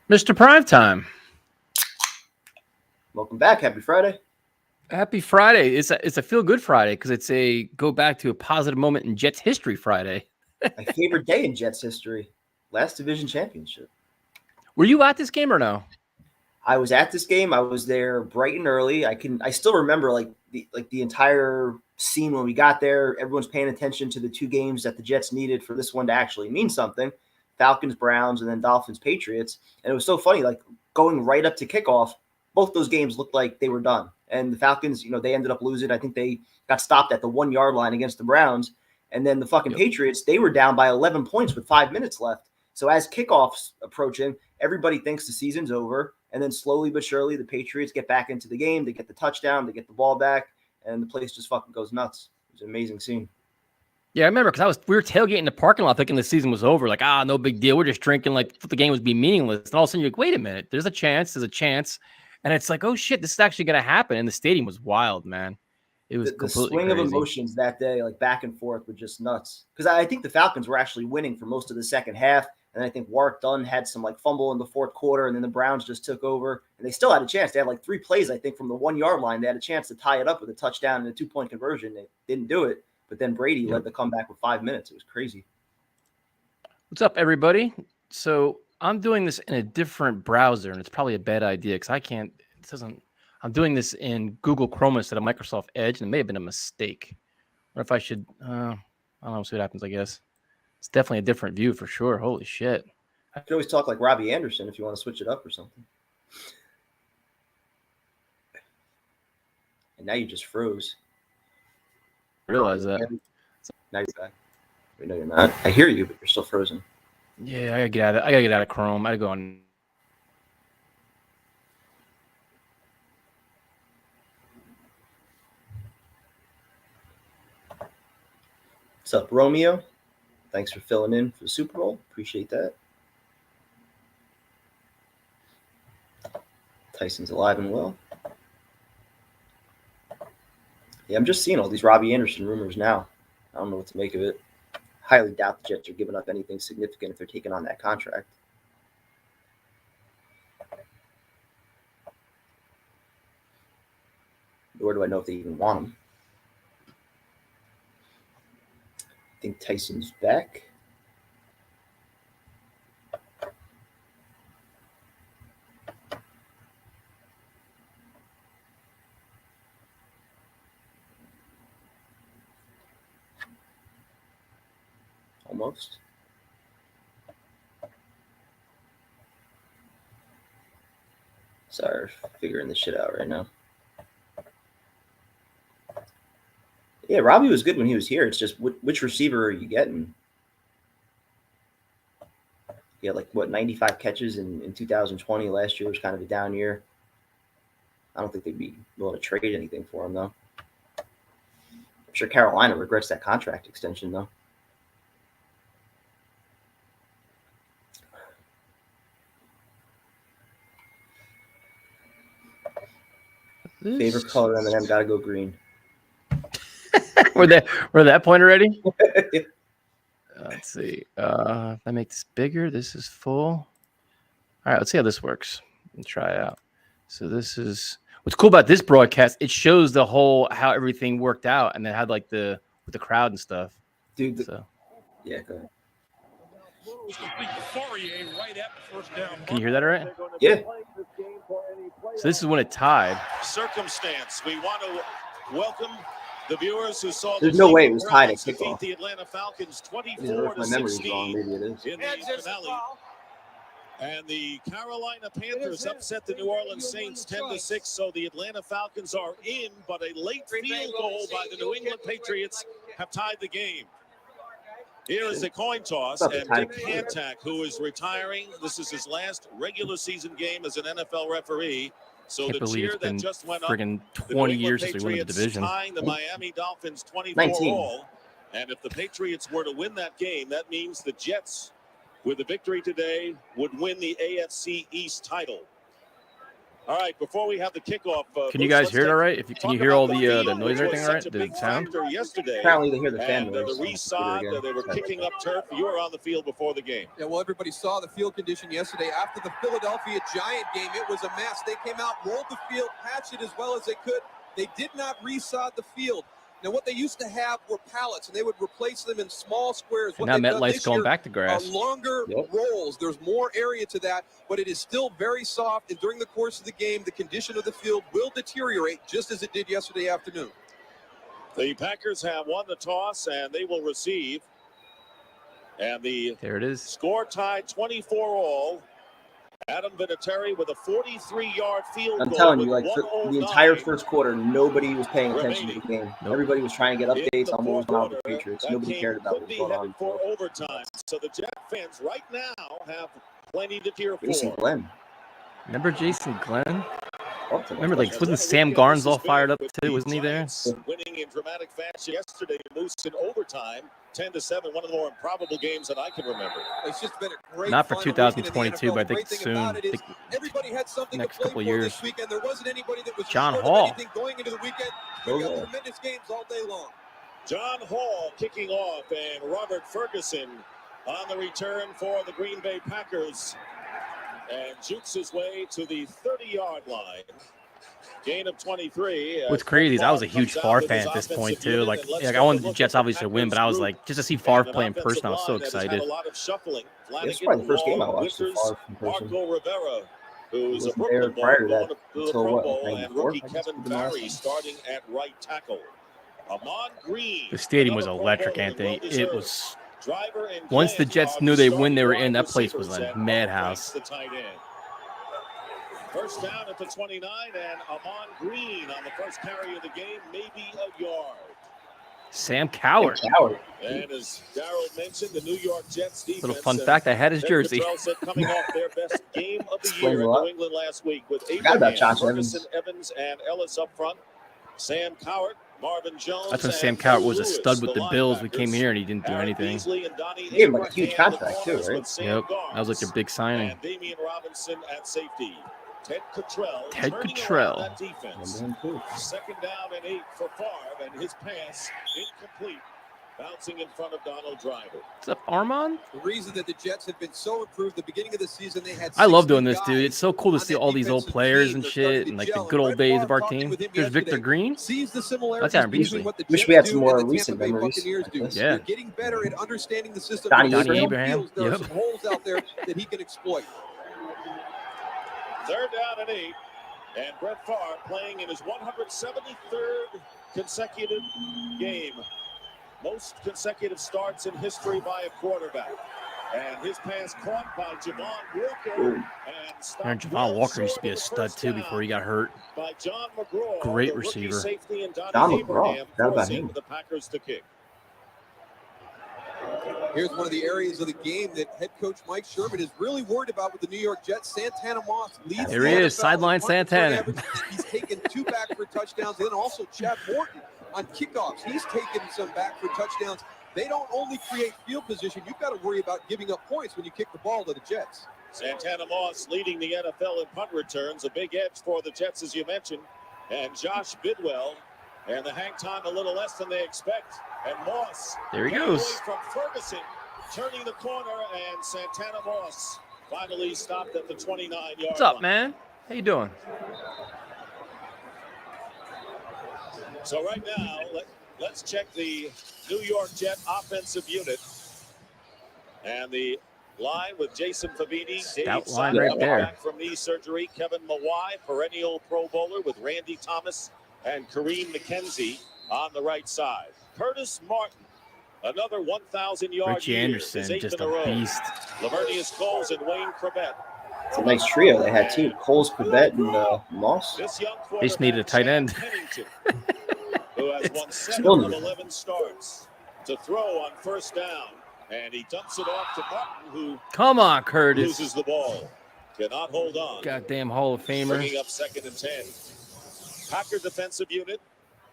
Mr. Primetime. Welcome back. Happy Friday. Happy Friday. It's a feel-good Friday because it's a go back to a positive moment in Jets history Friday. My favorite day in Jets history. Last division championship. Were you at this game or no? I was at this game. I was there bright and early. I still remember the entire scene when we got there. Everyone's paying attention to the two games that the Jets needed for this one to actually mean something. Falcons, Browns, and then Dolphins, Patriots. And it was so funny, like going right up to kickoff, both those games looked like they were done. And the Falcons, they ended up losing. I think they got stopped at the 1 yard line against the Browns. And then the fucking Patriots, they were down by 11 points with 5 minutes left. So as kickoffs approaching, everybody thinks the season's over. And then slowly but surely, the Patriots get back into the game. They get the touchdown. They get the ball back. And the place just fucking goes nuts. It was an amazing scene. Yeah, I remember because we were tailgating the parking lot thinking the season was over. Like, no big deal. We're just drinking like the game was be meaningless. And all of a sudden you're like, wait a minute. There's a chance. And it's like, oh shit, this is actually going to happen. And the stadium was wild, man. It was the swing crazy. of emotions that day, like back and forth, were just nuts. Because I think the Falcons were actually winning for most of the second half. And I think Warwick Dunn had some like fumble in the fourth quarter, and then the Browns just took over. And they still had a chance. They had like 3 plays, I think, from the 1 yard line. They had a chance to tie it up with a touchdown and a 2-point conversion. They didn't do it. But then Brady led the comeback with 5 minutes. It was crazy. What's up, everybody? So I'm doing this in a different browser, and it's probably a bad idea because I'm doing this in Google Chrome instead of Microsoft Edge, and it may have been a mistake. Or if I should, I don't know, see what happens, I guess. It's definitely a different view for sure. Holy shit. I could always talk like Robbie Anderson if you want to switch it up or something. And now you just froze. I realize that. Now you're back. No, you're not. I hear you, but you're still frozen. Yeah, I gotta get out of Chrome. I gotta go on. What's up, Romeo? Thanks for filling in for the Super Bowl. Appreciate that. Tyson's alive and well. Yeah, I'm just seeing all these Robbie Anderson rumors now. I don't know what to make of it. Highly doubt the Jets are giving up anything significant if they're taking on that contract. Nor do I know if they even want him. I think Tyson's back. Almost. Sorry, figuring this shit out right now. Yeah, Robbie was good when he was here. It's just which receiver are you getting? He had 95 catches in 2020. Last year was kind of a down year. I don't think they'd be willing to trade anything for him, though. I'm sure Carolina regrets that contract extension, though. Favorite color M&M, gotta go green. We're that point already? Let's see. If I make this bigger, this is full. All right, let's see how this works. Let's try it out. So this is what's cool about this broadcast. It shows the whole how everything worked out, and then had with the crowd and stuff. Dude, yeah, go ahead. Can you hear that all right? Yeah. So this is when it tied. Circumstance. We want to welcome the viewers who saw. There's no way it was tied at kickoff. The Atlanta Falcons 24-16 Maybe it is. in the finale. And the Carolina Panthers upset the New Orleans Saints 10-6. So the Atlanta Falcons are in, but a late field goal by the New England Patriots have tied the game. Here is the coin toss, and Dick Hantak, who is retiring. This is his last regular season game as an NFL referee. So the cheer that just went up, friggin' 20 years since we won the division. Tying the Miami Dolphins 24 all. And if the Patriots were to win that game, that means the Jets, with the victory today, would win the AFC East title. All right, before we have the kickoff, Can you guys hear it all right? Can you hear all the noise, everything all right? The sound? Yesterday, Apparently they hear the fan and noise. the resod, they were kicking up turf. You were on the field before the game. Yeah, well, everybody saw the field condition yesterday. After the Philadelphia Giant game, it was a mess. They came out, rolled the field, patched it as well as they could. They did not resod the field. Now, what they used to have were pallets, and they would replace them in small squares. And now MetLife's going back to grass. Longer rolls. There's more area to that, but it is still very soft. And during the course of the game, the condition of the field will deteriorate just as it did yesterday afternoon. The Packers have won the toss, and they will receive. And there it is. Score tied 24-all. Adam Vinatieri with a 43-yard field goal. I'm telling you, like the entire first quarter, nobody was paying attention to the game. Everybody was trying to get updates on what was going on with the Patriots. Nobody cared about what was going on. For overtime. So the Jet fans right now have plenty to cheer for. Jason Glenn. Remember Jason Glenn? Remember, like, wasn't Sam Garnes all fired up too? Wasn't he there? Winning in dramatic fashion yesterday, Moose in overtime, 10-7. One of the more improbable games that I can remember. It's just been a great. Not for 2022, but I think soon. Everybody had something next to play couple for years. This weekend. There wasn't anybody that was John short Hall of anything going into the weekend. We got tremendous games all day long. John Hall kicking off, and Robert Ferguson on the return for the Green Bay Packers, and jukes his way to the 30-yard line. Gain of 23. What's crazy is I was a huge Favre fan at this point too. Like I wanted the Jets obviously to win, but I was like, just to see Favre play in person, I was so excited. It's probably the first game I watched Favre in person. Marco Rivera, who's a there Brooklyn prior to Bowl, that to the until Pro what? Bowl, Like and 94? rookie Kevin Barry starting at right tackle. Amon Green. The stadium was electric, Anthony. It was. Once the Jets knew they win, they were in. That place was a madhouse. First down at the 29, and Amon Green on the first carry of the game, maybe a yard. Sam Coward. And as Darryl mentioned, the New York Jets defense. Little fun fact, I had his jersey. Said coming off their best game of the year in New England last week with Abraham, Ferguson, Evans, and Ellis up front. Sam Coward, Marvin Jones. That's when Sam Coward was a stud with the Bills. We came here and he didn't do anything. He gave him like a huge contract too, right? Yep, that was like their big signing. And Damian Robinson at safety. Ted Cottrell. That defense. Second down and 8 for Favre, and his pass incomplete. Bouncing in front of Donald Driver. What's up, Armand? The reason that the Jets have been so improved, the beginning of the season, they had. I love doing this, dude. It's so cool to see all these old players and shit, and like the good old days of our team. There's Victor Green. That's Aaron Beasley. Wish we had some more recent memories. Yeah, they're getting better at understanding the system. Donnie Abraham. There are some holes out there that he can exploit. Third down and 8, and Brett Favre playing in his 173rd consecutive game. Most consecutive starts in history by a quarterback. And his pass caught by Javon Walker. And Javon Walker used to be a stud too before he got hurt. By John McGraw, great receiver. John McGraw, how about him? The Packers to kick. Here's one of the areas of the game that head coach Mike Sherman is really worried about with the New York Jets. Santana Moss leads. There he is, sideline Santana. He's taken 2 back for touchdowns. And then also Chad Morton on kickoffs. He's taken some back for touchdowns. They don't only create field position. You've got to worry about giving up points when you kick the ball to the Jets. Santana Moss leading the NFL in punt returns. A big edge for the Jets, as you mentioned. And Josh Bidwell. And the hang time a little less than they expect. And Moss. There he goes. From Ferguson, turning the corner, and Santana Moss finally stopped at the 29-yard line. What's up, man? How you doing? So right now, let's check the New York Jet offensive unit. And the line with Jason Fabini, Stout Dave line Simon, right there. back from knee surgery, Kevin Mawai, perennial Pro Bowler with Randy Thomas and Kareem McKenzie on the right side. Curtis Martin, another 1,000-yard Richie year, Anderson, his 8th just in a row. beast. Lavernius Coles and Wayne Crevette. It's a nice trio they had too. Coles, Crevette, and Moss. This young They just needed a tight end. Pennington, who has won 7 still of 11 starts to throw on first down. And he dumps it off to Martin, who Come on, Curtis. loses the ball. Cannot hold on. Goddamn Hall of Famer. Bringing up 2nd and 10. Packer defensive unit.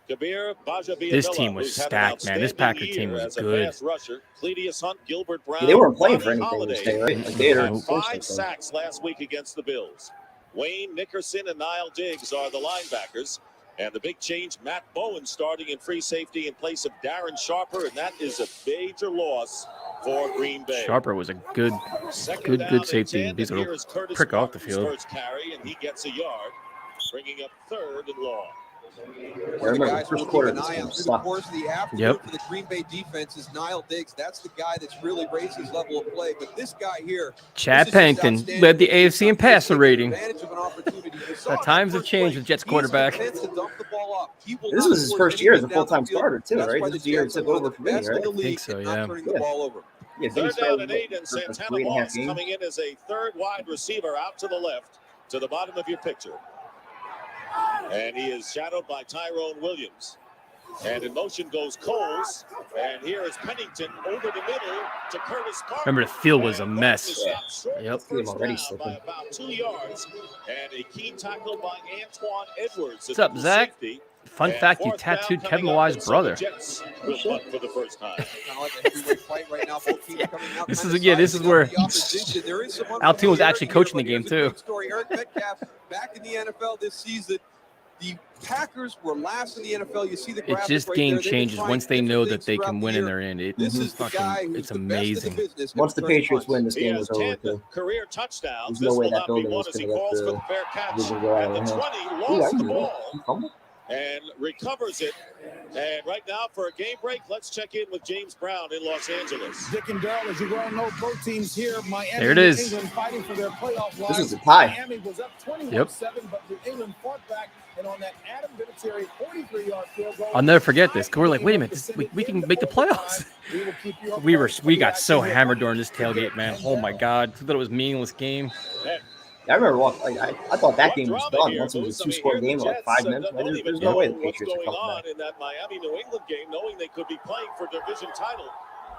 Kabir Bajabiamila, This team was who's had an stacked, man. This outstanding Packer year team was as a good. fast rusher. Cledius Hunt, Gilbert Brown. Yeah, they weren't playing for Ronnie anything Holiday. this day, right? Like they had 5 sacks last week against the Bills. Wayne Nickerson and Niall Diggs are the linebackers. And the big change, Matt Bowen starting in free safety in place of Darren Sharper, and that is a major loss for Green Bay. Sharper was a good safety. These are prick off the field. First carry, and he gets a yard, bringing up 3rd and long. I remember the first quarter of this game through the sucked. course of the afternoon for the Green Bay defense is Niall Diggs. That's the guy that's really raised his level of play. But this guy here, Chad Pennington led the AFC in passer rating. Times have changed with Jets quarterback. This was his first year as a full-time starter, too, right? This is the year he took over for me, right? I think so, yeah. Yeah, 3rd down and 8, and Santana Moss coming in as a 3rd wide receiver out to the left, to the bottom of your picture. And he is shadowed by Tyrone Williams. And in motion goes Coles. And here is Pennington over the middle to Curtis Parker. Remember, the field was a mess. Yep. Already by about 2 yards. And a key tackle by Antoine Edwards. What's up, Zach? Safety. Fun fact, you tattooed Kevin Mawa's brother. Will punt for the first time. This is where Altoon was actually coaching the game, too. Eric Metcalf back in the NFL this season. The Packers were last in the NFL. You see the graphic. It's just right game there. changes once they know that they can win in their end. It's amazing. Once the Patriots win, this game was over, too. Career touchdowns. There's no way This will that not be building one is as he going to calls let for the fair catch. division go out At of the hand. 20, lost the ball. He fumbled? And recovers it. And right now, for a game break, let's check in with James Brown in Los Angeles. Dick and Darrell, as you well know, both teams here, Miami there it is. England fighting for their playoff lives. This is a tie. Miami was up 21-7, but New England fought back, and on that Adam Vinatieri 43-yard field goal. I'll never forget this. We're like, wait a minute, we can make the playoffs. We got so hammered during this tailgate, man. Oh my God, I thought it was a meaningless game. I remember I thought that game was done once it was a 2-score game in like 5 minutes. There's no way the Patriots are coming coming back. In that Miami-New England game, knowing they could be playing for division title.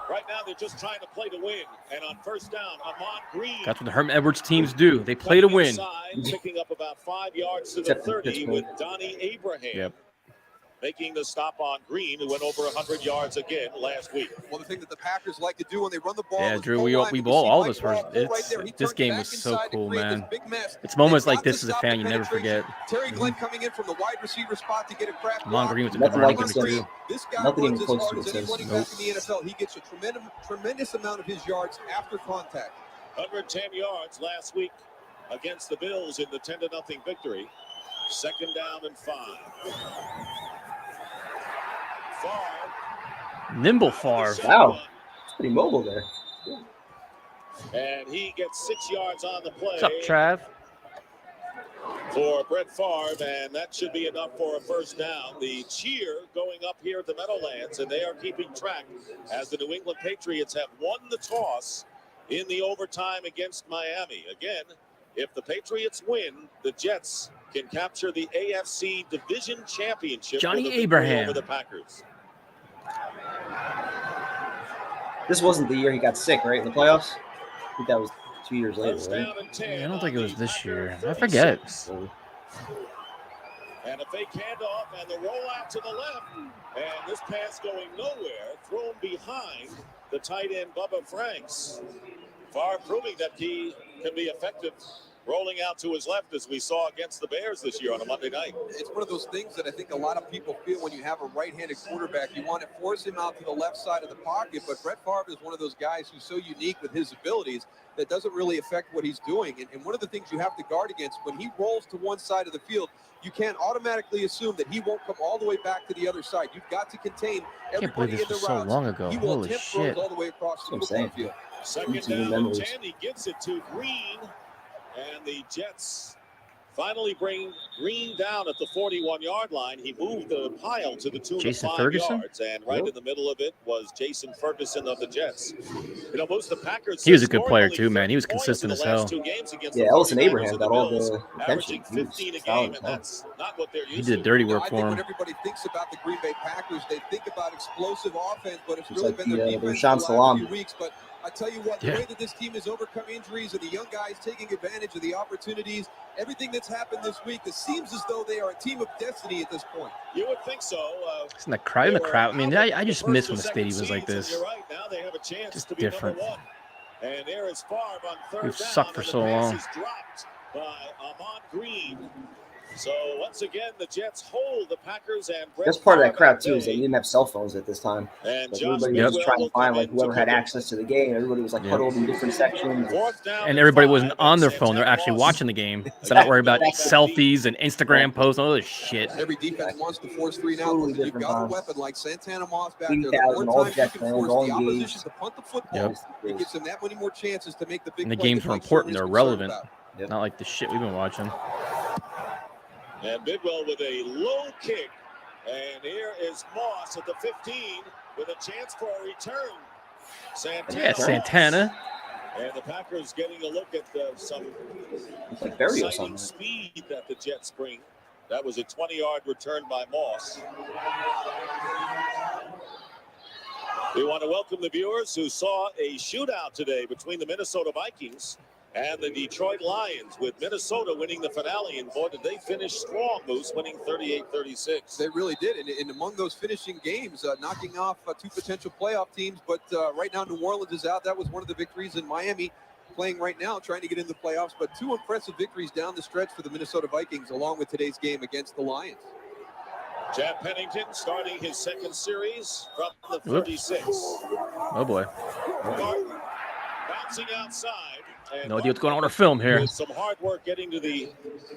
Right now, they're just trying to play to win. And on first down, Ahman Green. That's what the Herm Edwards teams do. They play to win. Picking up about 5 yards to the 30 with Donnie Abraham. Yep. Making the stop on Green, who went over 100 yards again last week. Well, the thing that the Packers like to do when they run the ball. Yeah, Drew, we all of us were. This game was so cool, man. It's moments like this as a fan you never forget. Terry Glenn coming in from the wide receiver spot to get a crack. Ahman Green was a good running back too. This guy runs as hard as any running back in the NFL. He gets a tremendous amount of his yards after contact. 110 yards last week against the Bills in the 10-0 victory. 2nd down and 5. Favre. Nimble Favre. Wow. It's pretty mobile there. And he gets 6 yards on the play. What's up, Trav? For Brett Favre, and that should be enough for a first down. The cheer going up here at the Meadowlands, and they are keeping track as the New England Patriots have won the toss in the overtime against Miami. Again, if the Patriots win, the Jets can capture the AFC Division Championship. Johnny Abraham over the Packers. This wasn't the year he got sick, right, in the playoffs? I think that was 2 years later, right? Yeah, I don't think it was this year. I forget. And a fake handoff and the roll out to the left. And this pass going nowhere, thrown behind the tight end Bubba Franks. Favre proving that he can be effective rolling out to his left, as we saw against the Bears this year on a Monday night. It's one of those things that I think a lot of people feel when you have a right-handed quarterback. You want to force him out to the left side of the pocket, but Brett Favre is one of those guys who's so unique with his abilities that doesn't really affect what he's doing. And one of the things you have to guard against, when he rolls to one side of the field, you can't automatically assume that he won't come all the way back to the other side. You've got to contain everybody in the routes. So long ago. He will Holy attempt shit. throws all the way across the football field. 2nd down and 10, he gives it to Green. And the Jets finally bring Green down at the 41-yard line. He moved the pile to the tune of 5 yards. And right in the middle of it was Jason Ferguson of the Jets. You know, most of the Packers. He was a good player too, man. He was consistent as hell. Yeah, Ellison Abraham got all the attention. Averaging 15 a game, and that's not what they're used to. He did dirty work I for think him. when everybody thinks about the Green Bay Packers, they think about explosive offense, but it's really like been their the defense Rashawn for the last few Salam. weeks. But I tell you what, the way that this team has overcome injuries and the young guys taking advantage of the opportunities, everything that's happened this week, it seems as though they are a team of destiny at this point. You would think so. Isn't that crowd in the crowd? I mean, I just miss when the stadium was like this. You're right. Now they have a chance Just to be different. number 1. And there is Favre on 3rd down. We've sucked for so long. by Ahman Green. So once again, the Jets hold the Packers and Brett That's part of that Favre crowd too, is that you didn't have cell phones at this time. And Like Josh everybody was Bidwell trying will to find come like in whoever to had pick up. access to the game. Everybody was like Yep. huddled in different sections. Fourth down And everybody wasn't 5, on their and phone. They're Santana actually Moss. watching the game. So not worried about selfies and Instagram posts and all this shit. Every defense wants to force 3 and out. Totally You've different got a times. weapon like Santana Moss back there. The 80,000 more all times Jets you can fans, force all the opposition engaged. to punt the football, it gives them that many more chances to make the big And the play games that are Mike important. Sherman They're is concerned relevant. about. Yep. Not like the shit we've been watching. And Bidwell with a low kick. And here is Moss at the 15 with a chance for a return. Santana. Yeah, Santana. And the Packers getting a look at some It's like Barry or exciting something. speed that the Jets bring. That was a 20-yard return by Moss. We want to welcome the viewers who saw a shootout today between the Minnesota Vikings and the Detroit Lions, with Minnesota winning the finale. And boy, did they finish strong, Moose, winning 38-36. They really did. And among those finishing games, knocking off 2 potential playoff teams. But right now, New Orleans is out. That was one of the victories in Miami, playing right now, trying to get into the playoffs. But 2 impressive victories down the stretch for the Minnesota Vikings, along with today's game against the Lions. Chad Pennington starting his second series from the 36. Oh, boy. Martin bouncing outside. And No idea what's going on with our film here. with some hard work getting to the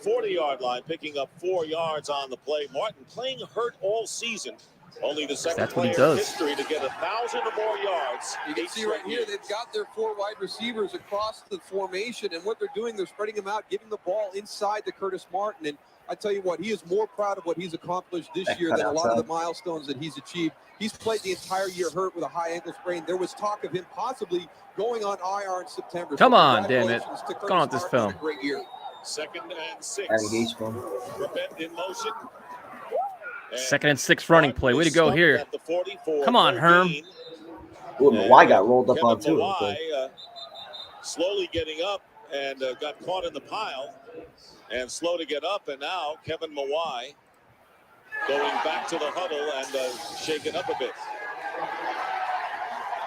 40-yard line, picking up 4 yards on the play. Martin playing hurt all season. Only the second That's what he player in does. history to get 1,000 or more yards. You can see right here, they've got their 4 wide receivers across the formation, and what they're doing, they're spreading them out, giving the ball inside to Curtis Martin. And I tell you what, he is more proud of what he's accomplished this year than a lot of the milestones that he's achieved. He's played the entire year hurt with a high ankle sprain. There was talk of him possibly going on IR in September. Come on, damn it. What's going on with this film? Great year. 2nd and 6. Engaged film. Prevent in motion. And 2nd and 6 running play. Way to go here. at the 44. Come on, Herm. Ooh, Mawai got rolled up on Kevin too. Mawai, slowly getting up and got caught in the pile and slow to get up. And now Kevin Mawai going back to the huddle and shaken up a bit.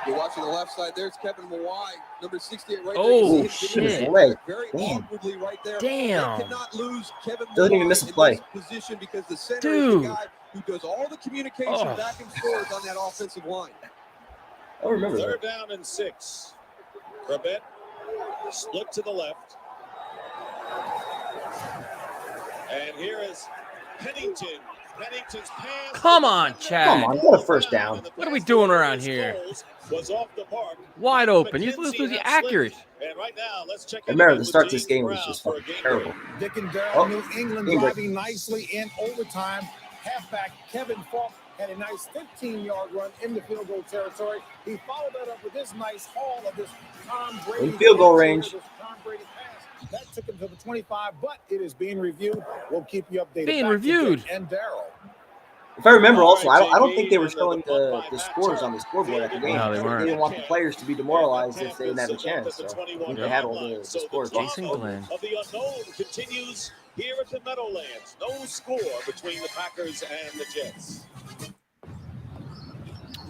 You're watching the left side. There's Kevin Mawai, number 68 right Oh, there. shit. Leg. Very Damn. awkwardly right there. Damn. They cannot lose Kevin Doesn't Mawai even miss a in play. this position because the center Dude. is the guy who does all the communication back and forth on that offensive line. I remember that. 3rd down and 6. Prevent split to the left. And here is Pennington. Pennington's pass. Come on, Chad. Come on, what a first down. What are we doing around here? Was off the mark. Wide open. You're supposed to McKenzie be had accurate. slipped. And right now, let's check I in remember again the with start to this James game was Brown just for a fucking game terrible. break. Dick and Darrell, Oh, New England game break. driving nicely in overtime. Halfback Kevin Falk had a nice 15-yard run in the field goal territory. He followed that up with this nice haul of this Tom Brady. In field goal range. This Tom Brady pass. That took him to the 25, but it is being reviewed. We'll keep you updated. Being Back to reviewed. Dick and Darrell. If I remember, All also, right, I don't JB, think they were and showing the punt the by scores Matt on the scoreboard at the game. No, they weren't. They didn't want the players to be demoralized if they didn't have a chance. So I think they had all the scores. Jason Glenn. Of the unknown continues here at the Meadowlands. No score between the Packers and the Jets.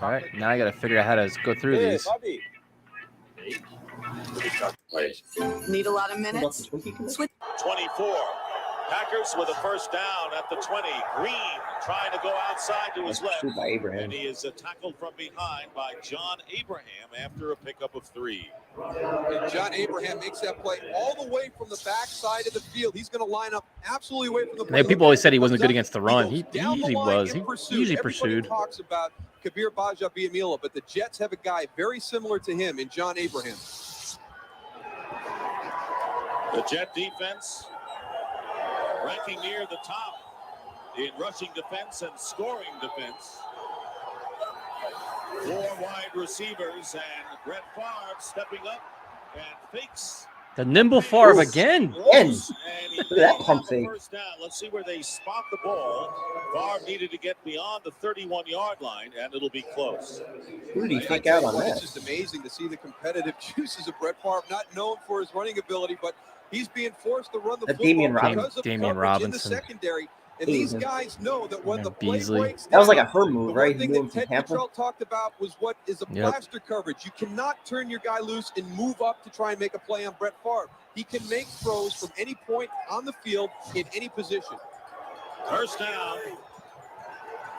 All right, now I got to figure out how to go through these. Need a lot of minutes? 24. Packers with a first down at the 20. Green trying to go outside to his left. Shoot by Abraham. And he is tackled from behind by John Abraham after a pickup of 3. And John Abraham makes that play all the way from the back side of the field. He's going to line up absolutely away from the play. Man, people always said he wasn't good against the run. goes He down the usually line was. in He pursuit. usually Everybody pursued. talks about Kabir Baja-Biamila, but the Jets have a guy very similar to him in John Abraham. The Jet defense ranking near the top in rushing defense and scoring defense. 4 wide receivers and Brett Favre stepping up and fakes. The nimble Favre again. Again. And he Look at that may pump have the fake. first down. Let's see where they spot the ball. Favre needed to get beyond the 31-yard line, and it'll be close. Who did he I fake tell out you on what, that? It's just amazing to see the competitive juices of Brett Favre, not known for his running ability, but he's being forced to run the That football Damian because of Damian coverage in the Robinson. secondary. And these guys know that when the play Beasley. breaks down, That was like a her move, the right? one thing Moving that from Ted Tampa. Cottrell talked about was what is a blaster coverage. You cannot turn your guy loose and move up to try and make a play on Brett Favre. He can make throws from any point on the field in any position. First down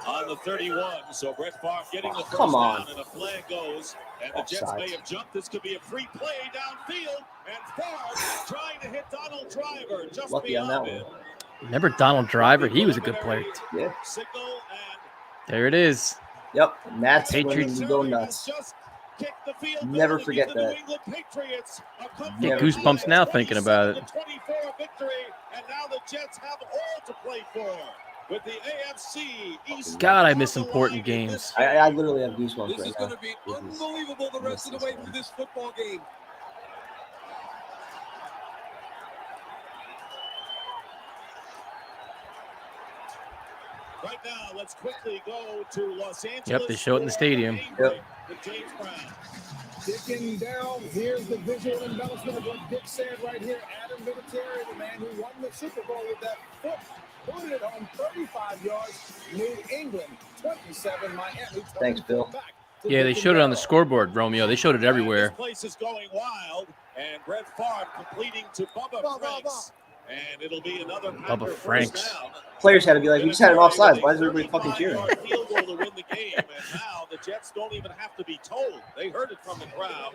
on the 31. So Brett Favre getting the first come on. down, and a flag goes. And the Jets may have jumped. This could be a free play downfield. And Favre trying to hit Donald Driver just Lucky on that beyond one. him. Remember Donald Driver? He was a good player. Yeah. Signal and There it is. Yep. And that's Patriots. when you go nuts. kicked the field Never goal forget to give the that. New England Patriots a Get comfortable goosebumps now thinking about it. 27-24 victory, and now the Jets have all to play for with the AFC East. God, I miss important games. I literally have goosebumps This right is now. going to be unbelievable the rest of the way through this football game. Right now, let's quickly go to Los Angeles. Yep, they show it in the stadium. Yep. With James Brown. Digging down, here's the visual embellishment of what Dick said right here. Adam Vinatieri, the man who won the Super Bowl with that foot, put it on 35 yards. New England, 27, Miami. Thanks, Bill. Yeah, they showed it on the scoreboard, Romeo. They showed it everywhere. This place is going wild, and Brett Favre completing to Bubba Franks. And it'll be another Bubba Franks. Players had to be like, we just had it offsides. Why is everybody fucking cheering? Field goal to win the game, and now the Jets don't even have to be told. They heard it from the crowd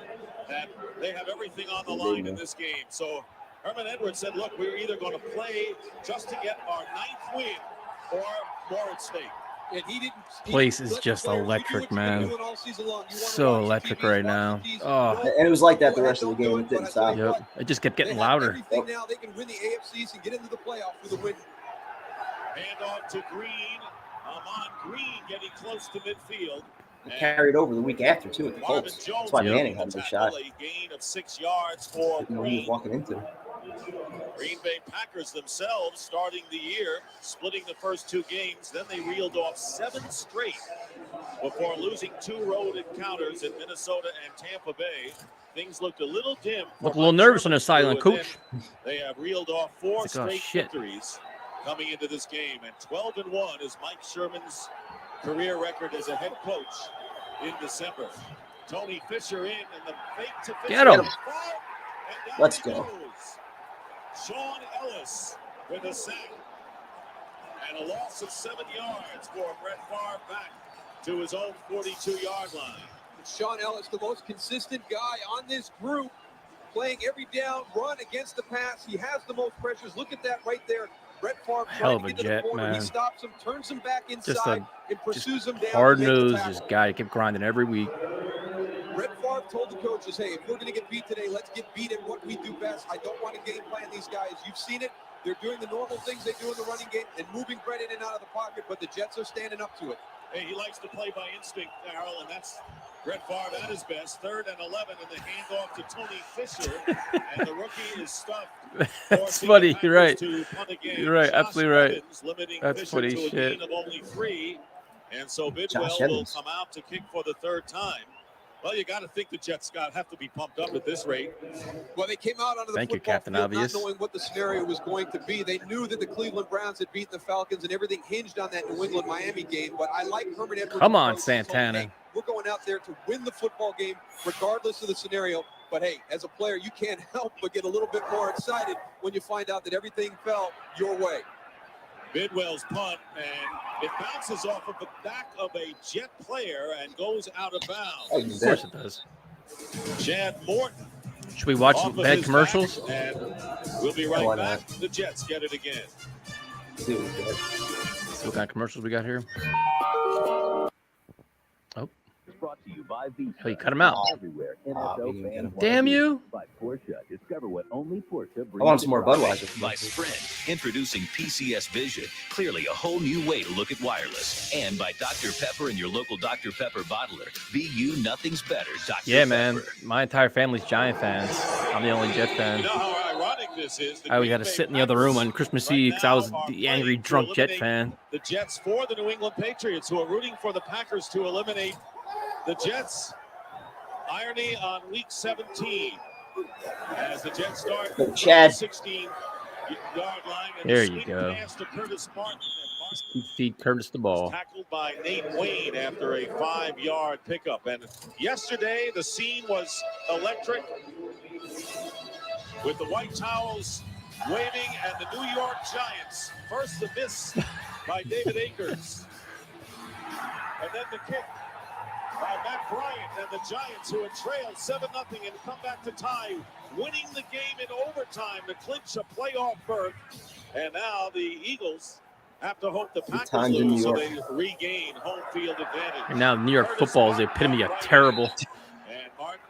that they have everything on the line in this game. So Herman Edwards said, look, we're either going to play just to get our 9th win or more at stake. And Place is just electric, man. So electric right now. Oh, And it was like that the rest of the game. It didn't stop. yep. It just kept getting louder. Now they can win the AFC East and get into the playoff with a win. Hand off to Green. Amon Green getting close to midfield. Carried over the week after, too, with the Colts. That's why Manning had the shot. A gain of 6 yards for Didn't know he was walking into. Green Bay Packers themselves starting the year, splitting the first 2 games. Then they reeled off 7 straight before losing 2 road encounters in Minnesota and Tampa Bay. Things looked a little dim. Look a little nervous on their sideline, coach. They have reeled off 4 It's like, oh, straight shit. victories coming into this game. And 12-1 is Mike Sherman's career record as a head coach in December. Tony Fisher in, and the fake to Fisher. Get him. Let's go. Sean Ellis with a sack and a loss of 7 yards for Brett Favre back to his own 42-yard line. Sean Ellis, the most consistent guy on this group, playing every down, run against the pass. He has the most pressures. Look at that right there. Brett Favre Hell of trying a to get to the jet, corner. He man. stops him, turns him back Just inside, a and pursues him down. hard-nosed just guy. He kept grinding every week. Brett Favre told the coaches, hey, if we're going to get beat today, let's get beat at what we do best. I don't want to game plan these guys. You've seen it. They're doing the normal things they do in the running game and moving Brett in and out of the pocket, but the Jets are standing up to it. Hey, he likes to play by instinct, Darrell, and that's Brett Favre at his best. 3rd and 11, and the handoff to Tony Fisher, and the rookie is stuffed. That's funny. You're right. You're right. Josh Absolutely right. Evans limiting That's Fisher funny to a shit. gain of only 3, and so Bidwell Josh will Evans. come out to kick for the 3rd time. Well, you got to think the Jets have to be pumped up at this rate. Well, they came out onto the Thank you, football Captain field Obvious. not knowing what the scenario was going to be. They knew that the Cleveland Browns had beaten the Falcons and everything hinged on that New England-Miami game. But I like Herman Edwards. Come on, approach. Santana. Hey, we're going out there to win the football game regardless of the scenario. But, hey, as a player, you can't help but get a little bit more excited when you find out that everything fell your way. Bidwell's punt, and it bounces off of the back of a Jet player and goes out of bounds. Oh, Of course it does. Chad Morton. Should we watch off some of bad his commercials? back, and we'll be right why back. not? The Jets get it again. Dude, good. See what kind of commercials we got here. Brought to you by Visa. Oh, you cut him out. Everywhere. we didn't get him. Damn you. By Porsche. Discover what only Porsche brings. I want some more Budweiser. By Sprint, introducing PCS Vision, clearly a whole new way to look at wireless. And by Dr. Pepper and your local Dr. Pepper bottler. Be you, nothing's better. Dr. Yeah, Pepper. man. My entire family's Giant fans. I'm the only Jet You fan. know how ironic this is. I always had to sit in the other room on Christmas Eve because I was the angry drunk Jet fan. The Jets for the New England Patriots, who are rooting for the Packers to eliminate the Jets. Irony on week 17 as the Jets start But Chad, 16 yard line. And There the you sweet go. pass to Curtis Martin. And Martin Feed Curtis the ball. tackled by Nate Wayne after a 5-yard pickup. And yesterday, the scene was electric with the white towels waving and the New York Giants. First the miss by David Akers. And then the kick by Matt Bryant and the Giants, who had trailed 7-0 and come back to tie, winning the game in overtime to clinch a playoff berth. And now the Eagles have to hope the Packers times in lose New so York. they regain home field advantage. And now New York Curtis football is the Martin epitome of right terrible. And Martin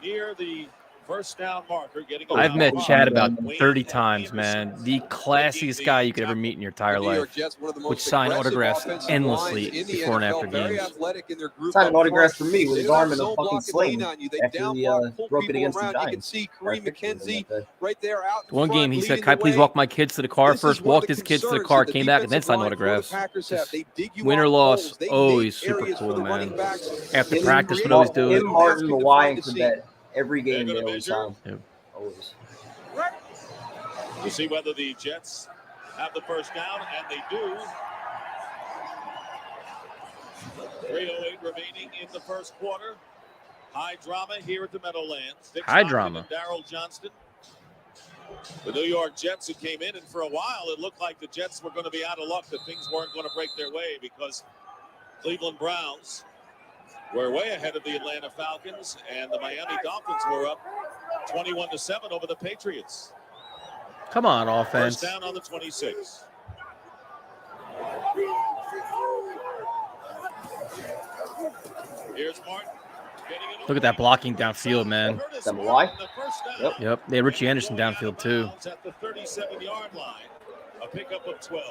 near the first down marker, getting I've around met five. Chad about Wayne 30 and times, man. Anderson The classiest guy you could ever meet in your entire The New York life. Jets, one of the Would most sign aggressive autographs offensive endlessly lines in the before and NFL. after Very games. athletic in their group Signed up an autograph front. for me with They his don't arm in a zone fucking block and sling lean on you. They after down he block, pull broke it people against the around. You can Giants. see Our Kareem picture of him McKenzie that day. right there out in One front, game he said, leading "Can I the please way." walk my kids to the car This is first?" one of Walked the his kids to the concerns car, that came back, and then defensive signed line for the autographs. Packers have. They dig you Win or off loss, holes. They always make super areas for cool, the man. running backs. After Him, practice, would always do it. him, Martin, Asking to Mawai, find and the seam. Corbett. Every game They're they gonna always measure. signed. Yep. Always. To see whether the Jets have the first down, and they do. 3:08 remaining in the first quarter. High drama here at the Meadowlands. Dick High Stockton drama. and Darryl Johnston. The New York Jets who came in, and for a while it looked like the Jets were going to be out of luck, that things weren't going to break their way, because Cleveland Browns were way ahead of the Atlanta Falcons, and the Miami Dolphins were up 21-7 over the Patriots. Come on, First offense. down on the 26. Here's Martin. Look at that blocking downfield, man. Is that Mawai? Yep. Yep, they had Richie Anderson downfield too. At the 37-yard line, a pickup of 12.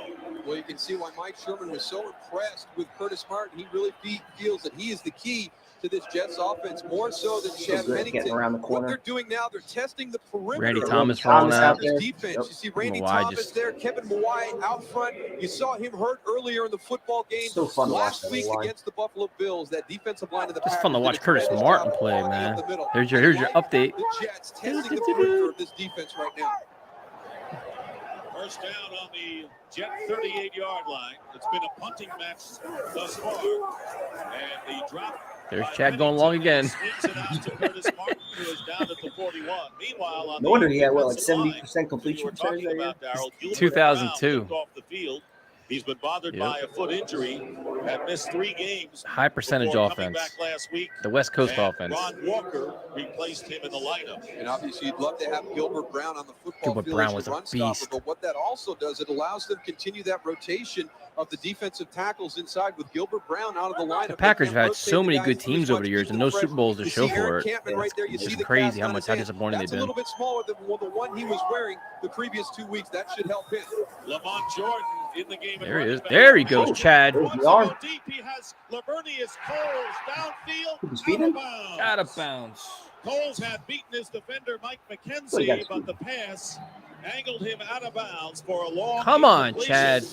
Well, you can see why Mike Sherman was so impressed with Curtis Martin. He really feels that he is the key to this Jets offense, more so than Chad good Pennington. getting around the What corner. they're doing now, they're testing the perimeter. Randy of Thomas the falling out Packers there. defense. Yep. You see Randy Mawai Thomas just- there, Kevin Mawai out front. You saw him hurt earlier in the football game So fun to watch last that week line. against the Buffalo Bills. That defensive line of the It's Packers fun to did a watch Curtis tremendous Martin job play, clogging man. up the middle. Here's your update. The Jets testing the perimeter of this defense right now. First down on the Jet 38-yard line. It's been a punting match thus far. And the drop. There's Chad going long again. Swings it out to Curtis Martin, who is down at the 41. Meanwhile, on No wonder the he had, what, like defensive line, 70% completion you were percentage talking that year? about, Darryl, Gilbert 2002. Brown kicked off the field. He's been bothered Yep. by a foot injury, had missed 3 games. High percentage before coming offense. back last week. The West Coast And offense. Ron Walker replaced him in the lineup. And obviously, you'd love to have Gilbert Brown on the football Gilbert field Brown as was your a run stopper. beast. But what that also does, it allows them to continue that rotation of the defensive tackles inside with Gilbert Brown out of the lineup. The Packers They have can't had so rotate many the good guys teams too over the much, years keep and them no fresh. Super Bowls to You show see for Eric it. Campbell right there. You It's see the crazy cast how on much his how hand. disappointing That's they've a been. little bit smaller than the one he was wearing the previous 2 weeks. That should help him. Lamont Jordan in the game. There he is. There he goes, Chad. There's the arm. Deep, he has Lavernius Coles downfield. He's feeding? Out of bounds. Out of bounds. Coles had beaten his defender Mike What do McKenzie, you got? but the pass angled him out of bounds for a long. Come on, incompletion. Chad.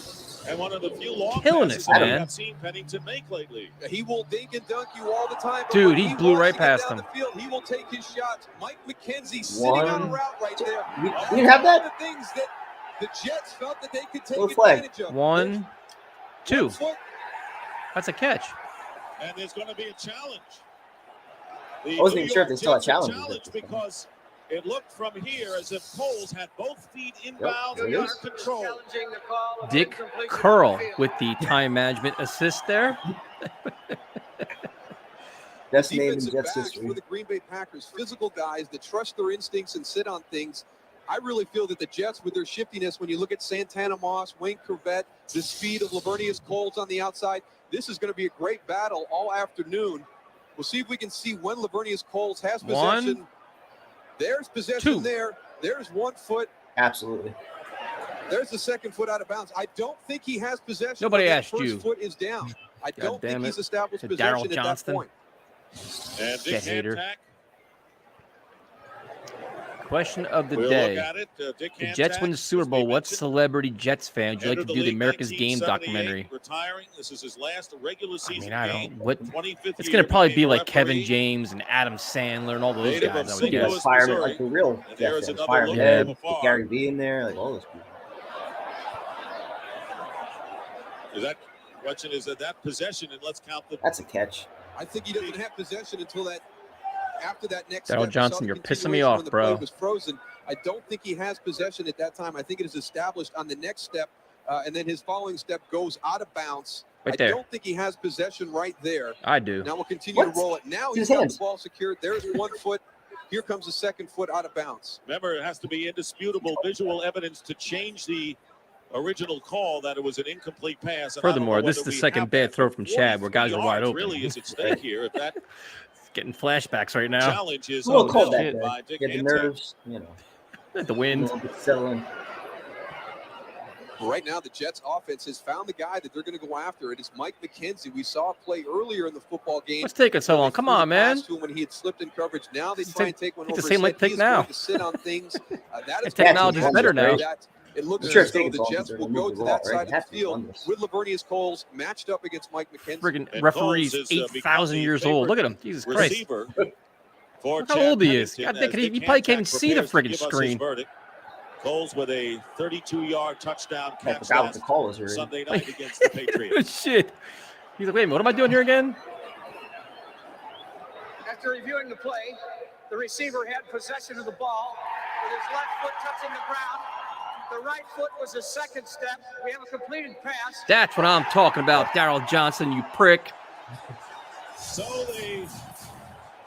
And one of the few long Killing passes it, that man. I've seen Pennington make lately. He will dink and dunk you all the time. but Dude, when he blew wants right to get past down him. the field, he will take his shots. Mike McKenzie sitting on a One. route right there. We didn't have One that? of the things that the Jets felt that they could take Little flag. advantage of. 1, 2. One foot. That's a catch. And there's going to be a challenge. I wasn't even sure if they still had challenges. Challenge because it looked from here as if Coles had both feet inbounds there and he under is. control. Dick Curl with the time management assist there. Best name in Defensive Jets backs history. for the Green Bay Packers, physical guys that trust their instincts and sit on things. I really feel that the Jets, with their shiftiness, when you look at Santana Moss, Wayne Corbett, the speed of Lavernius Coles on the outside, this is going to be a great battle all afternoon. We'll see if we can see when Lavernius Coles has possession. 1, There's possession 2. there. There's 1 foot. Absolutely. There's the second foot out of bounds. I don't think he has possession. Nobody when that asked first you. foot is down. I God don't damn think it. he's established To possession Darryl at that Johnston. point. And Get Dick hater. Hantak. Question of the We'll day. look at it. Dick The Jets win the Hancock, Super as we Bowl. What mentioned, celebrity Jets fan would you like to entered do the league America's Game 1978, documentary? Retiring. This is his last regular I season mean, I game. don't. What? 25th It's year gonna probably be became like Kevin referee. James and Adam Sandler and all those Native guys. of I would St. guess. Louis, Fireman, Missouri. like the real And there is Jets, another Fireman. look Yeah. from With afar. Gary V in there, like all those people. Is that question? Is that possession? And let's count the. That's a catch. I think he doesn't have possession until that. After that next Darryl step, we saw Johnson, the you're pissing me continuation off, when the bro. play was frozen. I don't think he has possession at that time. I think it is established on the next step, and then his following step goes out of bounds. Right there. I don't think he has possession right there. I do. Now we'll continue What? to roll it. Now His he's got hands. the ball secured. There's 1 foot. Here comes the second foot out of bounds. Remember, it has to be indisputable visual evidence to change the original call that it was an incomplete pass. And I don't Furthermore, know this is whether the we second have bad that throw for from Chad where guys 43 are wide yards open. Really is at stake here. If that Getting flashbacks right now. challenge is Who called upheld that? by Dick Get the Hancock. nerves, you know. The wind. Settling. Right now, the Jets offense has found the guy that they're going to go after. It is Mike McKenzie. We saw a play earlier in the football game. What's taking so long? Come on, man. To him when he had slipped in coverage. Now they It's try the and take one same- over it's the same his like head. pick He is now. going to sit on things. That is The technology's Patrick better now. Wonders, It looks I'm sure as it's though taking the so long Jets to will remove go the to ball, that right? side It of has the to be field Wonders. with Lavernius Coles matched up against Mike McKenzie. Friggin' And referee's Coles has, 8,000 become years the old. Look at favorite him. Jesus Christ. receiver for Look how Chad old he is. Pennington God, as he Dick probably can't even Hancock see the prepares to friggin' give us his screen. verdict. Coles with a 32-yard touchdown I catch forgot what the last call was already. Sunday night against the Patriots. Shit. He's like, wait a minute, what am I doing here again? After reviewing the play, the receiver had possession of the ball with his left foot touching the ground. The right foot was his second step. We have a completed pass. That's what I'm talking about, Darryl Johnson, you prick. So they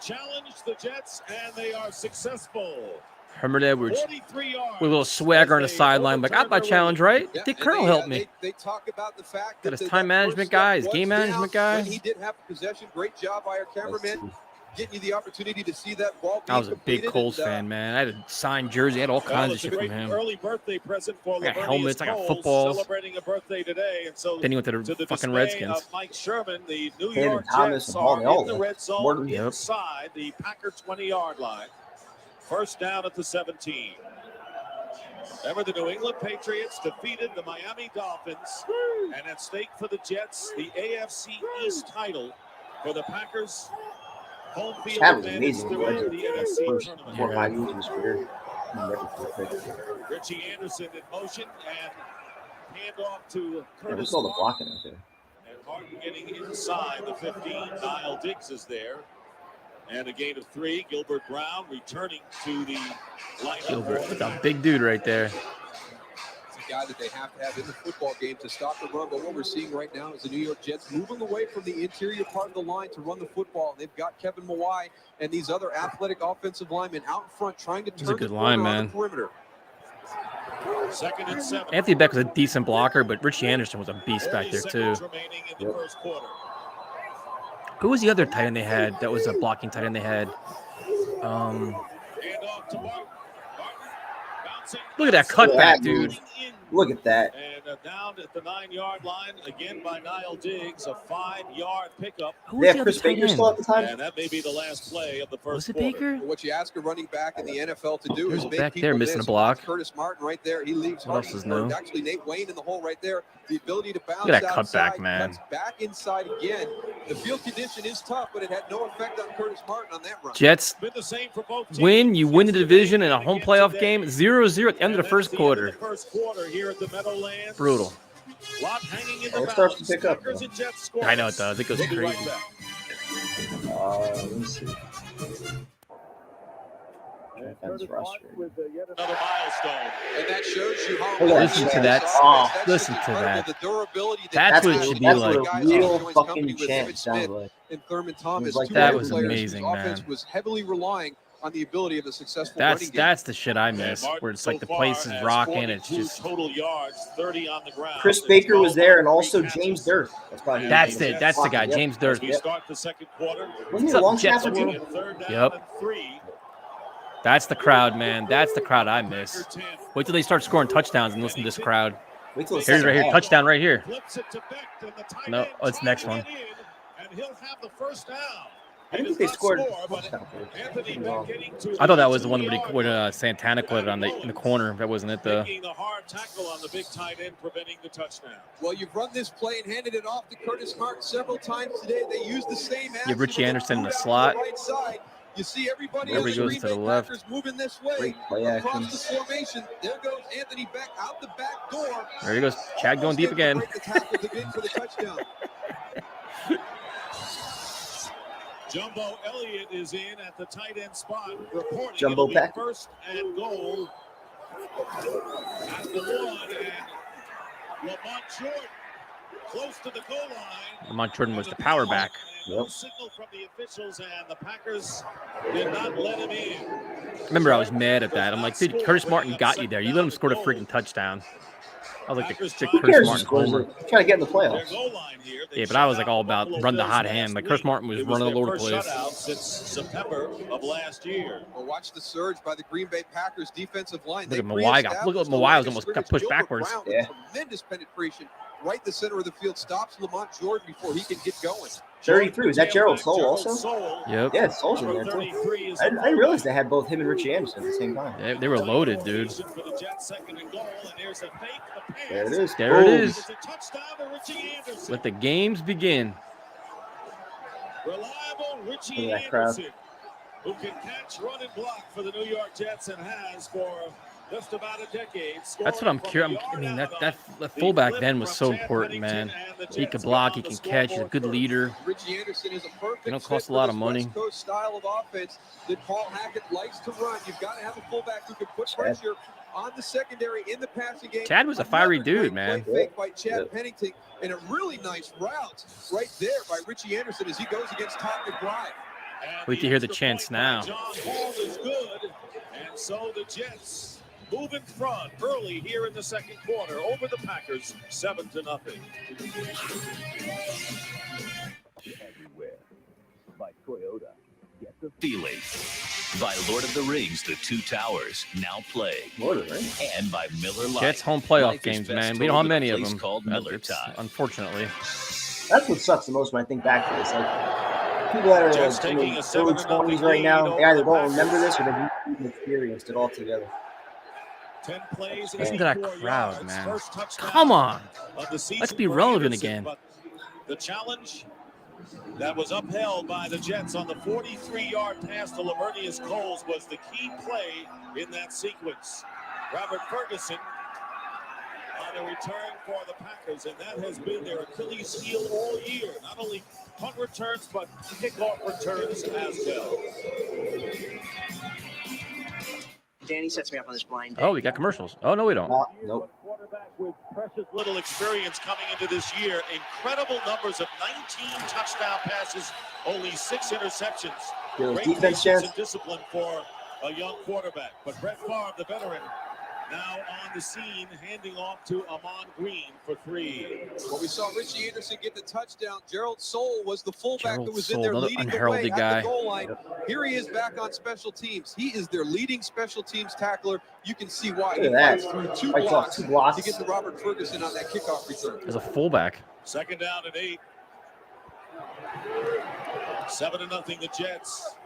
challenged the Jets, and they are successful. Herman Edwards 43 yards. with a little swagger on the sideline. Like, I got my challenge, right? Yeah, Dick and Curl helped me. They talk about the fact Got that his that time management first guy, step his was game management down guy. when he did have possession. Great job by our cameraman, getting you the opportunity to see that ball. I was a big Coles fan, man. I had a signed jersey. I had all kinds of it's a shit from great him. early birthday present for I got Lavernius helmets, I got Coles, footballs. celebrating a birthday today, and so Then he went to the to the fucking dismay Redskins. of Mike Sherman, the New Taylor York Thomas Jets and all are they all in the left. red zone Morton. Yep. inside the Packer 20-yard line. First down at the 17. Remember, the New England Patriots defeated the Miami Dolphins, and at stake for the Jets, the AFC East title for the Packers. Home field Chad was advantage amazing. throughout the NFC First tournament. 4 or 5 years of his career. Richie Anderson in motion and hand off to Yeah, Curtis what's all the Martin. blocking out there? And Martin getting inside the 15. Niall Diggs is there. And a gain of 3. Gilbert Brown returning to the lineup. Gilbert, that's a big dude right there. It's a guy that they have to have in the football game to stop the run. But what we're seeing right now is the New York Jets moving away from the interior part of the line to run the football. They've got Kevin Mawai and these other athletic offensive linemen out in front trying to He's a turn the good corner line, on man. the perimeter. 2nd and 7. Anthony Beck was a decent blocker, but Richie Anderson was a beast back 30 there, too. seconds remaining in the first quarter. Who was the other tight end they had that was a blocking tight end they had? Hand off to Martin. Bouncing. Look at that cutback, dude. Look at that. And down at the 9-yard line, again by Niall Diggs, a 5-yard pickup. Who They was have the other Chris tight Baker end? still at the time? And that may be the last play of the first Was it quarter. Baker? What you ask a running back in the NFL to do There's is a make back people there missing miss. a block. Curtis Martin right there. He leaves What else Hardy, is new? or actually Nate Wayne in the hole right there. The ability to bounce Look at that outside, cutback, man. cuts back inside again. The field condition is tough, but it had no effect on Curtis Martin on that run. Jets Been the same for both teams. win. You win the division in a home Again playoff today. game. 0-0 at the end of And the that's first end quarter. of the first quarter here at the Meadowlands. Brutal. Lot hanging in the It starts to balance. pick up, Packers though. and Jets scoreless. I know it does. It goes We'll be right crazy. back. Let me see. Defense roster. Another milestone. And that shows you how Look at that. Listen to that. Oh, That's listen just to incredible, that. The durability That's what it those should be That's like. what a guys real joins fucking company with champ Emmitt sounds Smith like. and Thurman Thomas. like two that other was players amazing, whose man. offense was heavily relying on the ability of a successful running game. That's the shit I miss, And where it's Martin like the so place far is has rocking. It's 42 just total yards, 30 on the ground. Chris and Baker was 12 there, and on also 3 James catches. Dirk. That's probably that's it. That's the guy, Yep. James Dirk. As we start the second quarter, Wasn't he What's a up, long Jets snapper world? too? looking at 3rd down Yep. and 3. That's the crowd, man. That's the crowd I miss. Packer 10. Wait till they start scoring touchdowns and listen to this crowd. Wait till the Here's second right here, half. touchdown right here. Flips it to Beck, and the tight No, end it's tries next to one. get in, and he'll have the first down. I didn't think they scored a touchdown for it. I thought that was the one when Santana caught it in the corner. That wasn't it, though. Making the hard tackle on the big tight end, preventing the touchdown. Well, you've run this play and handed it off to Curtis Martin several times today. They use the same action. Richie Anderson in the slot. Right side. You see everybody Wherever on he the goes Green to Bay the left. Packers moving this way across the formation. There goes Anthony Beck out the back door. There he goes. Chad going deep again. Break the tackle to get for the touchdown. Jumbo Elliott is in at the tight end spot. Reporting Jumbo Beck. First and goal at the 1, and Lamont Jordan close to the goal line. Lamont Jordan was the power back. No signal from the officials, and the Packers did not let him in. Remember, I was mad at that. I'm like, dude, Curtis Martin got you there. You let him score the freaking touchdown. I was like, the Curtis Martin homer. Trying to get in the playoffs. Yeah, but I was like all about run the hot hand. Like Curtis Martin was running all over the place. Since September of last year. Well, watch the surge by the Green Bay Packers defensive line. Look at Mawai. Look at Mawai almost got pushed backwards. Yeah. Tremendous penetration right in the center of the field. Stops Lamont Jordan before he can get going. 33. Is that Gerald Soule also? Yep. Yeah, Soule's in there too. I didn't realize they had both him and Richie Anderson at the same time. They were loaded, dude. There it is. There it is. Let the games begin. Reliable Richie Look at that crowd. Anderson, who can catch, run, and block for the New York Jets and has for just about a decade. That's what I'm curious. I mean, that fullback then was so important, man. He can block, he can catch, he's a good leader. Richie Anderson is a perfect They don't cost a lot of money. West Coast style of offense that Paul Hackett likes to run. You've got to have a fullback who can put pressure on the secondary in the passing game. Chad was a fiery dude, man. Fake by Chad Pennington, and a really nice route right there by Richie Anderson as he goes against Todd McBride. Wait to hear the chants now. John Hall is good, and so the Jets move in front early here in the second quarter over the Packers, 7-0. Everywhere. By Toyota. Get the feeling. By Lord of the Rings, The Two Towers, now play. Lord of the Rings. And by Miller Lite. Jets home playoff Life is games, best man. We told don't have in a many of place them. called Miller Time. Unfortunately. That's what sucks the most when I think back to this. Like people that are Jets in taking their a early 7-0 20s right now, lead they either over the don't remember Packers. this or they've even experienced it all together. 10 plays, Listen to that 84 crowd, yards, man. first touchdown Come on. of the season Let's be for relevant Anderson, again. but the challenge that was upheld by the Jets on the 43-yard pass to Lavernius Coles was the key play in that sequence. Robert Ferguson on a return for the Packers, and that has been their Achilles heel all year. Not only punt returns, but kickoff returns as well. Danny sets me up on this blind date. Oh, we got commercials. Oh, no, we don't. Nope. Quarterback with precious little experience coming into this year. Incredible numbers of 19 touchdown passes, only 6 interceptions. Feels Great defense, patience Jeff. and discipline for a young quarterback. But Brett Favre, the veteran, now on the scene, handing off to Amon Green for 3. Well, we saw Richie Anderson get the touchdown. Gerald Soule was the fullback Gerald that was Soule, in there another leading the way unheralded guy. at the goal line. Here he is back on special teams. He is their leading special teams tackler. You can see why. Look He at fights that. through two Fights off blocks two blocks. to get to Robert Ferguson on that kickoff return. As a fullback. Second down and 8. 7-0 the Jets.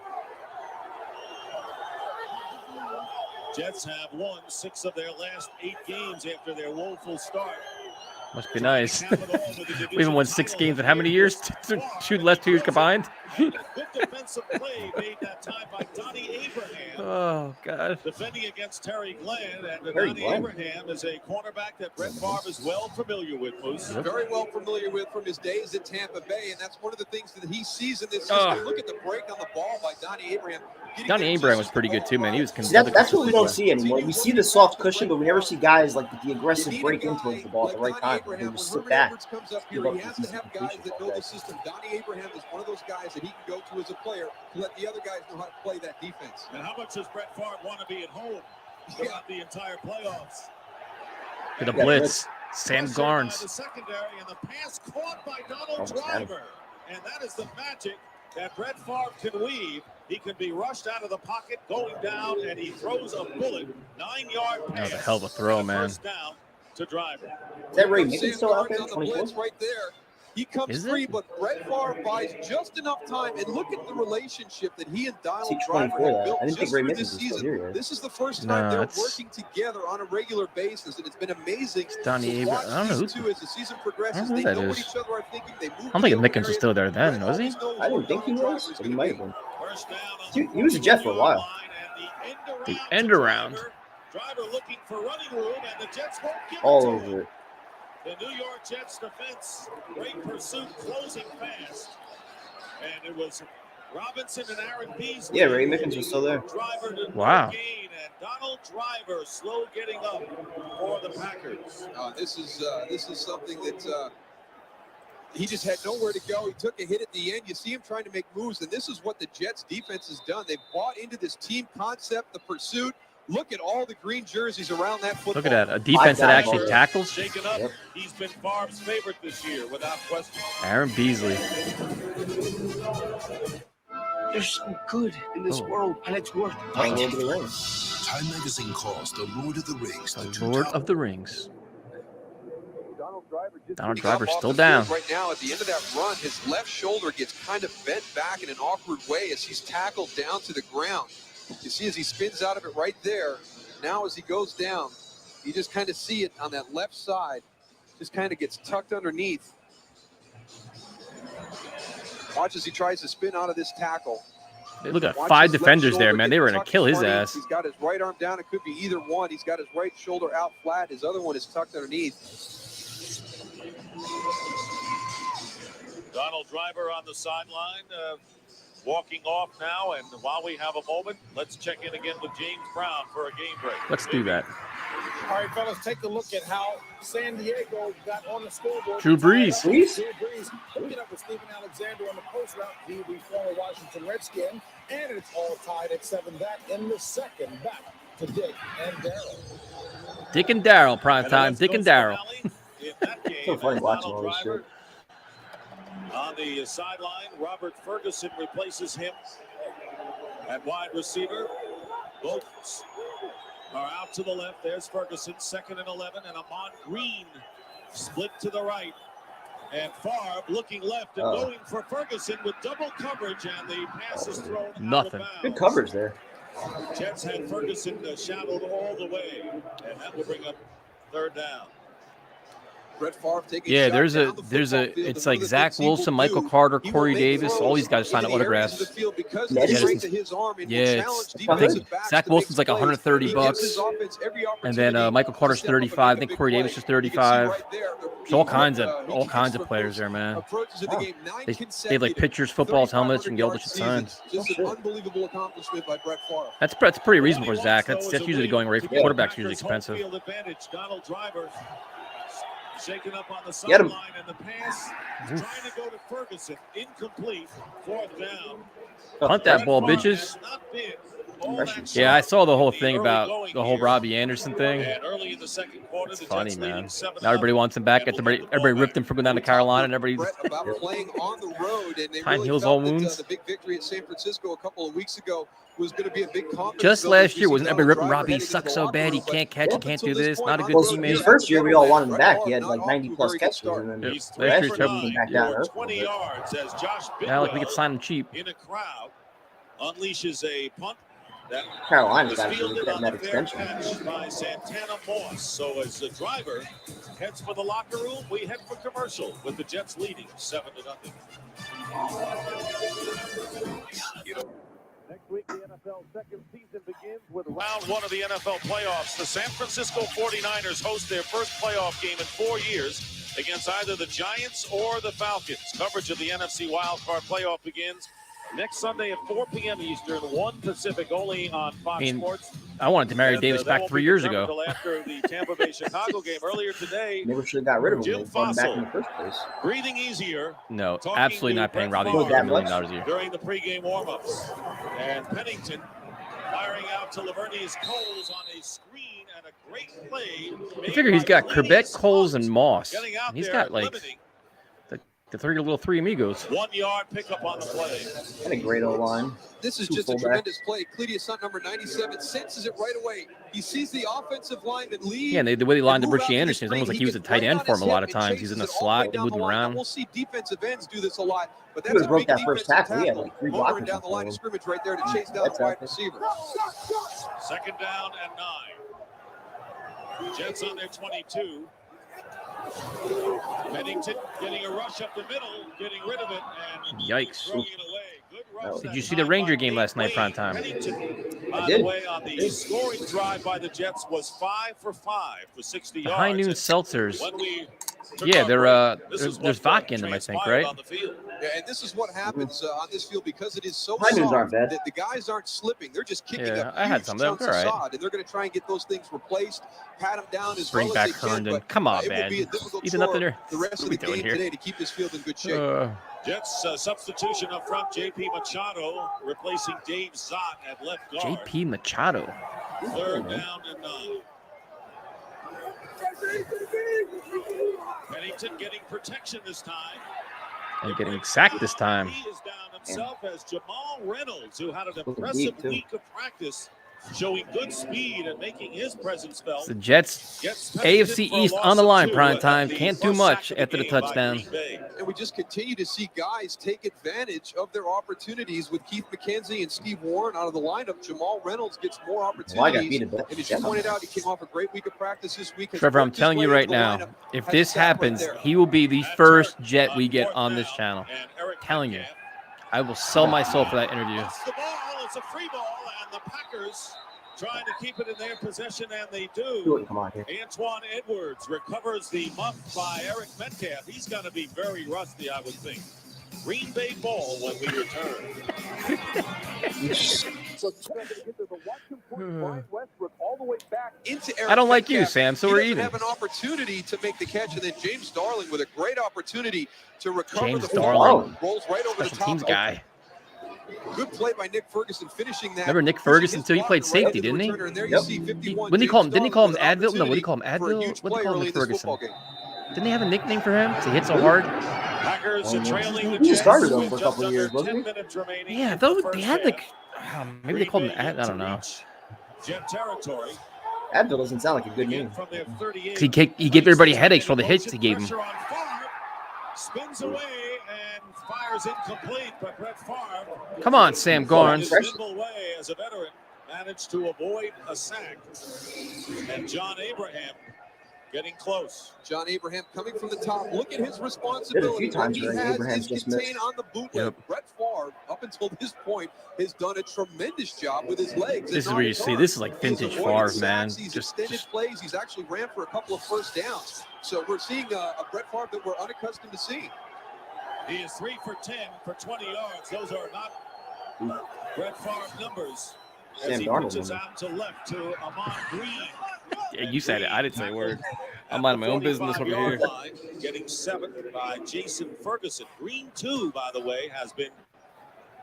Jets have won 6 of their last 8 games after their woeful start. Must be nice. We haven't won 6 games in how many years? Two less 2 years combined? Good defensive play made that time by Donnie Abraham. Oh, God. Defending against Terry Glenn. And Terry Donnie Glenn. Abraham is a cornerback that Brett Favre is well familiar with, Moose. Very well familiar with from his days at Tampa Bay, and that's one of the things that he sees in this system. Look at the break on the ball by Donnie Abraham. Donnie Abraham was pretty good, too, man. He was See, that's what we don't see anymore. We see the soft cushion, but we never see guys like the aggressive break into the ball at the right time. They just sit back. Comes up here, he has to have guys that know the system. Donnie Abraham is one of those guys that he can go to as a player to let the other guys know how to play that defense. And how much does Brett Favre want to be at home throughout the entire playoffs? To the blitz. Sam Pressure by Garnes. the secondary, and the pass caught by Donald Driver. And that is the magic that Brett Favre can weave. He can be rushed out of the pocket, going down, and he throws a bullet. 9-yard pass. That was a hell of a throw, man. First down to Driver. Is that Ray Mickens still out there? On the 24? blitz right there. He comes Is it? free, but Brett Favre buys just enough time. And look at the relationship that he and Donald See, Driver 24 have that. built I didn't think just Ray through Mickens this was still season. here yet. This is the first No, time they're that's- working together on a regular basis, and it's been amazing Donnie to Abram. watch I don't know these who- two as the season progresses. I don't know They who that know what is. each other are thinking. They move I don't think to the Mickens was area. still there then, Brett was he? always knows I where didn't think he Donald was, Driver is but he gonna might be. have been. First down on He was a Jet for a while. line, and the end The end around. Driver looking for running room, and the Jets won't give it All to over him. it. The New York Jets defense, great pursuit, closing fast. And it was Robinson and Aaron Beasley. Yeah, Ray Mickens was still there. Driver to Wow. gain, and Donald Driver slow getting up for the Packers. This is something that he just had nowhere to go. He took a hit at the end. You see him trying to make moves, and this is what the Jets defense has done. They've bought into this team concept, the pursuit. Look at all the green jerseys around that football. Look at that. A defense that actually tackles. Shaken up. Yep. He's been Favre's favorite this year, without question. Aaron Beasley. There's so good in this world, and it's worth Lord fighting. of the Rings. Time magazine calls The Lord of the Rings The Lord of the Rings. Donald Up Driver's off still the down. field right now at the end of that run. His left shoulder gets kind of bent back in an awkward way as he's tackled down to the ground. You see as he spins out of it right there. Now as he goes down, you just kind of see it on that left side. Just kind of gets tucked underneath. Watch as he tries to spin out of this tackle. Hey, look at Watch 5 his left defenders there, shoulder man. get They were going to tucked kill his funny. ass. He's got his right arm down. It could be either one. He's got his right shoulder out flat. His other one is tucked underneath. Donald Driver on the sideline, walking off now. And while we have a moment, let's check in again with James Brown for a game break. Let's do that. All right, fellas, take a look at how San Diego got on the scoreboard. Drew Brees. Drew Brees hooking up with Stephen Alexander on the post route. He will be former Washington Redskin, and it's all tied at 7 back in the second. Back to Dick and Darryl. Dick and Darryl, prime time. Dick and Darryl. So funny watching all this shit. On the sideline, Robert Ferguson replaces him at wide receiver. Both are out to the left. There's Ferguson, 2nd and 11, and Ahman Green split to the right. And Favre looking left and going for Ferguson with double coverage, and the pass is thrown Nothing. out of bounds. Good coverage there. Jets had Ferguson shadowed all the way, and that will bring up 3rd down. Brett Favre taking Yeah, a shot there's down a the there's football a field. it's And one like of the Zach things he will Wilson, Michael do, Carter, he will Corey make Davis. throws All these guys sign into the areas autographs. of the field because of Yeah, the just- strength of his arm. It will Yeah, challenge it's defensive backs Zach to Wilson's make like plays. $130 He gives bucks. his offense every And then opportunity Michael Carter's to step up and make 35. a I think big Corey play. Davis is You can see 35. right there, So all he kinds keeps of the players first there, man. approaches in the game, 9 They have like consecutive pictures, footballs, helmets, and 3,500 Gilda shit signed. seasons. Just an unbelievable accomplishment by Brett Favre. That's pretty reasonable for Zach. That's usually going rate for quarterbacks. Usually expensive. Field advantage. Donald Driver shaken up on the Get him. sideline, and the pass trying to go to Ferguson, incomplete. 4th down. Hunt that ball, Favre bitches. has not been all that Yeah, I saw the whole sharp thing in the about early the whole going Robbie Anderson thing. years. And early in the second quarter, It's the funny, Jets man. leading 7-0. Now everybody wants him back. And we'll Everybody, get the ball ripped him from going down to Carolina, and everybody. Brett about playing on the road, and they Time really heals felt all that, wounds. the big victory at San Francisco a couple of weeks ago was going to be a big confidence Just builder. last We year, see wasn't Donald everybody ripping Driver Robbie? He heading into sucks the so locker bad. He room, but can't catch. He up can't until do this this. point Not a on good the Well, road, teammate. his first year, we all wanted him back. He had Not like off 90 to a plus very good catches, start. and then He's Last 3 year, for last year he 9 came back down to for earth. 20 yards as Josh Yeah, like we could Bidwell sign him cheap. in a crowd unleashes a punt that Carolina's was got to fielded get on that the fair extension. catch by Santana Moss. So as the driver heads for the locker room, we head for commercial with the Jets leading 7-0. Next week, the NFL second season begins with Round 1 of the NFL playoffs. The San Francisco 49ers host their first playoff game in 4 years against either the Giants or the Falcons. Coverage of the NFC wildcard playoff begins next Sunday at 4 p.m. Eastern, 1 Pacific, only on Fox Sports. I wanted Demarius Davis that back won't 3 be years determined ago. until after the Tampa Bay Chicago game earlier today. Never should have got rid of him. Jim They brought him back in the Fossil first place. breathing easier. No, Talking absolutely to not paying Brett Robbie Favre $50 million a year. during the pregame warmups. And Pennington firing out to Lavernius Coles on a screen and a great play. You figure he's got Quebec, Coles, and Moss. Getting out He's there got and like limiting. the the three amigos. 1 yard pickup on the play. And a great O-line. This is just a tremendous play. Cledius Hunt, number 97, senses it right away. He sees the offensive lineman leave. Yeah, and the way they lined up Richie Anderson, it's almost like he was a tight end for him a lot of times. He's in the slot, they moved him around. We'll see defensive ends do this a lot, but He that's a broke big that first tackle. He had like 3 blockers down the line of scrimmage right there to chase down the wide receiver. 2nd down and 9. Jets on their 22. Bennington getting a rush up the middle, getting rid of it, and Yikes. throwing it away. Good rush. Did you see the Ranger game last night, prime time? By the way, on the scoring drive by the Jets was 5 for 5 for 60 yards. High noon seltzers. When we Yeah, there's vodka in them, I think, right? Yeah, and this is what happens on this field because it is so High noons soft aren't bad. that the guys aren't slipping. They're just kicking Yeah, up I had huge some. They were chunks of all right. sod, and they're going to try and get those things replaced, pat them down as Bring well back as they can. Herndon. But, Come on, it will man. be a difficult Ethan up chore there. the rest What of we the doing game here? today to keep this field in good shape. Jets substitution up front, J.P. Machado replacing Dave Zott at left guard. J.P. Machado. 3rd down and 9. Pennington getting protection this time. And getting sacked this time. He is down himself as Jamal Reynolds, who had an impressive week of practice, showing good speed and making his presence felt. The Jets, AFC East on the line, prime time. Can't do much after the touchdown. And we just continue to see guys take advantage of their opportunities with Keith McKenzie and Steve Warren out of the lineup. Jamal Reynolds gets more opportunities. And as you pointed out, he came off a great week of practice this week. Trevor, I'm telling you right now, if this happens, he will be the first Jet we get on this channel. Telling you. I will sell my soul for that interview. The ball is a free ball, and the Packers trying to keep it in their possession, and they do. Come on here. Antoine Edwards recovers the muff by Eric Metcalf. He's going to be very rusty, I would think. Green Bay ball when we return. I don't like you, Sam, so we're even. Have an opportunity to make the catch, and then James Darling with a great opportunity to recover James the Darling. ball. Rolls right over the Special top. teams guy. Good play by Nick Ferguson finishing that. Remember Nick Ferguson too? He played safety, didn't he? When Didn't he call him Advil? No, what did he call him? Advil? What did he call him, Ferguson? Didn't they have a nickname for him? He hit so hard. Packers are trailing the He Jets started them with for a just couple of under years, wasn't 10 minutes remaining Yeah, in though the they first had like half. maybe they called him Ad. I don't know. Jet territory. Advil doesn't sound like a good name. From their 38. He gave everybody headaches for all the hits he gave him. Pressure on Favre. Spins away and fires incomplete, but Brett Favre. Come on, Sam Garnes. Nimble way as a veteran managed to avoid a sack. And John Abraham getting close. John Abraham coming from the top. Look at his responsibility. times What he where has Abraham's is just contained missed. on the bootleg. Brett Favre, up until this point, has done a tremendous job with his legs. This is where you see, this is like vintage Favre, man. He's extended plays. He's actually ran for a couple of first downs. So we're seeing a Brett Favre that we're unaccustomed to seeing. He is 3 for 10 for 20 yards. Those are not Brett Favre numbers. As he pitches out to left to Ahman Green. Yeah, you said it. I didn't say a word. I'm minding my own business over here. Line, getting 7 by Jason Ferguson. Green, too, by the way, has been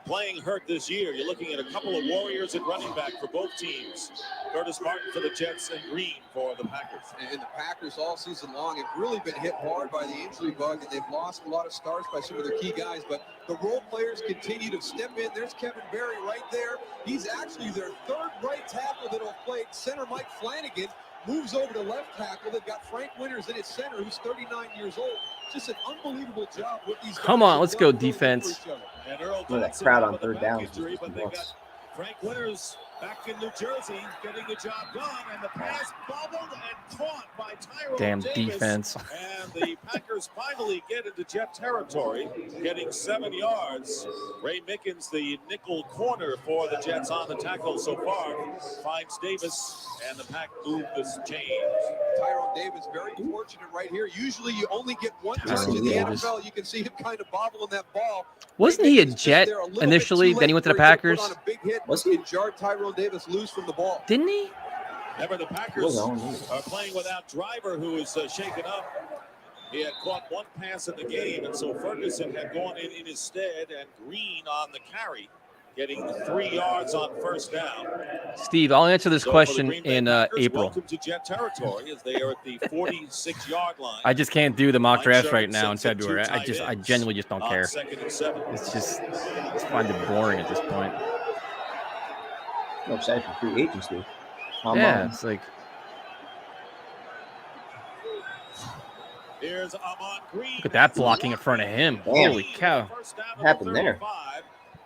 playing hurt this year. You're looking at a couple of Warriors at running back for both teams. Curtis Martin for the Jets and Green for the Packers. And the Packers all season long have really been hit hard by the injury bug, and they've lost a lot of stars by some of their key guys. But the role players continue to step in. There's Kevin Berry right there. He's actually their 3rd right tackle that will play. Center Mike Flanagan moves over to left tackle. They've got Frank Winters in at center, who's 39 years old. Just an unbelievable job with these guys. Come on, let's go defense. And Earl Look at that Johnson crowd on with a 3rd back down. injury, but they got Frank Winters back in New Jersey getting the job done, and the pass bobbled and caught by Tyrone Damn Davis. defense. And the Packers finally get into Jet territory, getting 7 yards. Ray Mickens, the nickel corner for the Jets on the tackle so far, finds Davis, and the Pack move this change. Tyrone Davis, very fortunate right here. Usually you only get one touch in the Davis. NFL. You can see him kind of bobbling that ball. Wasn't he a Jet initially? Then he went to the Packers. Was he? Jarred Tyrone Davis loose from the ball. Didn't he? Remember, the Packers are playing without Driver, who is shaken up. He had caught one pass in the game, and so Ferguson had gone in his stead, and Green on the carry. getting 3 yards on first down. Steve, I'll answer this question in April. Welcome to Jet territory as they are at the 46-yard line. I just can't do the mock Mike drafts right Sherman now in sets up two February. tight I ends genuinely just don't on care. 2nd and 7. It's find it boring at this point. I'm excited for free agency. Yeah, it's like. Here's Ahman Green. Look at that blocking in front of him. Damn. Holy cow. What happened there?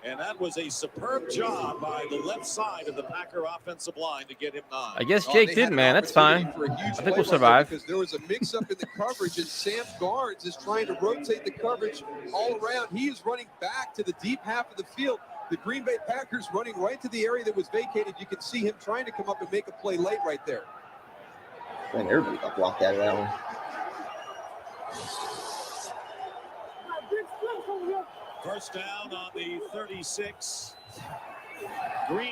And that was a superb job by the left side of the Packer offensive line to get him 9. I guess Jake did, man. That's fine. I think we'll survive. Because there was a mix-up in the coverage, and Sam Garnes is trying to rotate the coverage all around. He is running back to the deep half of the field. The Green Bay Packers running right to the area that was vacated. You can see him trying to come up and make a play late right there. Man, everybody got blocked out of that one. First down on the 36. Green.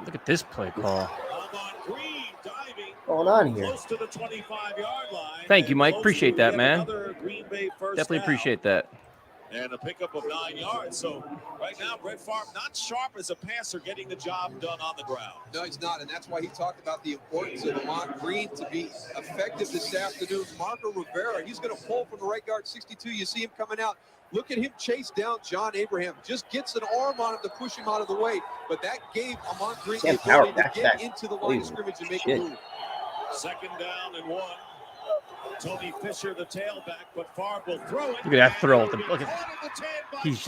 Look at this play call. Ahman Green diving. What's going on here? Close to the 25-yard line. Thank you, Mike. Close Appreciate to that, yet man. another Green Bay first Definitely down. appreciate that. And a pickup of 9 yards. So right now, Brett Favre not sharp as a passer, getting the job done on the ground. No, he's not, and that's why he talked about the importance of Ahman Green to be effective this afternoon. Marco Rivera, he's going to pull from the right guard 62. You see him coming out. Look at him chase down John Abraham. Just gets an arm on him to push him out of the way. But that gave Ahman Green the ability to get into the line of scrimmage and make a move. 2nd down and 1. Tony Fisher, the tailback, but Favre will throw it. Look at that throw. Look at, He's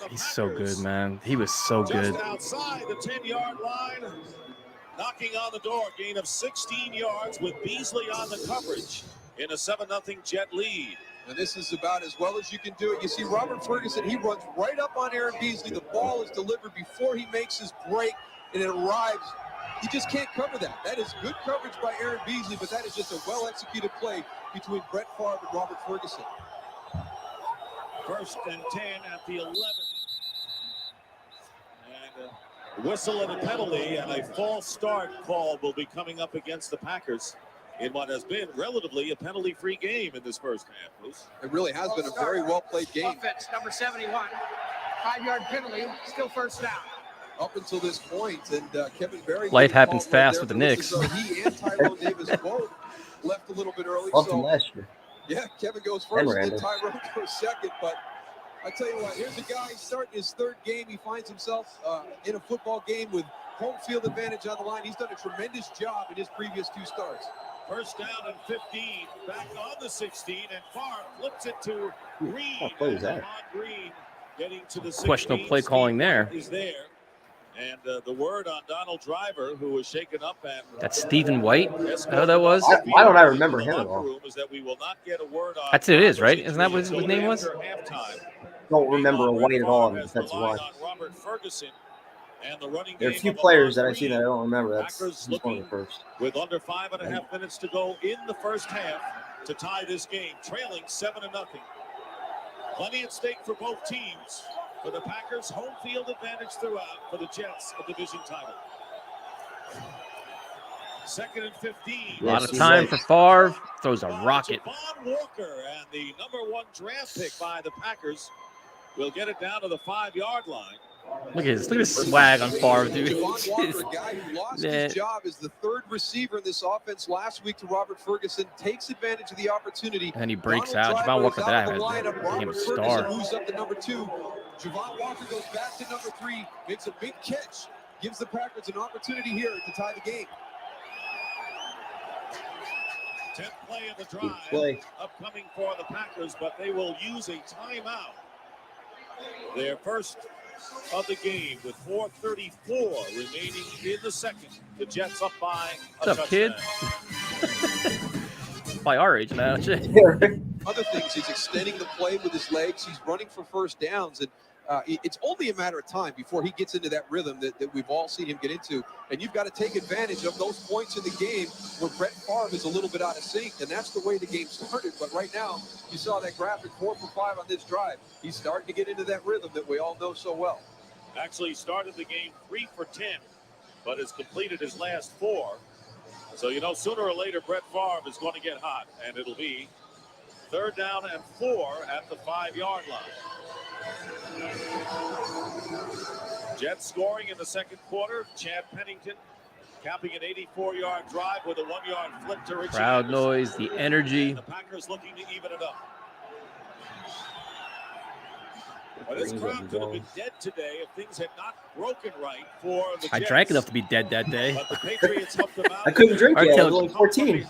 he's so good, man. He was so good. Just outside the 10-yard line, knocking on the door. Gain of 16 yards with Beasley on the coverage in a 7-0 Jet lead. And this is about as well as you can do it. You see Robert Ferguson, he runs right up on Aaron Beasley. The ball is delivered before he makes his break, and it arrives. He just can't cover that. That is good coverage by Aaron Beasley, but that is just a well-executed play between Brett Favre and Robert Ferguson. 1st and 10 at the 11. And a whistle and a penalty, and a false start call will be coming up against the Packers in what has been relatively a penalty-free game in this first half, Bruce. It really has been a very well-played game. Offense, number 71. 5-yard penalty, still first down. Up until this point, and Kevin Berry. Life happens fast with the Knicks. So he and Tyrone Davis both left a little bit early. Welcome last year. Yeah, Kevin goes first, and Tyrone goes second. But I tell you what, here's a guy starting his 3rd game. He finds himself in a football game with home field advantage on the line. He's done a tremendous job in his previous 2 starts. 1st down and 15, back on the 16, and Favre flips it to Green. What play was that? Green getting to the 16. Questionable play calling there. Is there. And the word on Donald Driver, who was shaken up and That's Stephen White. How that was? Why don't I remember him at all? is that we will not get a word on That's it is, right? Isn't that what his name was? Don't remember a White at all in the defensive line. Robert Ferguson and the running There are a game few of players that Ahman I see that I don't remember. That's Packers one of the first. with under 5.5 minutes to go in the first half to tie this game, trailing 7-0. Plenty at stake for both teams. For the Packers, home field advantage throughout. For the Jets, a division title. 2nd and 15. A lot of time for Favre. Throws a rocket. Javon Walker and the number 1 draft pick by the Packers will get it down to the 5-yard line. Look at this swag on Favre, dude. Javon Walker, a guy who lost his job as the 3rd receiver in this offense last week to Robert Ferguson, takes advantage of the opportunity. And then he breaks out. Javon Walker, that became a star. Moves up to number 2. Javon Walker goes back to number 3, makes a big catch, gives the Packers an opportunity here to tie the game. 10th play of the drive upcoming for the Packers, but they will use a timeout. Their first of the game with 4:34 remaining in the second. The Jets up by a What's up, kid? By our age, man. Other things, he's extending the play with his legs. He's running for first downs, and it's only a matter of time before he gets into that rhythm that we've all seen him get into. And you've got to take advantage of those points in the game where Brett Favre is a little bit out of sync, and that's the way the game started. But right now, you saw that graphic 4 for 5 on this drive. He's starting to get into that rhythm that we all know so well. Actually started the game 3 for 10, but has completed his last 4. So, you know, sooner or later, Brett Favre is going to get hot, and it'll be 3rd down and 4 at the 5-yard line. Jets scoring in the second quarter. Chad Pennington capping an 84-yard drive with a 1-yard flip to Richie Crowd Anderson. noise, the energy. And the Packers looking to even it up. Well, this crowd could have been dead today if things had not broken right for the Jets. I drank enough to be dead that day. But the Patriots helped them out. I couldn't drink yet. I was only 14.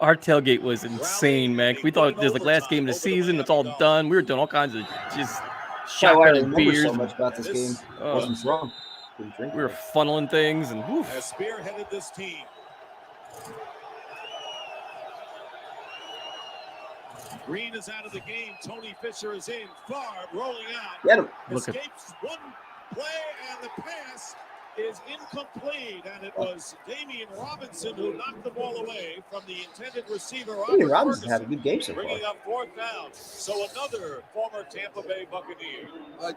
Our tailgate was insane, man. We thought it was like last game of the season. It's all done. We were doing all kinds of just shotgun and beers. So much about this game. Wasn't wrong. We were funneling things and woof. Has spearheaded this team. Green is out of the game. Tony Fisher is in. Favre rolling out. Get him. Escapes one play, and the pass is incomplete. And it was Damian Robinson who knocked the ball away from the intended receiver. Damian Robinson had a good game so far. Bringing up fourth down. So another former Tampa Bay Buccaneer.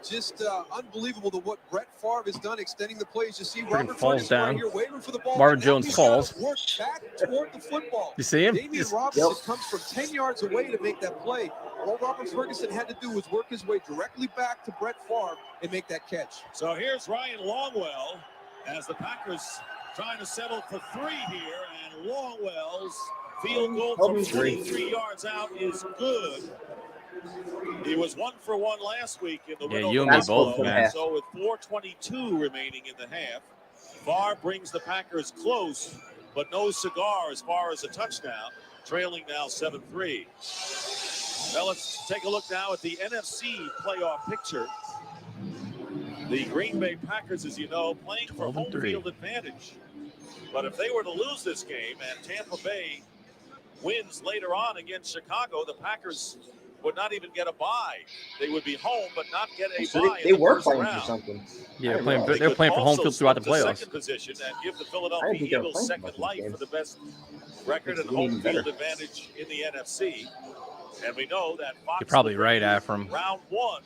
Just unbelievable to what Brett Favre has done, extending the plays. You see Freaking Robert falls down. Here waving for the ball. Marvin Jones falls. Work back toward the football. You see him? Damian Robinson comes from 10 yards away to make that play. All Robert Ferguson had to do was work his way directly back to Brett Favre and make that catch. So here's Ryan Longwell as the Packers trying to settle for 3 here, and Longwell's field goal from 23 yards out is good. He was 1 for 1 last week in the win you over and me Buffalo. both, man. So with 4:22 remaining in the half, Favre brings the Packers close, but no cigar as far as a touchdown, trailing now 7-3. Now let's take a look now at the NFC playoff picture. The Green Bay Packers, as you know, playing for home field advantage. But if they were to lose this game and Tampa Bay wins later on against Chicago, the Packers would not even get a bye. They would be home, but not get a bye. They were playing for something. Yeah, they're playing for home field throughout the playoffs. Second position and give the Philadelphia Eagles second life for the best record and home field advantage in the NFC. And we know that Fox. You're probably right, Afram. Round 1.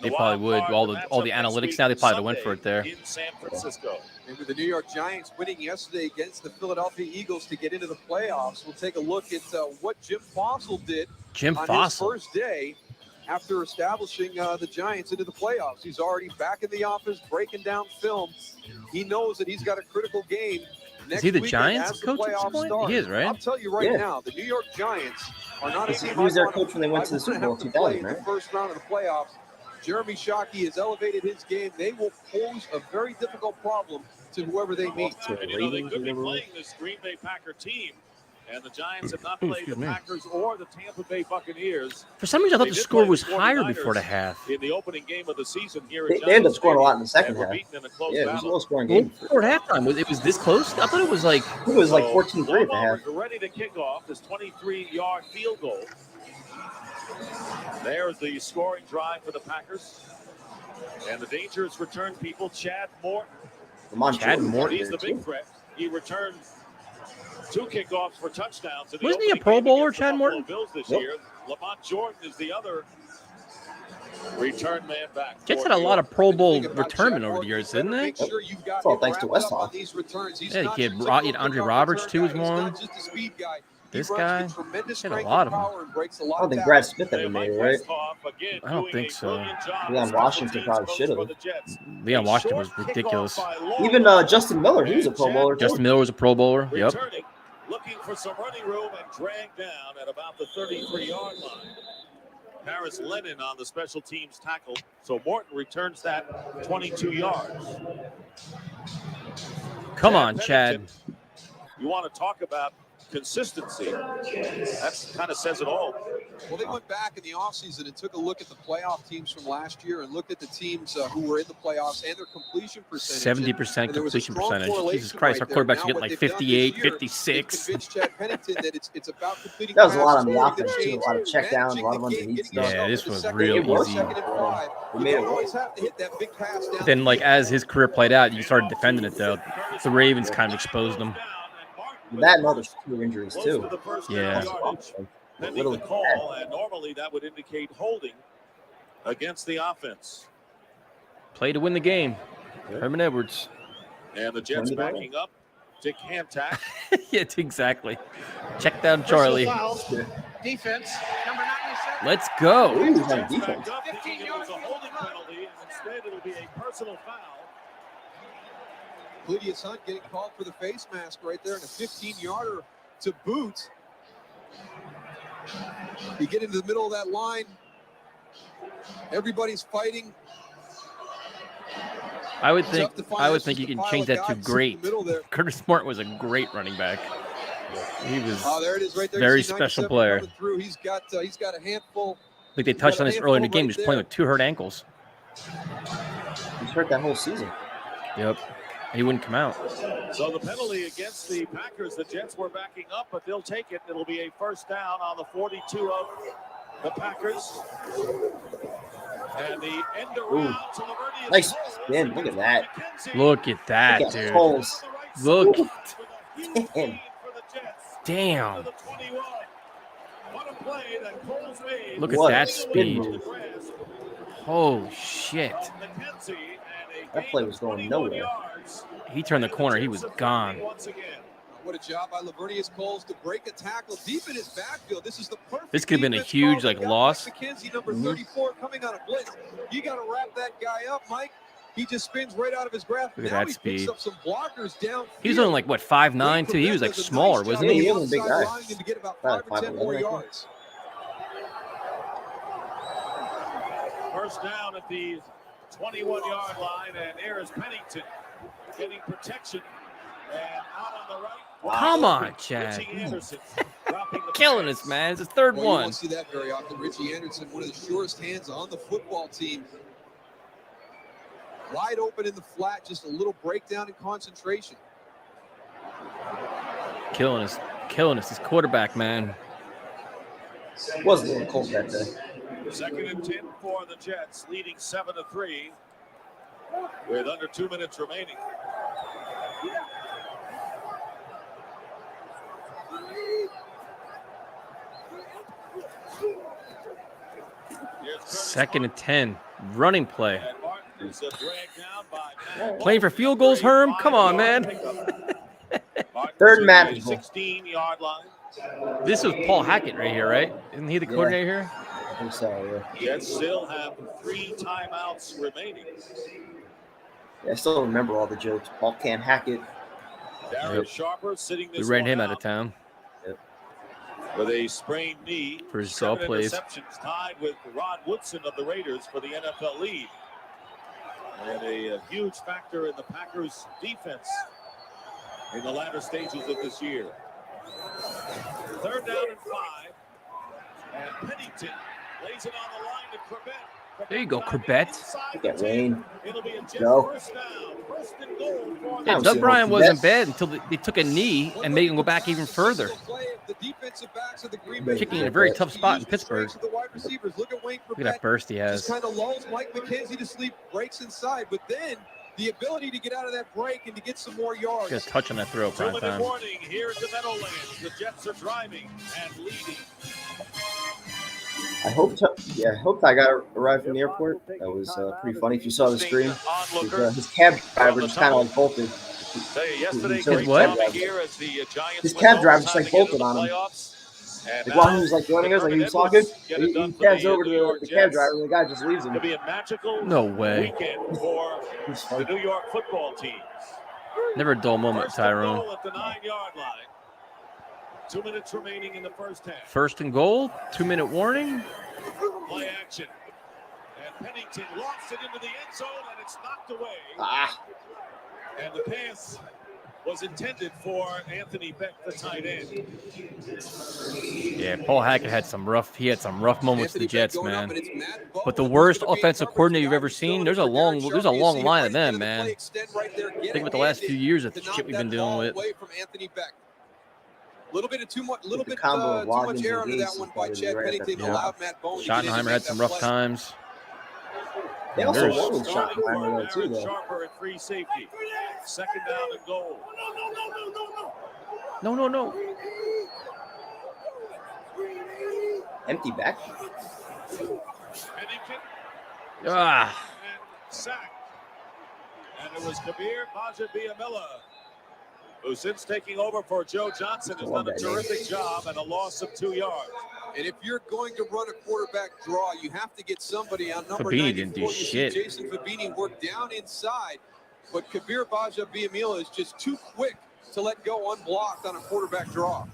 They probably would. All the analytics now, they probably went for it there. In San Francisco. And with the New York Giants winning yesterday against the Philadelphia Eagles to get into the playoffs, we'll take a look at what Jim Fossil did on his first day after establishing the Giants into the playoffs. He's already back in the office breaking down film. He knows that he's got a critical game. Is he the Giants coach at this point? He is, right? I'll tell you right now, the New York Giants are not a team. He was their coach when they went to the Super Bowl 2000, right? The first round of the playoffs. Jeremy Shockey has elevated his game. They will pose a very difficult problem to whoever they meet. And you know, they could be playing this Green Bay Packer team, and the Giants have not played the Packers or the Tampa Bay Buccaneers. For some reason, I thought the score was higher before the half. In the opening game of the season here, they ended up scoring a lot in the second half. Yeah, it was a low-scoring game. Before halftime, it was this close. I thought it was like 14-3 at the half. Ready to kick off this 23-yard field goal. There's the scoring drive for the Packers. And the dangerous return people, Chad Morton. Chad Morton. He's the big threat. He returned 2 kickoffs for touchdowns. Wasn't he a Pro Bowler, Chad Morton? Bills this year. Lamont Jordan is the other return man back. Jets had a lot of Pro Bowl returnmen over the years, didn't they? It's all thanks to Westhoff. Yeah, the kid Andre Roberts, too, was one. This guy had a lot of them. I don't think Brad Smith ever made it, right? I don't think so. Leon Washington probably should have. Leon Washington was ridiculous. Even Justin Miller, he was a Pro Bowler. Justin Miller was a Pro Bowler. Yep. Looking for some running room and dragged down at about the 33-yard line. Paris Lennon on the special teams tackle. So Morton returns that 22 yards. Come on, Chad. You want to talk about consistency. That kind of says it all. Well, they went back in the offseason and took a look at the playoff teams from last year and looked at the teams who were in the playoffs and their completion percentage. 70% completion percentage. Jesus Christ, our quarterbacks are getting like 58, 56. Chad Pennington that it's about completing. That was a lot on the offense, too. A lot of check downs, a lot of underneath stuff. Yeah, this was real easy. We made it work. But then, like, as his career played out, you started defending it, though. The Ravens kind of exposed him. That and other 2 injuries, too. Yeah. Pending the call, and normally that would indicate holding against the offense. Play to win the game. Herman Edwards. And the Jets backing up. Dick Hantak. Yeah, exactly. Check down Charlie. Defense, number 97. Let's go. Ooh, he's on defense. 15 yards behind. to be a personal foul. Cledius Hunt getting called for the face mask right there, and a 15-yarder to boot. You get into the middle of that line, everybody's fighting. I would think you can change that to great. Curtis Smart was a great running back. He was there it is right there. Very special player. He's got a handful. I think they touched on this earlier in the game. Just playing with 2 hurt ankles. He's hurt that whole season. Yep. He wouldn't come out. So the penalty against the Packers, the Jets were backing up, but they'll take it. It'll be a first down on the 42 of the Packers. And the end around to Lavernius. Nice spin. Look at that. Look at that, dude. Holes. Look. Damn. Damn. Look at What that a speed. move. Oh, shit. That play was going nowhere. He turned the corner. He was gone. What a job by Lavernius Coles to break a tackle deep in his backfield. This is the perfect. This could have been a huge loss. McKenzie, number 34, coming on a blitz. You got to wrap that guy up, Mike. He just spins right out of his grasp. Look at now that he speed. Picks up some blockers down. He was only 5'9" too. He was smaller, wasn't he? He was a big guy. To get about 5 or 10 more yards. First down at the 21-yard line, and there is Pennington getting protection. And out on the right. Come on, Chad. Killing us, man. It's his third You one. don't see that very often. Richie Anderson, one of the surest hands on the football team. Wide open in the flat, just a little breakdown in concentration. Killing us. This quarterback, man. Was a little cold that day. 2nd and 10 for the Jets, leading 7-3 with under 2 minutes remaining. Second and 10. Running play. Playing for field goals, Herm? Come on, man. Third manageable. 16-yard line. This was Paul Hackett right here, right? Isn't he the coordinator here? I think so, yeah. Jets still have 3 timeouts remaining. Yeah, I still remember all the jokes. Paul can't hack it. Darius Sharper sitting this We ran him one out of town. with a sprained knee. For his saw 7 plays. interceptions, tied with Rod Woodson of the Raiders for the NFL lead. And a huge factor in the Packers' defense in the latter stages of this year. 3rd down and 5. And Pennington lays it on the line to Corbett. There you go, Corbett. Look at Wayne. It'll be a Jets Go. first down. First and goal for Yeah, was Doug it, Bryan Corbett? wasn't bad until they took a knee and made him go back even further. Kicking in a very tough spot in Pittsburgh. Look at that burst he has. Just kind of lulls Mike McKenzie to sleep, breaks inside, but then the ability to get out of that break and to get some more yards. Get a touch on that throw, prime 2-minute time. warning here at the Meadowlands. The Jets are driving and leading. I hope I got arrived from the airport. That was pretty funny. If you saw the stream, his cab driver just kind of bolted. Tell you, yesterday, His great what? job here as the Giants His went cab driver just overtime to get bolted into on the him. playoffs. And Like, while he now was joining us, like he was Edwards talking, get it he done for cabs the over New to York the cab Jets. driver, and the guy just leaves him. It'll be a magical No way. weekend for the New York football team. Never a dull moment, First and Tyrone. goal at the 9-yard line. 2 minutes remaining in the first half. First and goal, 2-minute warning. Play action. And Pennington lofts it into the end zone, and it's knocked away. And the pass was intended for Anthony Beck, the tight end. Yeah, Paul Hackett had some rough moments with the Jets, man. But the worst offensive coordinator you've ever seen, there's a long line of them, man. Think about the last few years of the shit we've been dealing with. Little bit too much combo of too much Watkins air and under that Gase one by is Chad right at Pennington. the Allowed Matt Bowen to get in and Schottenheimer make had that some rough play. times. They also There's- won with Schottenheimer there too, though. Sharper at free safety. 2nd down and goal. No. Empty back. Pennington Ah, and sacked. And it was Kabir Majabiamila, who since taking over for Joe Johnson has done a terrific job and a loss of 2 yards. And if you're going to run a quarterback draw, you have to get somebody on number Fabini 94. didn't do You see shit. Jason Fabini work down inside, but Kabir Baja-Biamila is just too quick to let go unblocked on a quarterback draw.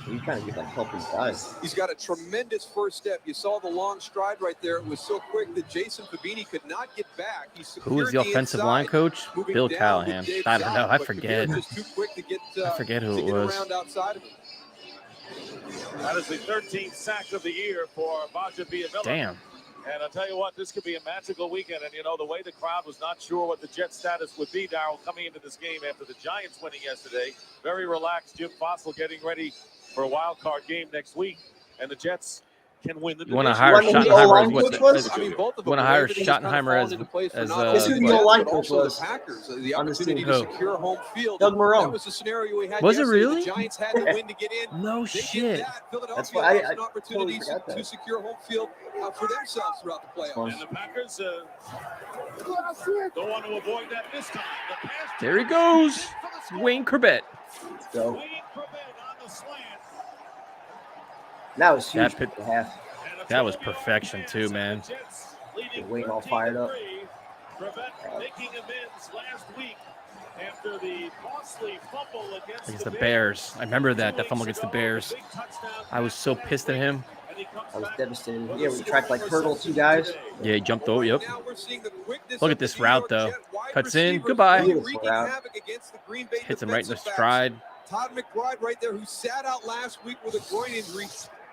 You're trying to get like helping guys. He's got a tremendous first step. You saw the long stride right there. It was so quick that Jason Fabini could not get back. He Who is the offensive line coach? Bill Callahan. I don't know. I forget. I forget who it was. Outside of him. That is the 13th sack of the year for Baja-Biamila. Damn. And I'll tell you what, this could be a magical weekend. And, you know, the way the crowd was not sure what the Jets' status would be, Darryl, coming into this game after the Giants winning yesterday. Very relaxed. Jim Fossil getting ready for a wild card game next week. And the Jets can win the division. You want to hire Schottenheimer as what? Want to hire Schottenheimer as Guess who the O-line coach was? The opportunity to secure home field. Doug Marone. That was the scenario we had. Was it really? The Giants had to win to get in. No shit. That's why I an opportunity to secure home field for themselves throughout the playoffs. And the Packers don't want to avoid that this time. The pass There he goes. Wayne Corbett. Let's go. Wayne Corbett on the slant. That was huge. That was perfection too, man. Wayne all fired up. Corbett making amends last week after the costly fumble against the Bears. I remember that fumble against the Bears. I was so pissed at him. I was devastated. Yeah, we tried to like hurdle two guys. Yeah, he jumped over. Yep. Look at this route though. Cuts in. Goodbye. Hits him right in the stride. Todd McBride right there, who sat out last week with a groin injury.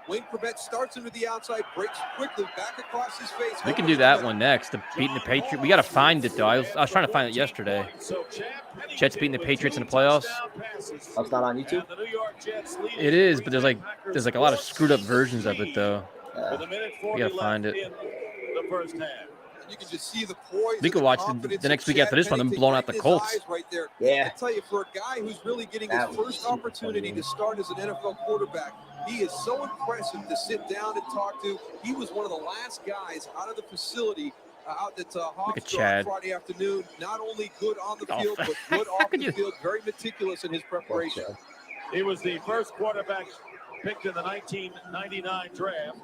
Wayne Corbett starts him to the outside, breaks quickly back across his face. We can do that one next. The beating the Patriots. We got to find it though. I was trying to find it yesterday. Jets beating the Patriots in the playoffs. Oh, it's not on YouTube. It is, but there's like a lot of screwed up versions of it though. We got to find it. You can just see the poise. We could watch the next week after this one, them blowing out the Colts. Right there. Yeah. I tell you, for a guy who's really getting his first opportunity to start as an NFL quarterback, he is so impressive to sit down and talk to. He was one of the last guys out of the facility out at Hofstra Friday afternoon. Not only good on the field, but good off the field. Very meticulous in his preparation. He was the first quarterback picked in the 1999 draft.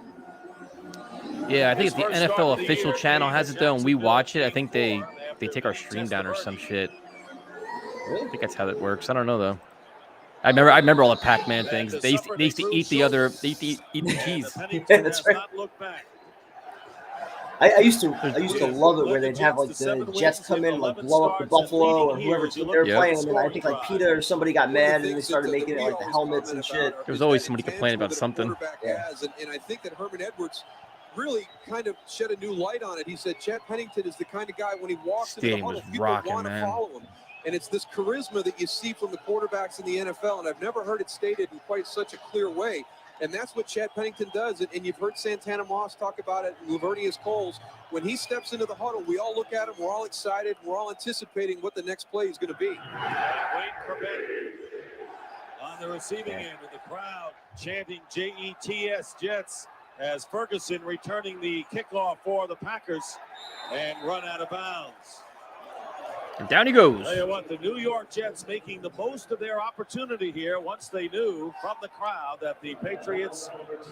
Yeah, I think it's the NFL official channel has it though, and we watch it. I think they take our stream down or some shit. I think that's how that works. I don't know though. I remember all the Pac-Man things. They used to eat the cheese. That's right. I used to love it where they'd have like the Jets come in and like blow up the Buffalo or whoever they were playing, and then I think like PETA or somebody got mad and they started making it like the helmets and shit. There was always somebody complaining about something. Yeah. And I think that Herman Edwards really kind of shed a new light on it. He said Chad Pennington is the kind of guy when he walks into the huddle, people want to follow him. And it's this charisma that you see from the quarterbacks in the NFL, and I've never heard it stated in quite such a clear way. And that's what Chad Pennington does. And you've heard Santana Moss talk about it, and Lavernius Coles. When he steps into the huddle, we all look at him, we're all excited, we're all anticipating what the next play is going to be. Wayne Corbett on the receiving end of the crowd chanting Jets, Jets, as Ferguson returning the kickoff for the Packers and run out of bounds. And down he goes. Tell you what, the New York Jets making the most of their opportunity here once they knew from the crowd that the Patriots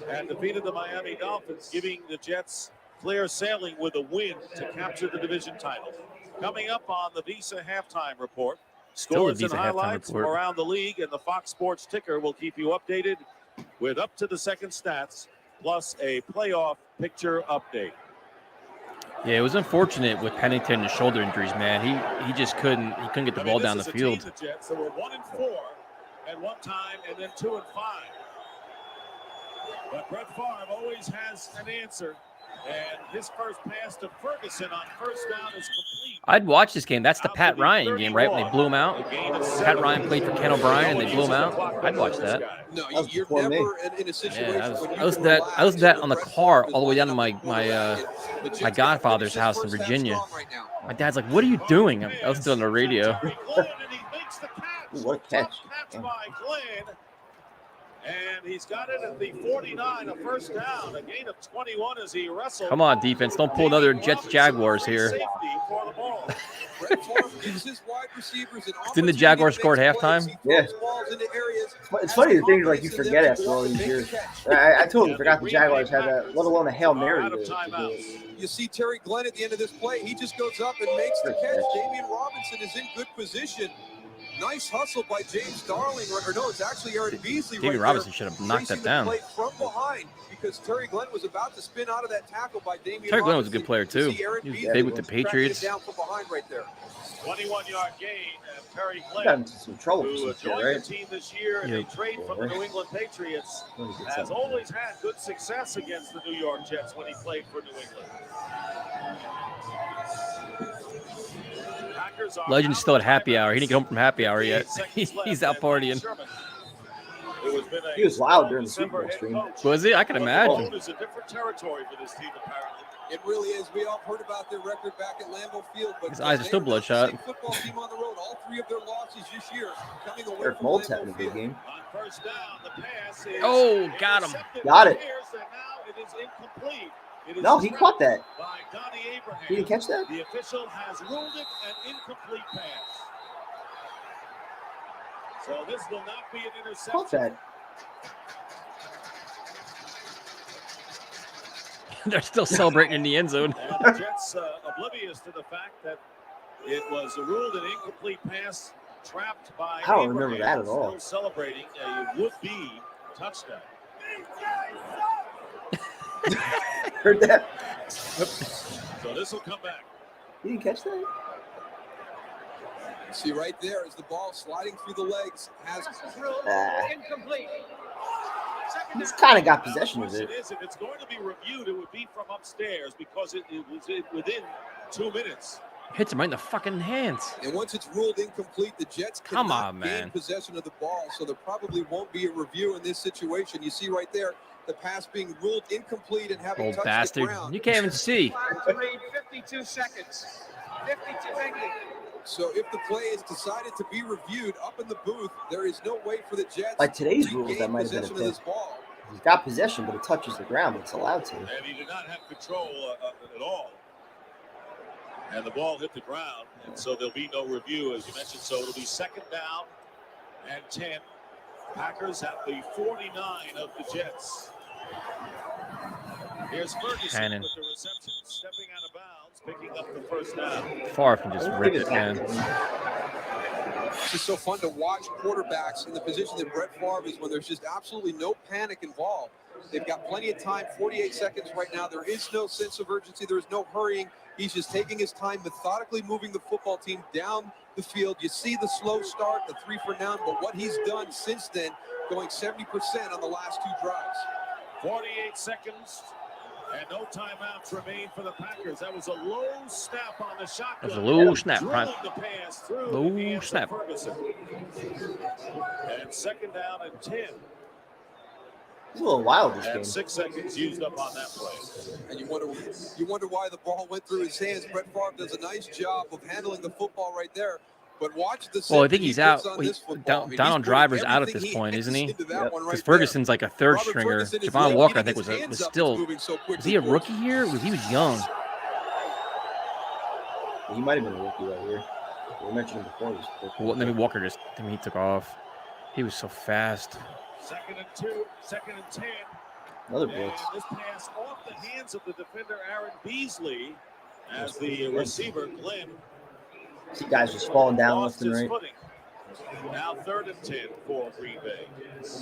had defeated the Miami Dolphins, giving the Jets clear sailing with a win to capture the division title. Coming up on the Visa Halftime Report, scores and highlights from around the league, and the Fox Sports Ticker will keep you updated with up-to-the-second stats, plus a playoff picture update. Yeah, it was unfortunate with Pennington and his shoulder injuries, man. He just couldn't get the ball down the field. The Jets, they were 1-4 at one time, and then 2-5. But Brett Favre always has an answer, and his first pass to Ferguson on first down is complete. I'd watch this game. That's the Pat Ryan game, right? When they blew him out. Pat Ryan played for Ken O'Brien, and they blew him out. I'd watch that. No, you're never in a situation. Yeah, I listened to that on the car all the way down to my godfather's house in Virginia. My dad's like, "What are you doing?" I was still on the radio. What a catch! And he's got it at the 49, a first down, a gain of 21 as he wrestled. Come on, defense. Don't pull another Jets-Jaguars here. Safety for the ball. Didn't the Jaguars score at halftime? Yeah. It's funny the things like you forget after all these years. I totally forgot the Jaguars had that, let alone a Hail Mary. You see Terry Glenn at the end of this play. He just goes up and makes the catch. Damian Robinson is in good position. Nice hustle by James Darling. Or no, it's actually Aaron Beasley. David Robinson should have knocked that down. From behind because Terry Glenn was about to spin out of that tackle by Damian Terry Glenn was a good player too. He was big with the Patriots. Down from behind right there. 21-yard gain, and Terry Got Glenn, into some trouble who this year, joined right? the team this year in a trade from the New England Patriots, has always had good success against the New York Jets when he played for New England. Legend's still at happy hour. He didn't get home from happy hour yet. He's out partying. He was loud during the Super Bowl stream. Was he? I can imagine. It's a different territory for this team, apparently. It really is. We all heard about their record back at Lambeau Field, but his eyes are still bloodshot. Football team on the road. All three of their losses this year coming away Eric from Mold's Lambeau having a good game. On first down, the pass is got him. Got it. And now it is incomplete. It is No, he caught that. by Donnie Abraham. He didn't catch that? The official has ruled it an incomplete pass. So this will not be an interception. Caught that. They're still celebrating in the end zone. And the Jets oblivious to the fact that it was ruled an incomplete pass, trapped by I don't Abraham, remember that at all. still celebrating a would-be touchdown. Heard that? So this will come back. You didn't catch that? See right there is the ball sliding through the legs. Has Incomplete. He's kind of got possession of it. If it's going to be reviewed, it would be from upstairs because it was within 2 minutes. Hits him right in the fucking hands. And once it's ruled incomplete, the Jets cannot gain possession of the ball, so there probably won't be a review in this situation. You see right there, the pass being ruled incomplete and having touched bastard. the ground. You can't even see. 52 seconds. 52 seconds. So if the play is decided to be reviewed up in the booth, there is no way for the Jets By today's to rules, gain that might have been a possession of this pick. ball. He's got possession, but it touches the ground. It's allowed to. And he did not have control at all. And the ball hit the ground, and so there'll be no review, as you mentioned. So it'll be second down and 10. Packers at the 49 of the Jets. Here's Ferguson Cannon. with the reception, stepping out of bounds, picking up the first down. Favre can just rip it, man. It's just so fun to watch quarterbacks in the position that Brett Favre is when there's just absolutely no panic involved. They've got plenty of time, 48 seconds right now. There is no sense of urgency. There is no hurrying. He's just taking his time, methodically moving the football team down the field. You see the slow start, the 3 for down, but what he's done since then, going 70% on the last 2 drives. 48 seconds. And no timeouts remain for the Packers. That was a low snap on the shotgun. That was a low snap, Drilling the pass through low the hands of snap. Ferguson. And second down and 10. He's a little wild this And game. 6 seconds used up on that play. And you wonder why the ball went through his hands. Brett Favre does a nice job of handling the football right there. But watch the Well, I think he's out. Donald Driver's out at this point, isn't he? Because Ferguson's like a third stringer. Javon Walker, I think, was still. Was he a rookie here? He was young. He might have been a rookie right here. We mentioned him before. Well, then Walker he took off. He was so fast. Second and 2, second and 10. Another blitz. And this pass off the hands of the defender, Aaron Beasley, as the receiver, Glenn. See guys just falling down left and right. Footing. Now third and 10 for Green Bay.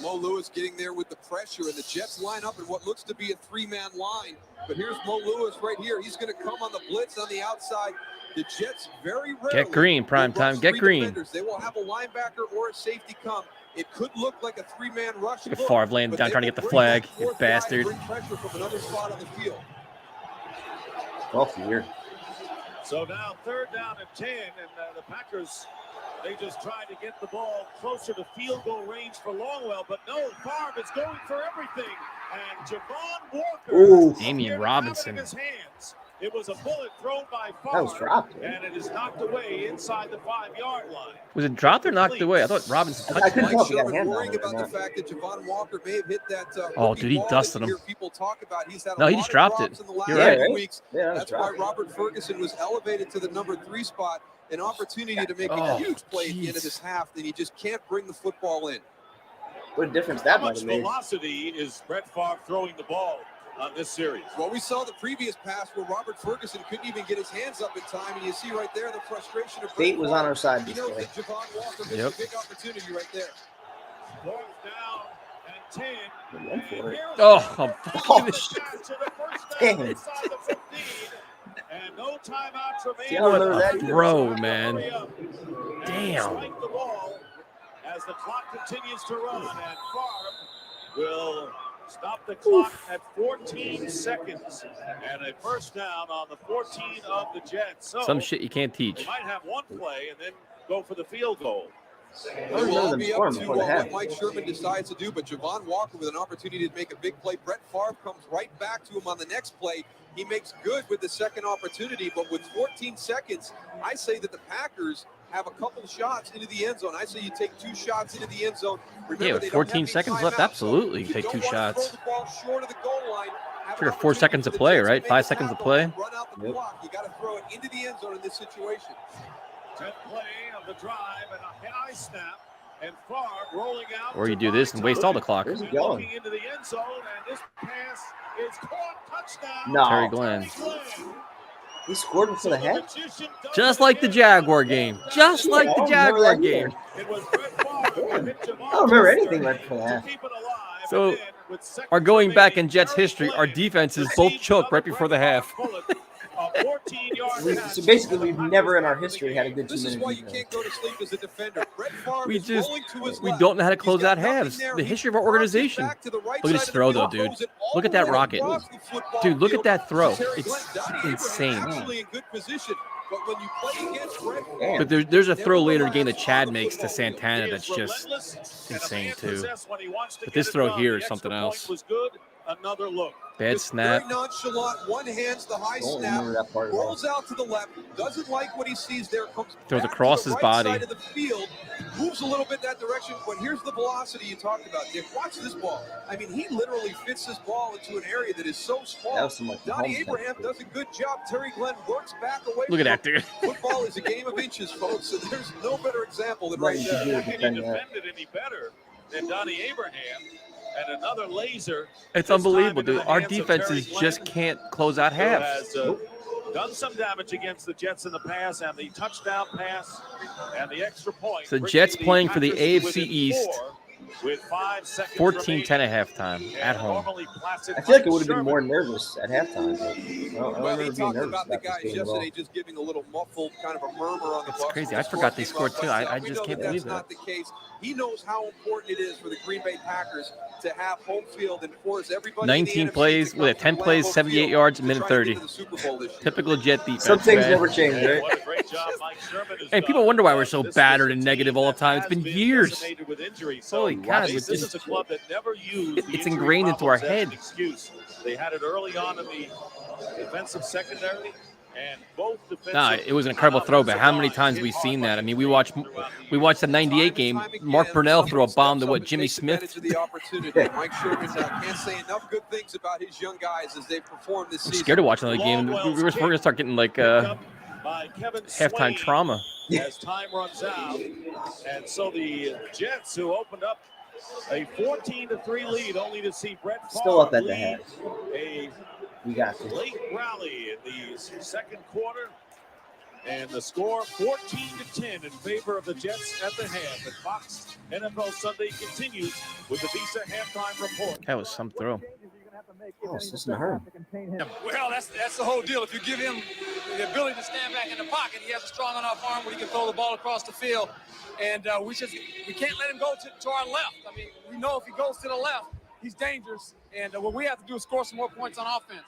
Well, Mo Lewis getting there with the pressure, and the Jets line up in what looks to be a 3-man line. But here's Mo Lewis right here. He's going to come on the blitz on the outside. The Jets very rarely Get green, prime time. Get green. Defenders. They will have a linebacker or a safety come. It could look like a 3-man rush. Look at Favre laying down trying to get the flag. You bastard. Bring pressure from another spot on the field. 12th year. So now third down and 10, and the Packers, they just tried to get the ball closer to field goal range for Longwell, but no, Favre is going for everything. And Javon Walker, Damian Robinson. in his hands, It was a bullet thrown by That Favre, was dropped. and it is knocked away inside the 5-yard line. Was it dropped or knocked away? I thought Robinson touched I couldn't it. tell if he got a Sherman hand on worrying it or about the not. fact that Javon Walker may have hit that. Oh, rookie dude, he ball dusted that you him. hear people talk about. He's had a No, he lot just of dropped drops it. in the last You're right. few weeks. Yeah, that was That's why dropped. Robert Ferguson was elevated to the number 3 spot. An opportunity to make a huge play at the end of this half, and he just can't bring the football in. What a difference How that might much have made. velocity is Brett Favre throwing the ball on this series? Well, we saw the previous pass where Robert Ferguson couldn't even get his hands up in time, and you see right there the frustration of Fate was on our side He this knows day. that Javon Walker missed Yep. a big opportunity right there. 4th down and 10. He went for it. Oh, Damn it. And no timeouts remain. See, I remember what that. a throw, man. Hurry up and Damn. strike the ball as the clock continues to run, and Favre will stop the clock at 14 seconds and a first down on the 14 of the Jets. So some shit you can't they teach. might have one play and then go for the field goal. I It will remember all them be scoring up to before the what half. Mike Sherman decides to do, but Javon Walker with an opportunity to make a big play. Brett Favre comes right back to him on the next play. He makes good with the second opportunity, but with 14 seconds, I say that the Packers have a couple shots into the end zone. I say you take 2 shots into the end zone. Remember, Yeah, with they don't 14 have any seconds left, timeouts, absolutely, so you take don't 2 want to shots. throw the ball short of the goal line. Have Figure an 4 opportunity seconds for to the play, Jets to right? make 5 a seconds to tackle play. and run out the clock. You got to throw it into the end zone in this situation. 10th play of the drive and a high snap, and Favre rolling out. Or you do this and waste all the clock. Where's he And going? looking into the end zone, and this pass is caught. Touchdown. No. Terry Glenn. He scored before the half? Just like the Jaguar game. Just like the Jaguar game. It was Brett Favre who hit Javon I don't remember Walker anything right before the to half. keep it alive, So, and then with seconds Our going back in remaining, Jets Terry history, our Glenn defenses both received choked right another before the Brett half. Favre bullet, a 14-yard pass. So basically, And the we've Packers never in our back the history had a game. good This is 2-minute why you defense. can't go to sleep as a defender. Brett Favre We is just rolling to his we left. don't know how to He's close got out nothing halves. there. The He history of our crosses organization. back to the right Look at this side of throw, the though, field, dude. throws it all Look at the that way rocket. across the football Dude, look at field that throw. to Terry It's Glenn. Donnie insane. Abraham actually in good position, but when you play against Brett Damn. Favre, But there's a never throw later in relax the game that on Chad the makes to football field. Santana He that's is just relentless and a insane, man too. possessed when he wants to But get this it throw done. here The is something extra point else. was good. Another look. Bad Just snap. very nonchalant, one hands the high Don't snap, remember that part at all. rolls out to the left, doesn't like what he sees there, comes Throws back across to the his right body. side of the field, moves a little bit that direction, but here's the velocity you talked about, Dick. Watch this ball. I mean, he literally fits this ball into an area that is so small. That was some, like, Donnie Mahomes Abraham type does a good job. Terry Glenn works back away Look at from that, him. dude. Football is a game of inches, folks, and there's no better example than right Nothing to do there. with Can you defending that. defend it any better than Donnie Abraham? And another laser. It's this time unbelievable, into dude. the Our hands of defenses Terry just Glenn, can't close out who halves. has done some damage against the Jets in the past, and the touchdown pass and the extra point. So bringing Jets playing for the Packers to AFC within East. 4 with 5 seconds 14-10 remaining. at halftime at And home. normally placid I feel like it Mike would have been Sherman. more nervous at halftime. But I don't Well, remember he being talked nervous about the about this guys game at all. yesterday just giving a little muffled kind of a murmur on the It's bus. crazy. when I the forgot they score scored, came too. up, but I we just know can't that believe that's not the case. He knows how important it is for the Green Bay Packers to have home field and force everybody 19 in the NFC plays to with come 10 to plays, Lambeau 78 Field yards, to minute try to 30. get to the Super Bowl this year. Typical Jet defense. Some things man. never change, And right? what a great job Mike Sherman has And people done. wonder why we're so This is battered a and team negative all the that time. It's has been been years. decimated with injury. So Holy cow, this it's is a club that never used the it's injury ingrained into our problems as an head. excuse. They had it early on in the defensive secondary, and both defensive. Nah, it was an incredible and throwback. How many offensive times lines we've hit seen hard that? I like mean, a we train watched throughout the 98 game. Mark Brunell threw a bomb to what, Jimmy Smith? The opportunity. Mike Sherman can't say enough good things about his young guys as they perform this I'm season. scared to watch another game. We're going to start getting like by Kevin halftime Swain trauma. as time runs out. And so the Jets, who opened up a 14-3 lead, only to see Brett Favre Still up at the lead half. a We got this. late rally in the second quarter. And the score 14-10 in favor of the Jets at the half. And Fox NFL Sunday continues with the Visa halftime report. That was some throw. Oh, it's listen to her. Well, that's the whole deal. If you give him the ability to stand back in the pocket, he has a strong enough arm where he can throw the ball across the field. And we can't let him go to our left. I mean, we know if he goes to the left, he's dangerous. And what we have to do is score some more points on offense.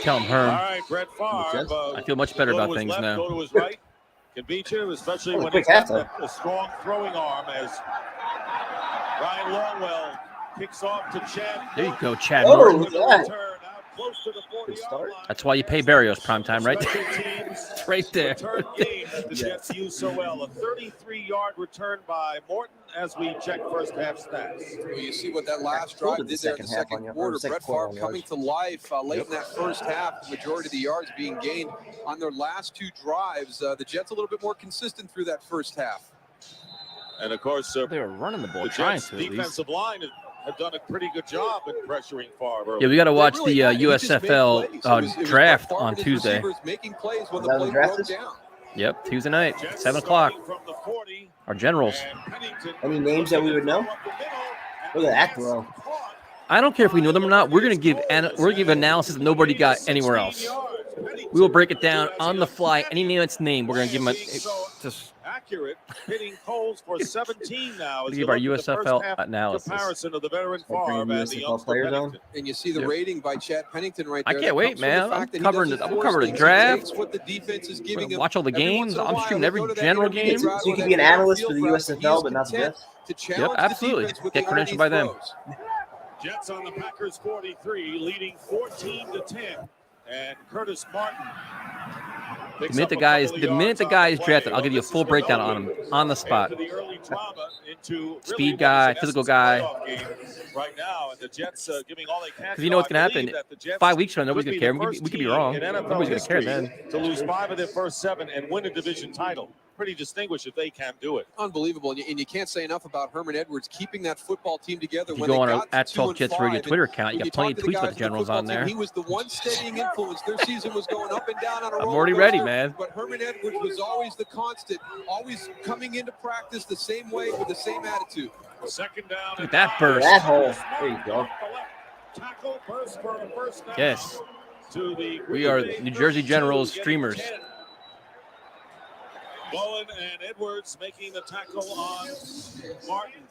Tell him, Herm. All right, Brett Favre. I feel much better go to about his things left, now. Go to his right. Can beat you, especially when quick he's got halftime. a strong throwing arm as Ryan Longwell kicks off to Chad. There you go, Chad Oh, Norton. look at that. Return out close to the 40-yard line. That's why you pay Barrios primetime, right? It's right there. Return game that the Jets use so well. A 33-yard return by Morton as we check first half stats. Well, you see what that last drive did there in the second quarter. Brett Favre coming to life late in that first half. The majority of the yards being gained on their last two drives. The Jets a little bit more consistent through that first half. And of course, they were running the ball, the trying Jets to at least. defensive line have done a pretty good job in pressuring Favre. Yeah, we got to watch the USFL draft on Tuesday. Yep, Tuesday night, 7 o'clock. Our Generals. Any names that we would know? Look at that throw. I don't care if we know them or not. We're gonna give analysis that nobody got anywhere else. We will break it down on the fly. Any name that's named, we're gonna give them just accurate. Hitting Coles for 17 now. Give our USFL analysis. Comparison of the veteran Favre and the youngster Pennington. And you see the rating by Chad Pennington right there. I can't wait, man. I'm covering the draft. What the defense is giving him. Watch all the games. I'm streaming every general game. So you can be an analyst for the USFL, but not the Jets. Yep, absolutely. Get credentialed by them. Jets on the Packers 43, leading 14-10. And Curtis Martin. The minute the guy is drafted, I'll give you a full breakdown on him on the spot. Speed guy, physical guy. Right now, and the Jets giving all they can. Because you know what's going to happen. 5 weeks from now, nobody's going to care. We could be wrong. Nobody's going to care then. To lose 5 of their first 7 and win a division title. Pretty distinguished if they can do it. Unbelievable. And you can't say enough about Herman Edwards keeping that football team together. If you go on our @TalkJets Radio Twitter account, you got plenty of tweets about the Generals on there. He was the one steadying influence. Their season was going up and down on a roller I'm already ready, coaster, man. But Herman Edwards was always the constant, always coming into practice the same way with the same attitude. Second down. Look at that burst. That hole. There you go. Tackle burst for a first down. Yes. We are New Jersey Generals streamers. Bowen and Edwards making the tackle on Martin.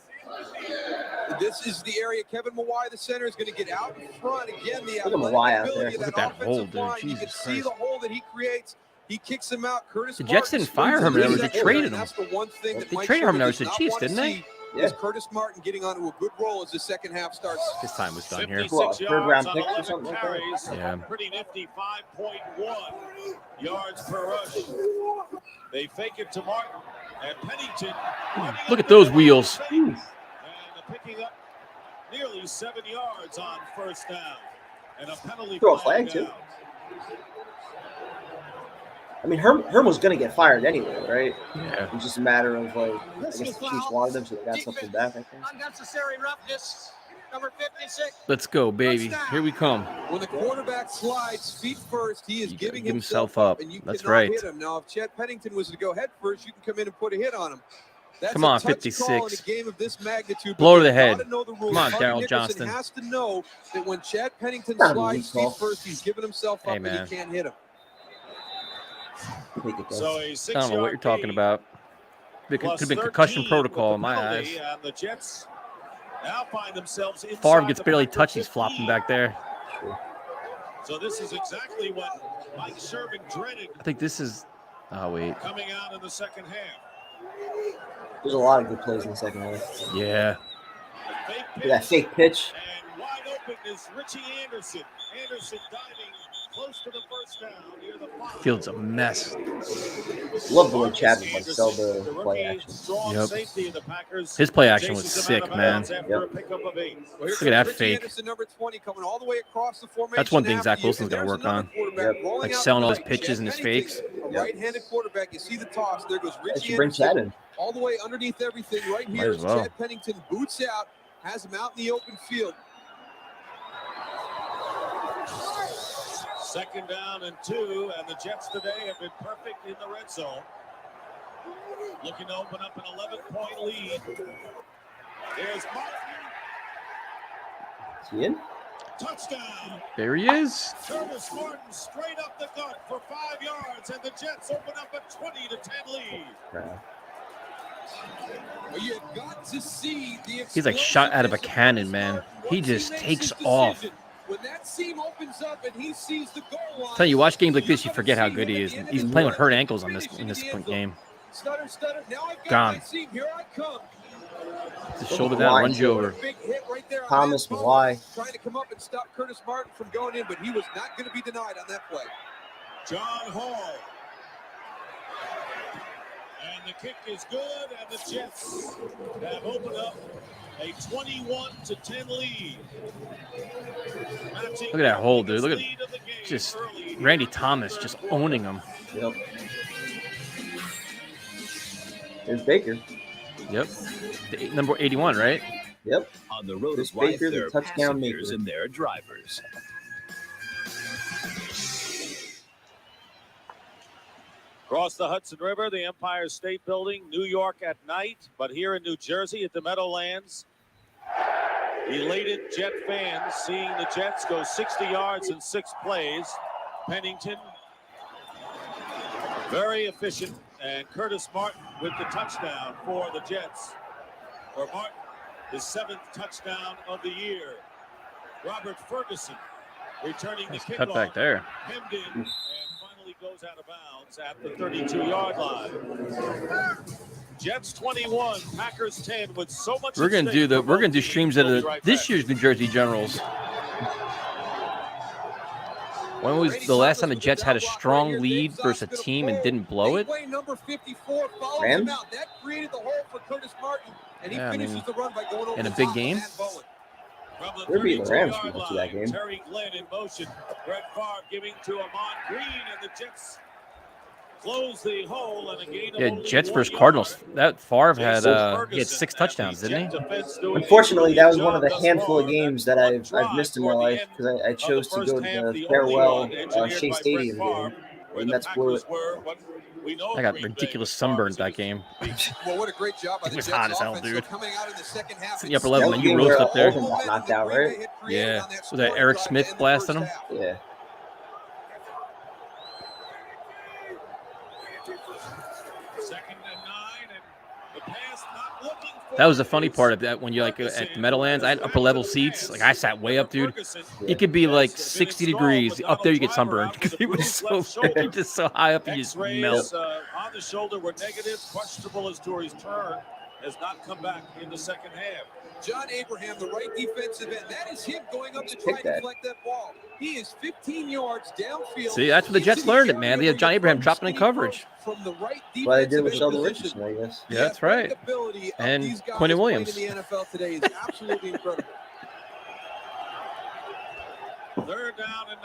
This is the area Kevin Mawai, the center, is going to get out in front again. The look at Mawai out there. Look at that hole, dude. You can see the hole that he creates. He kicks him out. Curtis the Jets didn't fire Herman Edwards. They traded him. That's the one thing that they traded Herman Edwards to the Chiefs, didn't they? Is Curtis Martin getting onto a good roll as the second half starts. His time was done here. What, third round pick or something like that? Yeah. Pretty nifty 5.1 yards per rush. They fake it to Martin and Pennington. Look at those wheels. And picking up nearly 7 yards on first down. And a penalty. Throw a flag too. I mean, Herm was going to get fired anyway, right? Yeah. It's just a matter of, like, I guess the Chiefs wanted them, so they got something back, I think. Unnecessary roughness, number 56. Let's go, baby. Here we come. When the quarterback slides feet first, he is giving himself up. And you That's cannot right. hit him. Now, if Chet Pennington was to go head first, you can come in and put a hit on him. That's come on, a touch 56. call in a game of this magnitude, blow to the head. Come on, Darryl Johnston. Has to know that when Chad Pennington slides feet first, he's giving himself up and he can't hit him. So I don't know what you're talking about. It could have been concussion protocol in my eyes. And the Jets now find themselves Favre gets barely touched. He's flopping back there. So this is exactly what Mike Sherman dreaded. I think this is. Oh wait. Coming out in the second half. There's a lot of good plays in the second half. Yeah. That fake pitch. And wide open is Richie Anderson. Anderson diving close to the first down near the 5. Field's a mess. Love the way Chad would sell the play action. Yep. His play action was sick, man. Yep. Look at that fake. That's one thing Zach Wilson's got to work on. Yep. Like selling all his pitches and his fakes. Right-handed quarterback. You see the toss. There goes Richie bring Chad in. All the way underneath everything right here. Chad Pennington boots out, has him out in the open field. Second down and 2, and the Jets today have been perfect in the red zone. Looking to open up an 11-point lead. There's Martin. Is he in? Touchdown. There he is. Curtis Martin straight up the gut for 5 yards, and the Jets open up a 20-10 lead. Well, you got to see the He's like shot out of a cannon, man. He just takes off. When that seam opens up and he sees the goal line, Tell you, watch games like this, you forget how good he is. He's playing with hurt ankles in this game. Stutter. Now I've got Gone. my seam. Here I come. The shoulder down, runs you over. Big hit right there. Thomas, why? Trying to come up and stop Curtis Martin from going in, but he was not going to be denied on that play. John Hall. And the kick is good, and the Jets have opened up a 21-10 lead. Look at that hole, dude. Look at just Randy Thomas just owning him. Yep. There's Baker. Yep. Number 81, right? Yep. On the road This of life, Baker, the there are touchdown passengers maker. and there are drivers. Across the Hudson River, the Empire State Building, New York at night, but here in New Jersey at the Meadowlands, elated Jet fans seeing the Jets go 60 yards in 6 plays. Pennington, very efficient, and Curtis Martin with the touchdown for the Jets. For Martin, his 7th touchdown of the year. Robert Ferguson returning the kickoff. Cut back there. Hemmed in, and finally goes out of bounds at the 32-yard line. Jets 21, Packers 10 with so much. We're gonna do streams out of this year's New Jersey Generals. When was the last time the Jets had a strong lead versus a team and didn't blow it? Number 54 follows Rams? him out. That created the hole for Curtis Martin, and he Yeah, finishes the run by going over in a the big top game? of Matt Bowen. They're beating the Rams people to that game. Terry Glenn in motion. Brett Favre giving to Amon Green, and the Jets close the hole and a gain of Yeah, only Jets 1 versus yard. Cardinals. That Favre had Jason he had 6 Ferguson touchdowns, and the didn't he? Jet defense doing Unfortunately, a that was job one of the thus handful of far. games that I've missed in my life because I chose to go to the farewell Shea Stadium game, and that's blew it. I got ridiculous sunburned that game. Well, what a great job by It the was Jets hot as hell, offense. So dude. coming out in the second half, It's in the upper level, That and was you the game roast where up there. Oldham got knocked out, right? Yeah. Was that Eric Smith blasting him? Yeah. Second and 9, and the pass not looking for That was the funny part of that when you're like at the Meadowlands. I had upper level seats. Like I sat way up, dude. It could be like 60 degrees. Up there, you get sunburned because it was so just so high up, you just melt. X-rays on the shoulder were negative. Questionable as to his turn. Has not come back in the second half. John Abraham, the right defensive end. That is him going up to try and deflect that ball. He is 15 yards downfield. See, that's what the Jets learned it, man. They had John Abraham dropping in coverage. From the right Well, they did with defensive Sheldon end Richardson, I guess. Yeah, that's right. And Quentin Williams. In the NFL today is absolutely incredible. Third down and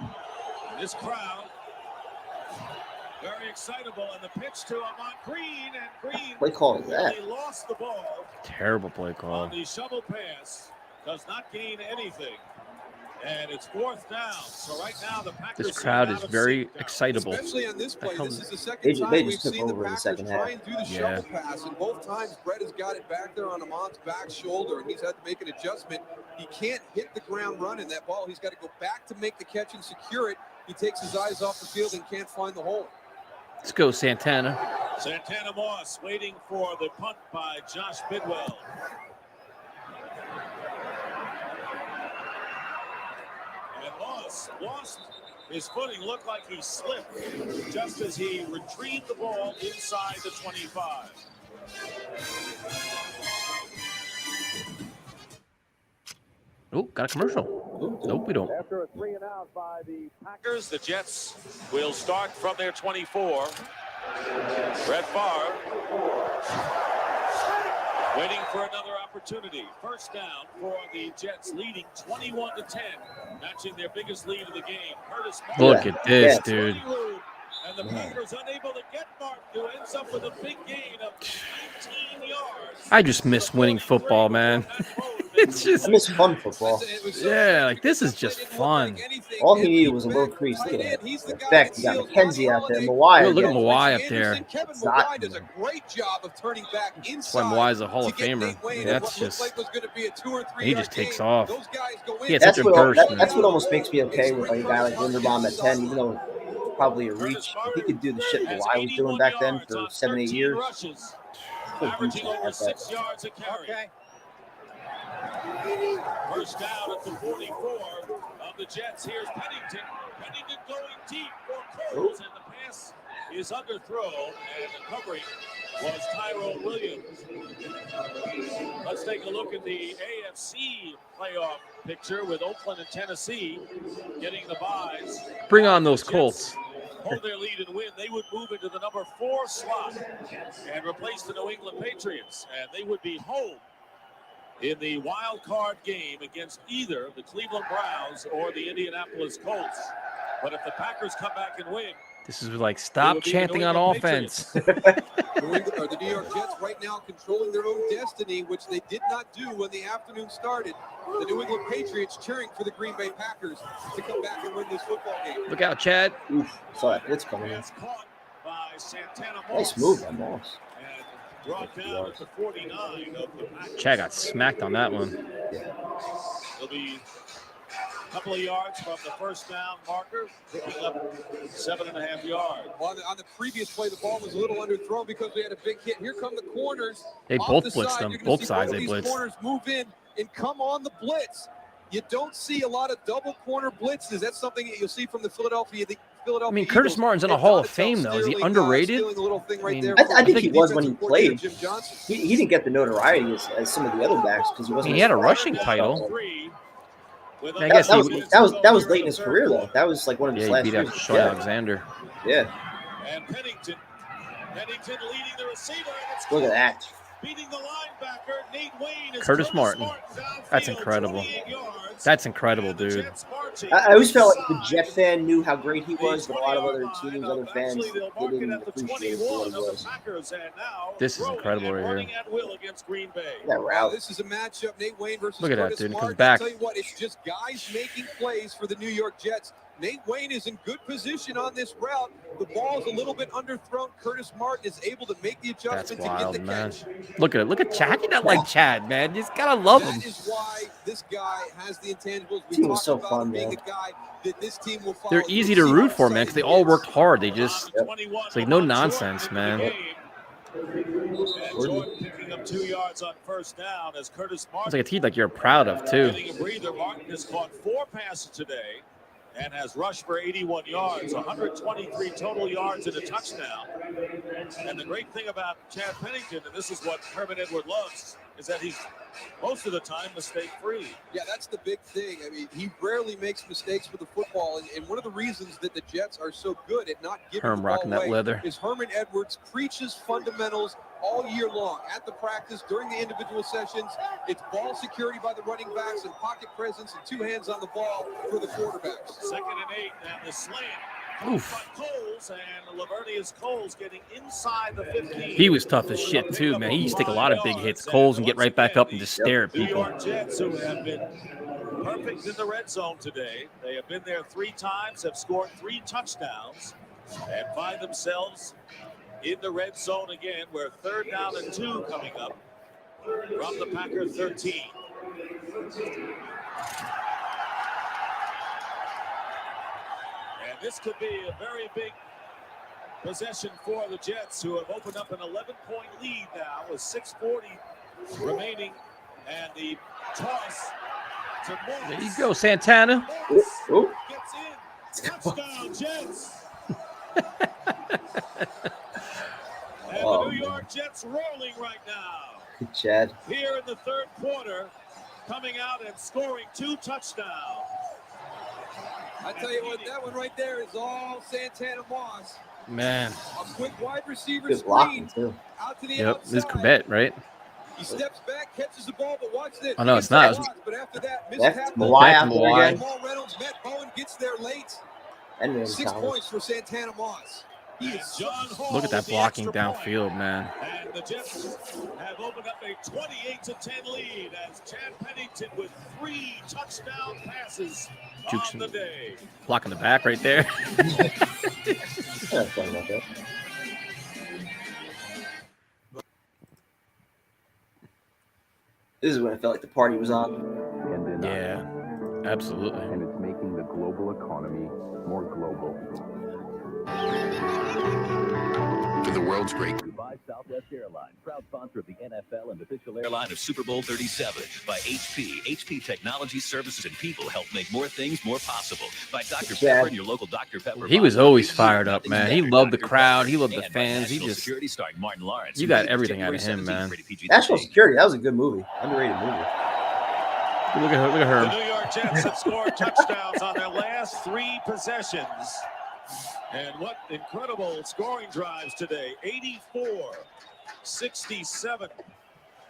9. This crowd very excitable, and the pitch to Amon Green, and Green Play call is that? really lost the ball Terrible play on call. the shovel pass. Does not gain anything, and it's 4th down. So right now the Packers. This crowd are is out of very sync now. excitable. Especially on this play. This is the They second just time we've took seen the over in the Packers second half. try and do the shovel pass, and both times Brett has got it back there on Amon's back shoulder, and he's had to make an adjustment. He can't hit the ground running that ball. He's got to go back to make the catch and secure it. He takes his eyes off the field and can't find the hole. Let's go, Santana. Santana Moss waiting for the punt by Josh Bidwell. And Moss lost his footing, looked like he slipped just as he retrieved the ball inside the 25. Oh, got a commercial. Nope, we don't. After a 3 and out by the Packers, the Jets will start from their 24. Brett Favre waiting for another opportunity. First down for the Jets, leading 21-10, matching their biggest lead of the game. Curtis Martin. Look at this, dude. And the Packers unable to get Martin, who ends up with a big gain of 19 yards. I just miss winning football, man. It's just I miss fun football. Yeah, like this is just fun. All he needed was a low crease. Look at that. In fact, you got McKenzie out there, Mawai. Look at Mawai up there. Kevin It's not- Mawai does a great job of turning back That's why inside. Mawai's a Hall of to get Famer. Nate Wayne in That's what looked just like was going to be a 2 or 3 he yard just takes gain. off. Those guys go in. He had such a burst. That's what almost makes me okay with like a guy like Linderbaum at 10, even though it's probably a reach. If he could do the shit Mawai was doing back then for 7-8 years. Rushes, averaging over 6 yards a carry. First down at the 44 of the Jets. Here's Pennington. Pennington going deep for Coles, and the pass is underthrown, and the covering was Tyrone Williams. Let's take a look at the AFC playoff picture with Oakland and Tennessee getting the byes. Bring on those Colts. Hold their lead and win. They would move into the number 4 slot and replace the New England Patriots, and they would be home in the wild card game against either the Cleveland Browns or the Indianapolis Colts. But if the Packers come back and win, this is like, stop chanting on offense. The New York Jets right now controlling their own destiny, which they did not do when the afternoon started. The New England Patriots cheering for the Green Bay Packers to come back and win this football game. Look out, Chad. Oof, saw that blitz coming in. Nice move by Moss. Brought down at the 49 of the Packers. Chad got smacked on that one. Yeah. It'll be a couple of yards from the first down marker, picking up 7.5 yards. On the previous play, the ball was a little underthrown because we had a big hit. Here come the corners. They both blitzed them. Both sides they blitzed. Corners move in and come on the blitz. You don't see a lot of double corner blitzes. That's something that you'll see from the Philadelphia. I mean, Curtis Martin's in a Hall of Fame, though. Is he underrated? I think he was when he played. He didn't get the notoriety as some of the other backs because he wasn't. He had a rushing title. I guess that was late in his career, though. That was like one of his last years. He beat out Sean Alexander. Yeah. And Pennington leading the receiver. Look at that. Beating the linebacker, Nate Wayne is Curtis Martin. That's incredible. That's incredible, dude. I always felt like the Jet fan knew how great he was, but a lot of other teams, other fans, they didn't appreciate what he was. This is incredible right here. That route. This is a matchup. Nate Wayne versus Look at that, Curtis dude. He Martin. comes back. I'll tell you what, it's just guys making plays for the New York Jets. Nate Wayne is in good position on this route. The ball is a little bit underthrown. Curtis Martin is able to make the adjustment to get the catch. Look at it. Look at Chad. You're not like Chad, man. You just gotta love him. That is why this guy has the intangibles. He was so fun, man. This team will follow. They're easy to root for, man, because they all worked hard. They just, it's like no nonsense, man. Jordan picking up 2 yards on first down as Curtis Martin. It's like a team like you're proud of, too. Getting a breather. Martin has caught 4 passes today and has rushed for 81 yards, 123 total yards and a touchdown. And the great thing about Chad Pennington, and this is what Herman Edward loves, is that he's most of the time mistake-free. Yeah, that's the big thing. I mean, he rarely makes mistakes with the football, and one of the reasons that the Jets are so good at not giving the ball rocking that away leather. is Herman Edwards preaches fundamentals all year long at the practice, during the individual sessions. It's ball security by the running backs and pocket presence and 2 hands on the ball for the quarterbacks. 2nd and 8, and the slant. Oof. Coles, and Lavernius Coles getting inside the 15. He was tough as shit, too, man. He used to take a lot of big hits, Coles, and get right back up and just stare at New people. York Jets, who have been perfect in the red zone today. They have been there 3 times, have scored 3 touchdowns, and find themselves in the red zone again. We're 3rd down and 2 coming up from the Packer 13. And this could be a very big possession for the Jets, who have opened up an 11-point lead now with 6:40 remaining, and the toss to Morris. There you go, Santana. Ooh. Gets in. Touchdown, Jets. And the New York Jets rolling right now. Good Chad. Here in the 3rd quarter, coming out and scoring 2 touchdowns. I tell you what, that one right there is all Santana Moss. Man. A quick wide receiver Good blocking, screen too. out to the Yep, outside. this is Corbett, right? He steps back, catches the ball, but watch this. Oh, no, it's not. But after that, That's mishap. Mawai out there Mawai. again. Jamal Reynolds, Matt Bowen gets there late. And 6 points for Santana Moss. He is John Hall Look at that with the blocking extra point. downfield, man. And the Jets have opened up a 28-10 lead as Chad Pennington with 3 touchdown passes Jukes on the day. Blocking the back right there. Yeah, fun about that. This is when I felt like the party was on. And Yeah, absolutely. And it's making the global economy more global. in the world's great. By Southwest Airlines, proud sponsor of the NFL and official Airline of Super Bowl 37 by HP. HP Technology Services and People help make more things more possible. By Dr. Pepper and your local Dr. Pepper. He was always fired up, man. He loved the crowd. He loved the fans. He just Security starring Martin Lawrence. You got everything out of him, man. National Security. That was a good movie. Underrated movie. Look at her. Look at her. The New York Jets have scored touchdowns on their last 3 possessions. And what incredible scoring drives today. 84, 67,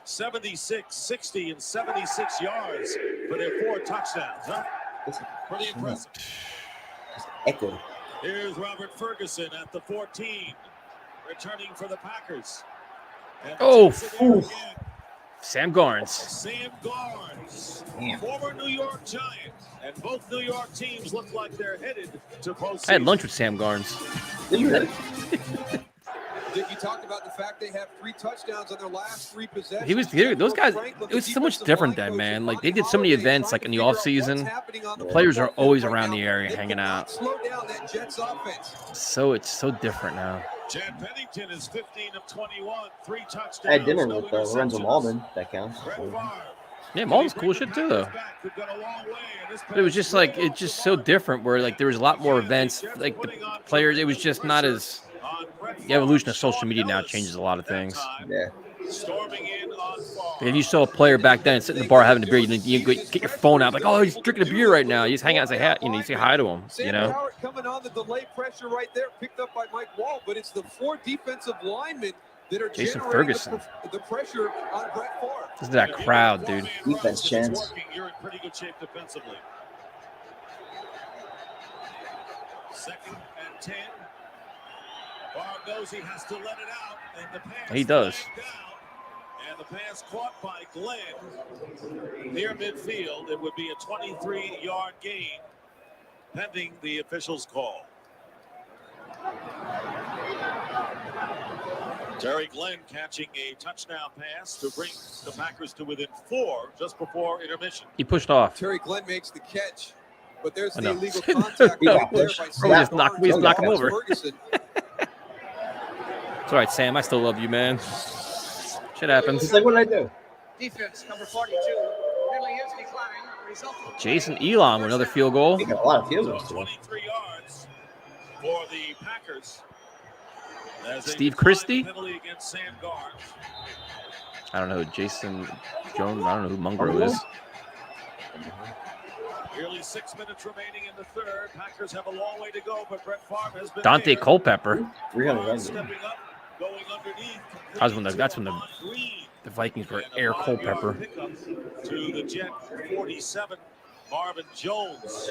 76, 60, and 76 yards for their 4 touchdowns. Huh? Pretty impressive. Echo. Here's Robert Ferguson at the 14, returning for the Packers. And Sam Garnes. Sam Garnes, former New York Giant, and both New York teams look like they're headed to postseason. I had lunch with Sam Garnes. Did you really? Dick, you talked about the fact they have 3 touchdowns on their last 3 possessions. He was those guys. It was so much different then, man. Like they did so many events, like in the off season. The players are always around the area hanging out. Slow down that Jets offense. So it's so different now. Chad Pennington is 15 of 21, 3 touchdowns. I had dinner with Lorenzo Malden. That counts. Yeah, Malden's cool shit too, though. But it was just like it's just so different. Where like there was a lot more events. Like the players, it was just not as. The evolution of social media now changes a lot of things. Yeah. If you saw a player back then sitting in the bar having a beer, you get your phone out like, oh, he's drinking a beer right now. You just hang out and say hi, you say hi to him. You know. Howard coming on the delay pressure right there, picked up by Mike Wall, but it's the 4 defensive linemen that are Jason generating Ferguson. the pressure on Brett Favre. This is that crowd, dude. Defense chance. You're in pretty good shape defensively. 2nd and 10. Favre knows he has to let it out, and the pass He does. down, and the pass caught by Glenn near midfield. It would be a 23-yard gain, pending the official's call. Terry Glenn catching a touchdown pass to bring the Packers to within 4 just before intermission. He pushed off. Terry Glenn makes the catch, but there's I the know. illegal contact right there by We just knock him over. Ferguson. It's all right, Sam. I still love you, man. Shit happens. He's like, what did I do? Defense number 42. Penalty is declined. Result of Jason Elam with another field goal. He got a lot of field goals today. 23 yards for the Packers. Steve Christie? Penalty against Sam Garnes. I don't know. Jason Jones. I don't know who Mungro is. Nearly 6 minutes remaining in the 3rd. Packers have a long way to go, but Brett Favre has been Dante there. Culpepper. 300 runs. Stepping up, going underneath. That's when the Vikings were Air Culpepper. To the Jet 47, Marvin Jones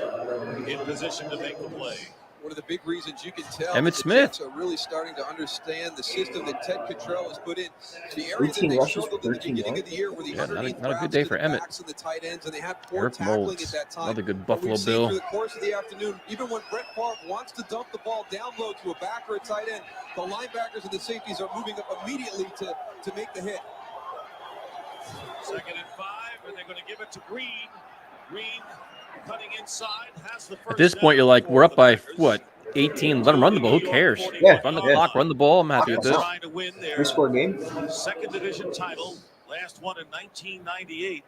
in position to make the play. One of the big reasons you can tell Emmitt the Smith Jets are really starting to understand the system that Ted Cottrell has put in. The area that 18 they rushes, struggled in the 13 beginning of the year were the Yeah, underneath not a good routes day to for the Emmitt. backs and the tight ends, and they had poor Eric tackling Moulds, at that time. another good But Buffalo we've seen Bill. through the course of the afternoon, even when Brett Favre wants to dump the ball down low to a back or a tight end, the linebackers and the safeties are moving up immediately to make the hit. 2nd and 5, and they're going to give it to Green. Green cutting inside, has the first At this point, you're like, we're up by what? 18. Let them run the ball. Who cares? Yeah, Run the yeah. clock. Run the ball. I'm happy with this. Trying to win their 3-score game. 2nd division title, last one in 1998.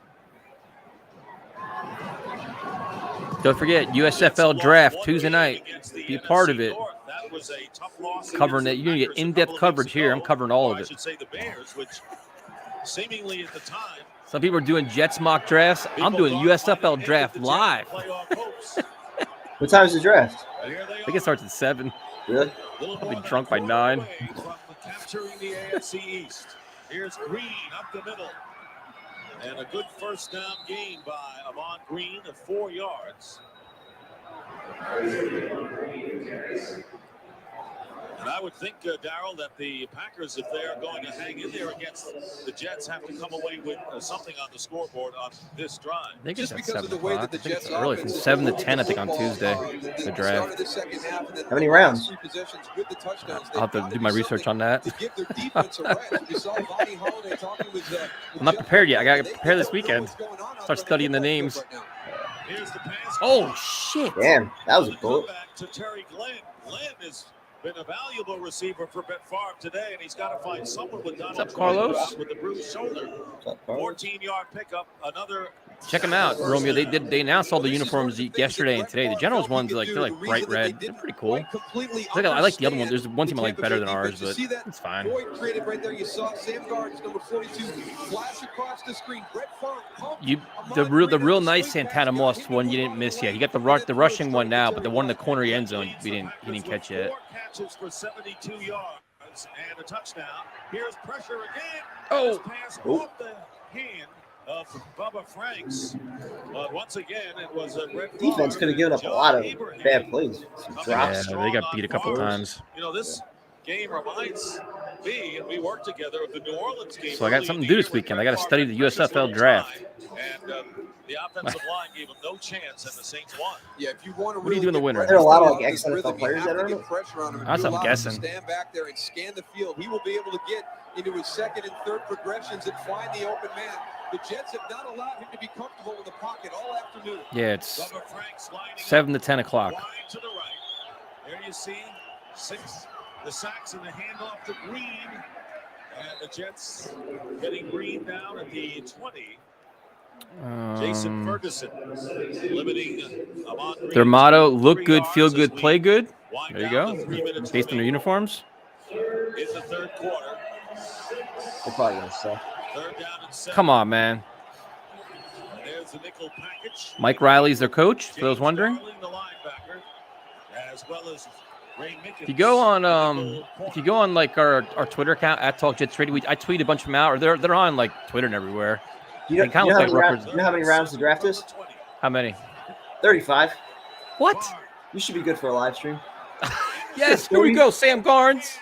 Don't forget USFL draft Tuesday night. Be a part of it. That was a tough loss. Covering it. You're gonna get in-depth coverage here. I'm covering all of I it. should say the Bears, which seemingly at the time. Some people are doing Jets mock drafts. I'm doing USFL draft live. What time is the draft? I think it starts at 7. Really? I'll be drunk by 9. From capturing the AFC East. Here's Green up the middle. And a good first down gain by Amon Green of 4 yards. And I would think, Darryl, that the Packers, if they're going to hang in there against the Jets, have to come away with something on the scoreboard on this drive. I think it's Just at because 7 of the way o'clock. that I the think it's Jets early, from 7 to 10, I think, on Tuesday, the draft. How many rounds? I'll have to do my research on that. I'm not prepared yet. I got to prepare this weekend. Start studying the names. Here's the pass. Oh, shit. Damn, that was a bullet. To Terry Glenn. Glenn is been a valuable receiver for Brett Favre today, and he's got to find someone with Donald What's up, Carlos? Trump with the bruised shoulder. 14-yard pickup, another. Check them out, Romeo. They announced all the uniforms yesterday and today. The Generals ones they're like bright red. They're pretty cool. I like the other one. There's one team I like better than ours, but it's fine. Created right there. You saw Sam Gardner, number 42, flash across the screen. Brett Favre. The real nice Santana Moss one you didn't miss yet. You got the rushing one now, but the one in the corner of the end zone he didn't catch yet. 4 catches for 72 yards and a touchdown. Here's pressure again. Oh, pass off the hand of Bubba Franks. But once again, it was a Brett Favre. Defense could have given up a lot of bad plays. Yeah, they got beat a couple times. You know, this game reminds me, and we worked together with the New Orleans game. So I got something to do this weekend. I got to study the USFL draft. And the offensive line gave him no chance, and the Saints won. Yeah, if you want to What do you do in the winter? There are a lot of ex-NFL players that are in it. That's what I'm guessing. Stand back there and scan the field. He will be able to get into his second and third progressions and find the open man. The Jets have not allowed him to be comfortable in the pocket all afternoon. Yeah, it's 7 to 10 o'clock. Wide to the right. There you see the sacks and the handoff to Green. And the Jets getting Green down at the 20. Jason Ferguson limiting Ahman Green. Their motto: look good, feel good, play good. There you go. Based on their uniforms. In the third quarter. They're probably going to suck. Third down and 7. Come on, man. There's the nickel package. Mike Riley's their coach, for those wondering. The linebacker, as well as Ray Mickens. If you go on like our Twitter account at Talk Jets Radio, I tweet a bunch of them out, or they're on like Twitter and everywhere. You know how many rounds the draft is? How many? 35. What? You should be good for a live stream. Yes, here we go, Sam Garnes.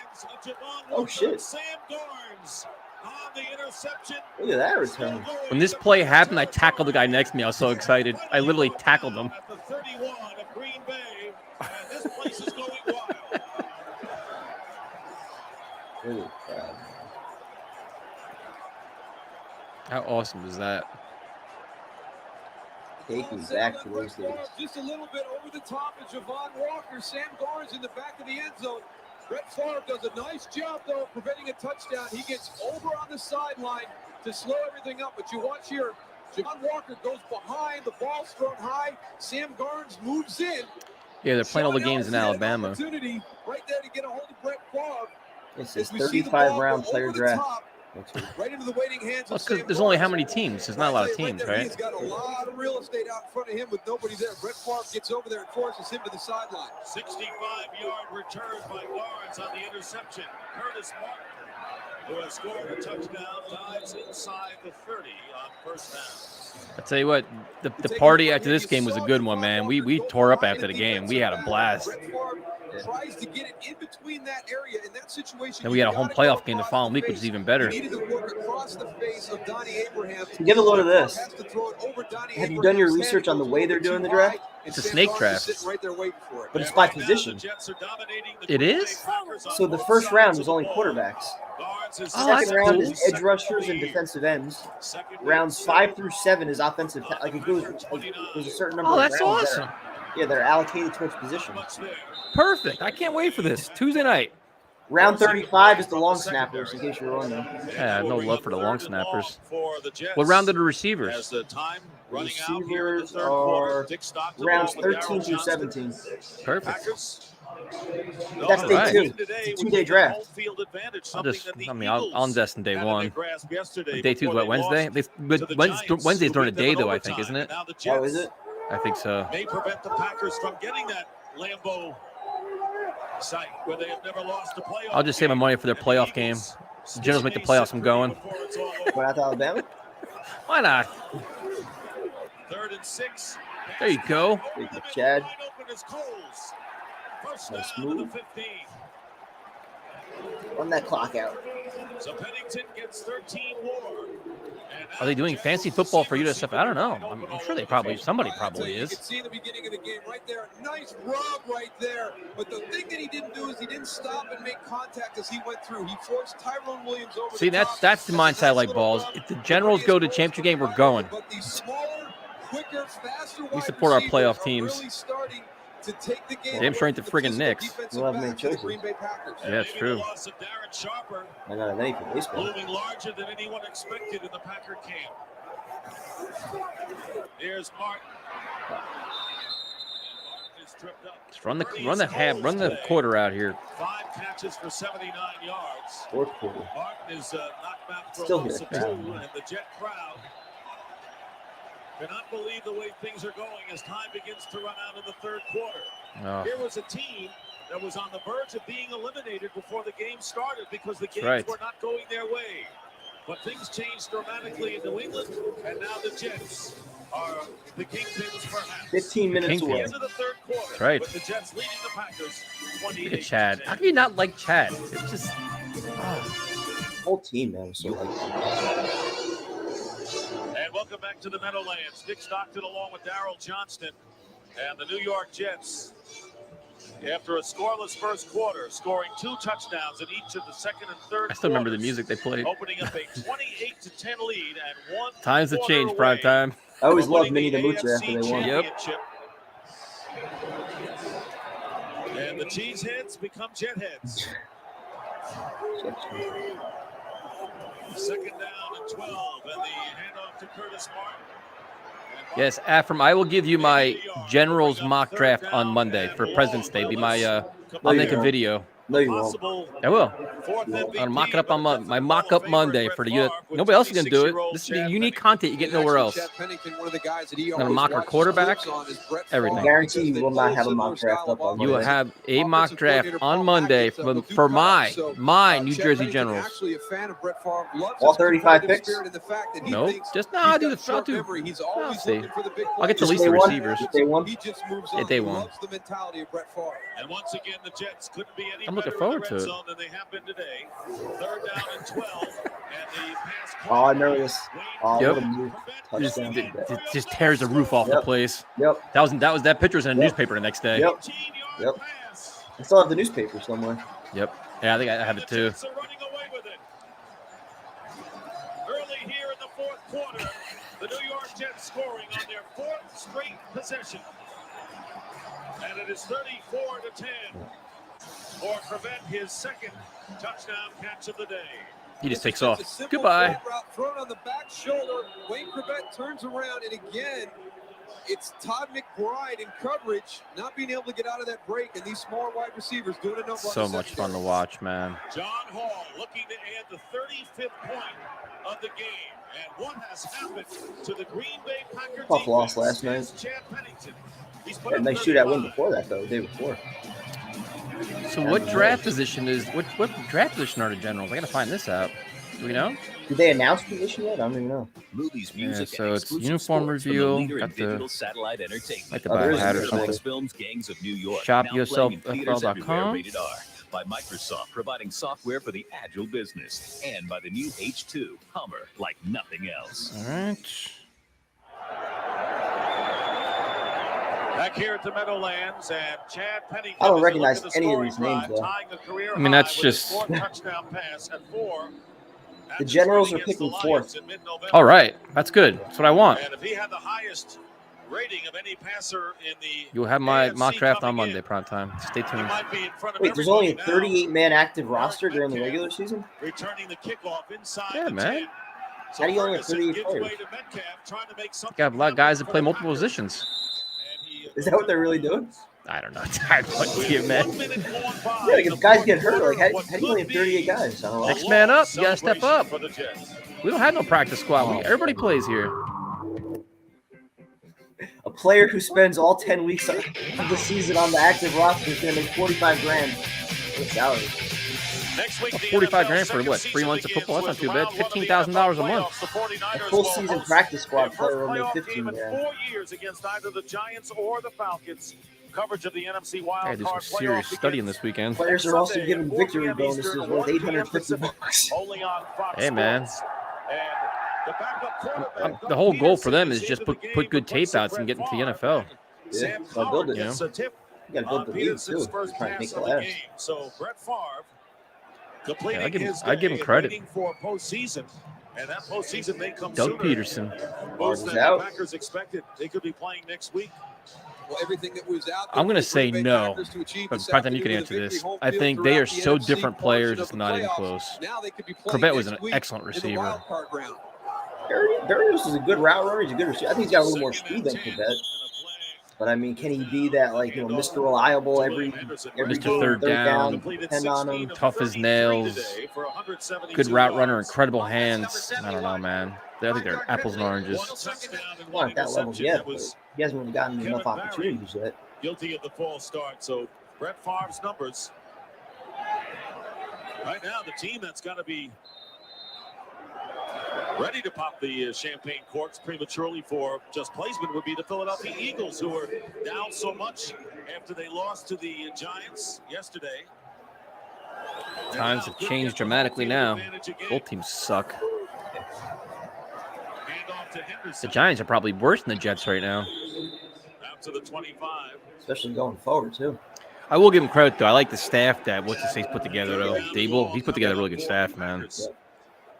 Oh shit! Sam Garnes on the interception. Look at that return. When this play happened, I tackled the guy next to me. I was so excited. I literally tackled him. At the 31 of Green Bay, and this place is going wild. Really bad. How awesome is that? Taking back to those days. Just a little bit over the top of Javon Walker. Sam Garnes in the back of the end zone. Brett Favre does a nice job, though, preventing a touchdown. He gets over on the sideline to slow everything up. But you watch here, Javon Walker goes behind. The ball's thrown high. Sam Garnes moves in. Yeah, they're playing all the games in Alabama. Opportunity right there to get a hold of Brett Favre. This is 35-round player draft. Right into the waiting hands well, because there's only how many teams? There's not a lot of teams, right? He's got a lot of real estate out in front of him with nobody there. Brett Favre gets over there and forces him to the sideline. 65-yard return by Lawrence on the interception. Curtis Martin, who has scored a touchdown, dives inside the 30 on first down. I tell you what, the party after this game was a good one, man. We tore up after the game. We had a blast. Tries to get it in between that area in that situation. And we had a home playoff game the following week, which is even better. He needed to work across the face of Donnie Abraham. Get a load of this. Have you done your research on the way they're doing the draft? It's a snake draft. But it's by position. It is? So the first round was only quarterbacks. Second round is edge rushers and defensive ends. Rounds 5 through 7 is offensive. Like it goes, there's a certain number of rounds. Oh, that's awesome. Yeah, they're allocated towards position. Perfect. I can't wait for this. Tuesday night. Round 35 is the long snappers, in case you're wondering. Yeah, I have no love for the long snappers. What round are the receivers? The receivers are rounds 13 through 17. Perfect. That's day 2. It's a 2-day draft. I'll invest in day 1. Day 2 is what, Wednesday? Wednesday's during the day, though, I think, isn't it? Oh, is it? I think so. May prevent the Packers from getting that Lambeau site where they have never lost a playoff. I'll just save my money for their playoff game. The Generals make the playoffs. I'm going. Going out to Alabama? Why not? 3rd and 6. There you go. Chad. Nice move. Run that clock out. So Pennington gets 13 more. Are they doing fancy football for USF? I don't know. I'm sure somebody probably is. You can see in the beginning of the game right there. Nice rub right there. But the thing that he didn't do is he didn't stop and make contact as he went through. He forced Tyrone Williams over. See, that's the mindset I like, Balls. If the Generals go to championship game, we're going. But the smaller, quicker, faster we support our playoff teams. really starting to take the game. Damn straight to friggin' Knicks. We'll have many choices. Yeah, it's true. I got any for baseball. Moving larger than anyone expected in the Packer camp. Here's Martin. Just run the quarter out here. 5 catches for 79 yards. Fourth quarter. Martin is knocked back for Still a loss here. of 2, and the Jet crowd cannot believe the way things are going as time begins to run out in the third quarter. Oh. Here was a team that was on the verge of being eliminated before the game started because the games right. were not going their way. But things changed dramatically in New England, and now the Jets are the kingpins perhaps. 15 minutes away. Into the third quarter. That's right. With the Jets leading the Packers 28. Look at Chad. How can you not like Chad? It's just whole team, man. So like. And welcome back to the Meadowlands. Dick Stockton along with Darryl Johnston and the New York Jets. After a scoreless first quarter, scoring 2 touchdowns in each of the second and third. I still remember the music they played. Opening up a 28-10 lead and 1 Times have changed, prime time. I always loved Minnie the Moocher after they won. Yep. And the Cheeseheads become Jetheads. Second down and 12, and the handoff to Curtis Martin. Yes, Afram, I will give you my Generals mock draft on Monday for President's Day. Be my, I'll make a video. No, you won't. I will. I'll mock it up on my mock-up Monday for the nobody else is going to do it. This is the unique content you get nowhere else. I'm going to mock our quarterback, everything. I guarantee you will not have a mock draft up on Monday. You will have a mock draft on Monday for my New Jersey Generals. All 35 picks? No, just no. I'll do the. I'll see. I'll get to at least the receivers. Day one. Yeah, day one. And once again, the Jets couldn't be any I'm looking better forward in the red to it. zone than they have been today. Third down and 12, and the pass. Oh, I remember this. Oh, Yep. what a move. Touchdown. It just tears the roof off the place. Yep. That picture was in a newspaper the next day. Yep. Yep. I still have the newspaper somewhere. Yep. Yeah, I think I have it too. Jets are running away with it. Early here in the fourth quarter, the New York Jets scoring on their 4th straight possession. And it is 34-10 for Crevette, his second touchdown catch of the day. He just takes off. Goodbye. Thrown on the back shoulder. Wayne Crevette turns around, and again, it's Todd McBride in coverage, not being able to get out of that break, and these small wide receivers doing a number. So much fun to watch, man. John Hall looking to add the 35th point of the game. And what has happened to the Green Bay Packers? Tough loss last night. Chad Pennington. Had a nice shootout win before that, though, the day before. So what draft position what draft position are the Generals? I gotta find this out. Do we know? Did they announce position yet? I don't even know. Movies, Yeah, music, so and it's exclusive uniform sports from the reveal. leader in Got digital the satellite entertainment. like to buy a hat or something. Films, Gangs of New York. Shop now yourself playing in theaters everywhere, FL.com. rated R. By Microsoft, providing software for the agile business, and by the new H2 Hummer, like nothing else. All right. Back here at the Meadowlands, and Chad Pennington. I don't recognize any of these names, though. I mean, that's just. The Generals are picking 4th. All right, that's good. That's what I want. And if he had the highest rating of any passer in the You'll have my AFC mock draft on coming Monday, prime time. Stay he tuned. might be in front of Wait, there's only a everybody now. 38-man active roster during the regular season? Returning the kickoff inside Yeah, the man. 10. How do you only have Ferguson 38 gives players? way to Metcalf, trying to make something You got a lot of guys that play multiple positions. Is that what they're really doing? I don't know. I don't you, man. Yeah, like if guys get hurt, like how do you only have 38 guys? I don't know. Next man up. You gotta step up. We don't have no practice squad. Everybody plays here. A player who spends all 10 weeks of the season on the active roster is going to make $45,000 for salary. Next week, 45 grand for what? 3 months of football? That's not too bad. $15,000 a month. A full season practice squad player will make $15,000. 4 years against either the Giants or the Falcons. Coverage of the NFC I Wild had to do some Card serious playoff studying this weekend. Players are also given victory bonuses worth $850. only on Fox Hey, man. Sports. And the backup quarterback, The whole goal for them is just put good tape outs and get into the NFL. Yeah, I'll build it. You know? You got to build the league, too. Trying to make the last. So Brett Favre completing I give him his credit. waiting for postseason, and that postseason may come Doug sooner. Peterson. Most Barnes that out. the Packers expected. They could be playing next week. Well, everything that was out I'm there going to for the say Green Bay no. Packers to achieve But this Python, you can afternoon with a answer victory this. home I field think they are throughout the so NFC different players. portion of It's the not even playoffs. close. Now they could be playing Corbett was an next week excellent in the receiver. wild card round. Berrios is a good route runner. He's a good receiver. I think he's got a little more speed than Corbett. But I mean, can he be that Mr. Reliable every Mr. game, Third down, depend on him? tough as nails, good route runner, incredible hands. I don't know, man. I think they're apples and oranges. Not at that level yet, but he hasn't really gotten enough opportunities yet. Guilty of the false start. So Brett Favre's numbers. Right now, the team that's got to be ready to pop the champagne corks prematurely for just placement would be the Philadelphia Eagles, who are down so much after they lost to the Giants yesterday. Times have changed dramatically now. Both teams suck. The Giants are probably worse than the Jets right now. Out to the 25. Especially going forward, too. I will give him credit, though. I like the staff that what's-his-face put together, though. Dable, he's put together a really good staff, man.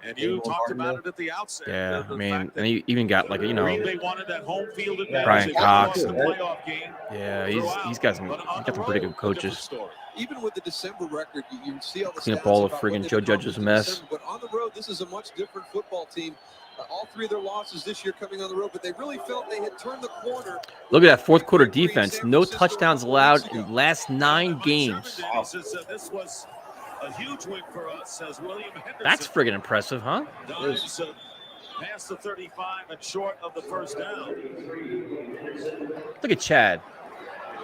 And you talked about it at the outset. Yeah, I mean, and he even got, like, Green Bay wanted that home field advantage. Brian Cox. The playoff game. Yeah, he's got some pretty good coaches. Even with the December record, you see all the Clean up stats all the about friggin' what Joe they've Judge's accomplished in mess. December, but on the road, this is a much different football team. All three of their losses this year coming on the road, but they really felt they had turned the corner. Look at that fourth quarter defense. No touchdowns allowed in the last 9 games. Wow. This was a huge win for us as William Henderson. That's friggin' impressive, huh? Dives past the 35 and short of the first down. Look at Chad.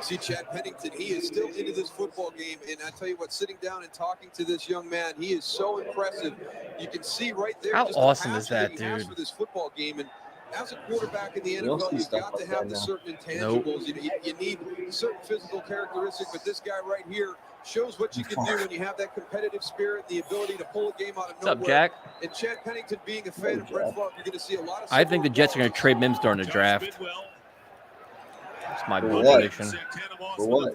See Chad Pennington, he is still into this football game, and I tell you what, sitting down and talking to this young man, he is so impressive. You can see right there. How just awesome the is that, he has dude? for this football game, and as a quarterback in the NFL, you've got to have the certain intangibles. You need certain physical characteristics, but this guy right here shows what you can do when you have that competitive spirit, the ability to pull a game out of nowhere. What's up, Jack? And Chad Pennington being a fan of Brett Favre, you're going to see a lot of. I think the Jets are going to trade Mims during the draft. That's my bold what? prediction. For what?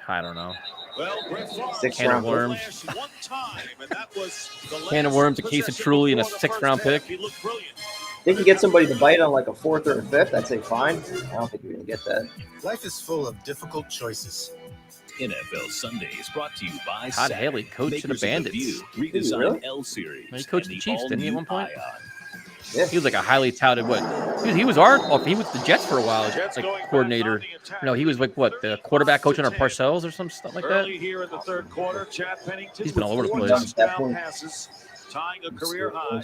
I don't know. Well, Brett Favre 6th Can of round worms. pick. one time, and that was the Can of last worms, a case of possession Truly, and a before the 6th round first half. pick. He looked brilliant. They can get somebody to bite on like a 4th or a 5th. I'd say fine. I don't think you're going to get that. Life is full of difficult choices. NFL Sunday is brought to you by Todd Saturn, Haley coached the makers of Bandits. View, Really? redesigned L Series. He coached and the Chiefs, didn't he, at one all-new point? Ion. Yeah. He was like a highly touted he was he was the Jets for a while, like coordinator. No, he was like what, the quarterback coach under Parcells or some stuff like that. Early here in the third quarter, Chad Pennington He's been all over the with 4 place. touchdown passes, tying a career high.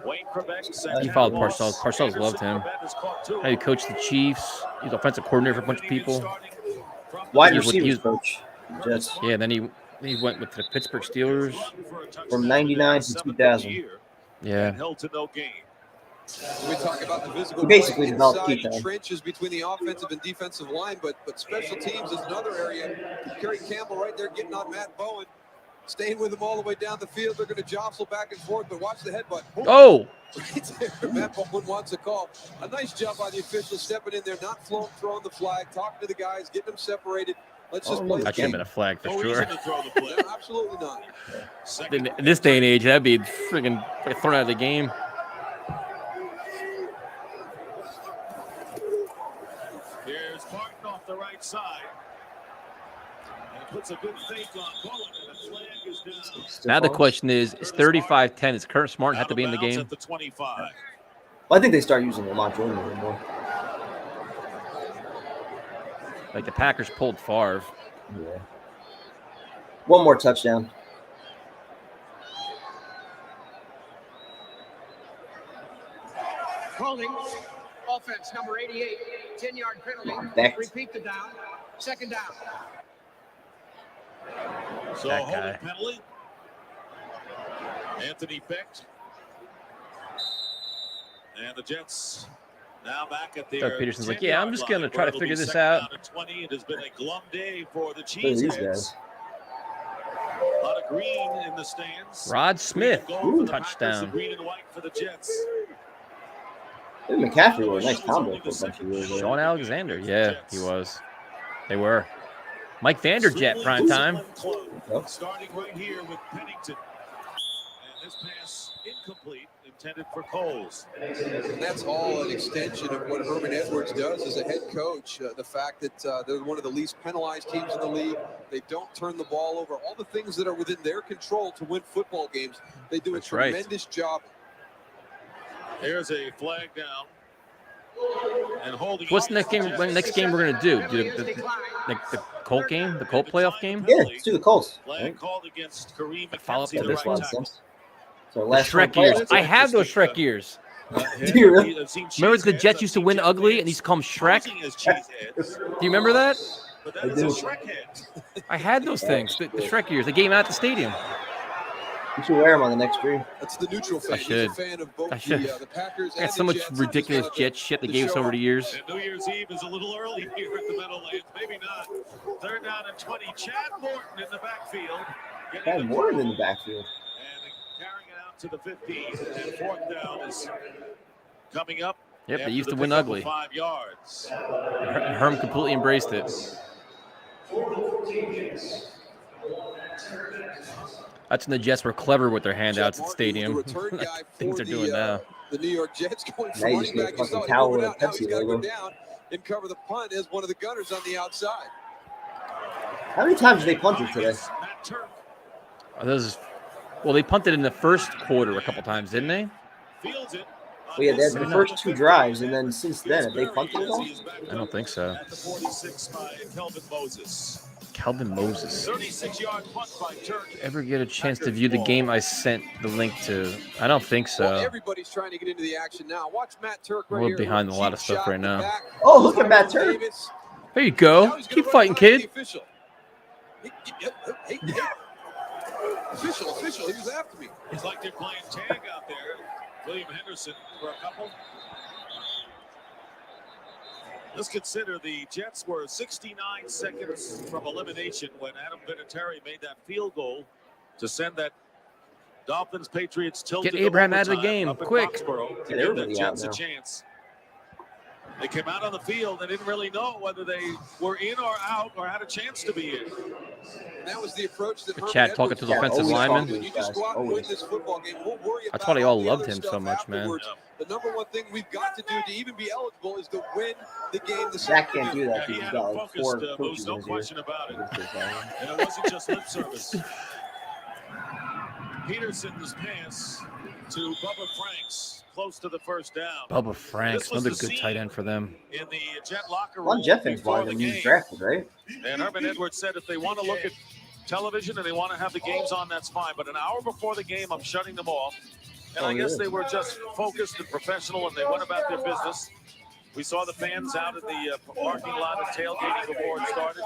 Wayne Quebec, He followed Parcells. Parcells loved him. How he coached the Chiefs. He's offensive coordinator for a bunch of people. Wide He was- he receivers was- coach. Jets. Yeah, then he went with the Pittsburgh Steelers. From 99 to 2000. Yeah. Held to no gain. We talk about the physical Basically play developed inside key the time. trenches between the offensive and defensive line, but special teams is another area. Kerry Campbell right there getting on Matt Bowen, staying with him all the way down the field. They're going to jostle back and forth, but watch the headbutt. Oh! Right there, Matt Bowen wants a call. A nice job by the officials stepping in there, not throwing the flag, talking to the guys, getting them separated. Let's just play the That should have game. been a flag for No sure. reason to throw the play. No, absolutely not. Second In this day and age, that'd be friggin' thrown out of the game. Here's Martin off the right side. And puts a good fake on Bowen, and the flag is down. Now the question is 35-10. Does Kurt Smart have to be in the Out of bounds game? At the 25. Well, I think they start using Lamont Jordan a little more. Like the Packers pulled Favre. Yeah. One more touchdown. Holding. Offense number 88. 10-yard penalty. Back. Repeat the down. Second down. So That holding guy. penalty. Anthony Becht. And the Jets now back at their Doug Peterson's like, yeah, I'm just going to 10-yard try line, to where figure it'll be this second out. down and 20. It has been a glum day for the Look at these Cheeseheads. guys. A lot of green in the stands. Rod Smith, Green and gold for the Packers, touchdown. the green and white for the Jets. I think McCaffrey wore a nice combo for a bunch of years. there. Sean Alexander. Yeah, he was. They were. Mike Vanderjet, prime time. Yep. Starting right here with Pennington. And this pass incomplete. intended for Coles. And that's all an extension of what Herman Edwards does as a head coach. The fact that they're one of the least penalized teams in the league. They don't turn the ball over. All the things that are within their control to win football games, they do a tremendous job. Here's a flag down. And holding. What's the next game? Next game we're gonna do? The Colt game, the Colt playoff game. Yeah, let's do the Colts. Flag called against Kareem Follow up McKenzie, to the this right one. tackle. So The last Shrek one, ears. I have those Shrek ears. Do you really? Remember the Jets used to win ugly and used to call them Shrek? Do you remember that? But that is a Shrek head. I had those things, the Shrek ears. They gave them out at the stadium. You should wear them on the next stream. That's the neutral fan. I should. He's a fan of both I should. the Packers I and got so the much Jets. ridiculous Jet shit they gave us over the years. And New Year's Eve is a little early here at the Meadowlands. Maybe not. Third down and 20. Chad Morton in the backfield. Chad Morton in the backfield. And carrying it out to the 15. And fourth down is coming up. Yep, they used to win ugly. 5 yards. And Herm completely embraced it. That's when the Jets were clever with their handouts at the stadium. Things they're doing now. The New York Jets going for Now you running just get a back. You saw fucking him towel moving with a out. Now he's Pepsi got to go logo. down and cover the punt as one of the gunners on the outside. How many times did they punt it today? Well, they punted in the first quarter a couple times, didn't they? Fields it. Well, yeah, they had the first 2 drives, and then since then, have they punted it all? I don't think so. At the 46 by Kelvin Moses. Calvin Moses. 36-yard punt by Turk. Ever get a chance to view the game I sent the link to? I don't think so. Well, everybody's trying to get into the action now. Watch Matt Turk right We're here. behind a lot of stuff right now. Oh, look at Matt Turk. There you go. Keep fighting, kid. Official. Official. He was after me. It's like they're playing tag out there. William Henderson for a couple. Let's consider the Jets were 69 seconds from elimination when Adam Vinatieri made that field goal to send that Dolphins-Patriots tilt. Get Abraham out of the game, quick. To give the Jets a chance. They came out on the field and didn't really know whether they were in or out or had a chance to be in. That was the approach that Chad talking to the offensive lineman. You just go out and win this football game. We'll worry That's about why they all the loved other him so stuff much, man. afterwards. The number one thing we've got to do to even be eligible is to win the game this Zach can't do afternoon. that because he's got like 4 coaches no in his question ear. about it. And it wasn't just lip service. Peterson's pass to Bubba Franks, close to the first down. Bubba Franks, another good tight end for them. In the Jet locker room. One Jet fans wanted him. He was drafted, right? And Herman Edwards said if they want to look at television and they want to have the games on, that's fine. But an hour before the game, I'm shutting them off. And I guess they were just focused and professional, and they went about their business. We saw the fans out at the parking lot and tailgating before it started.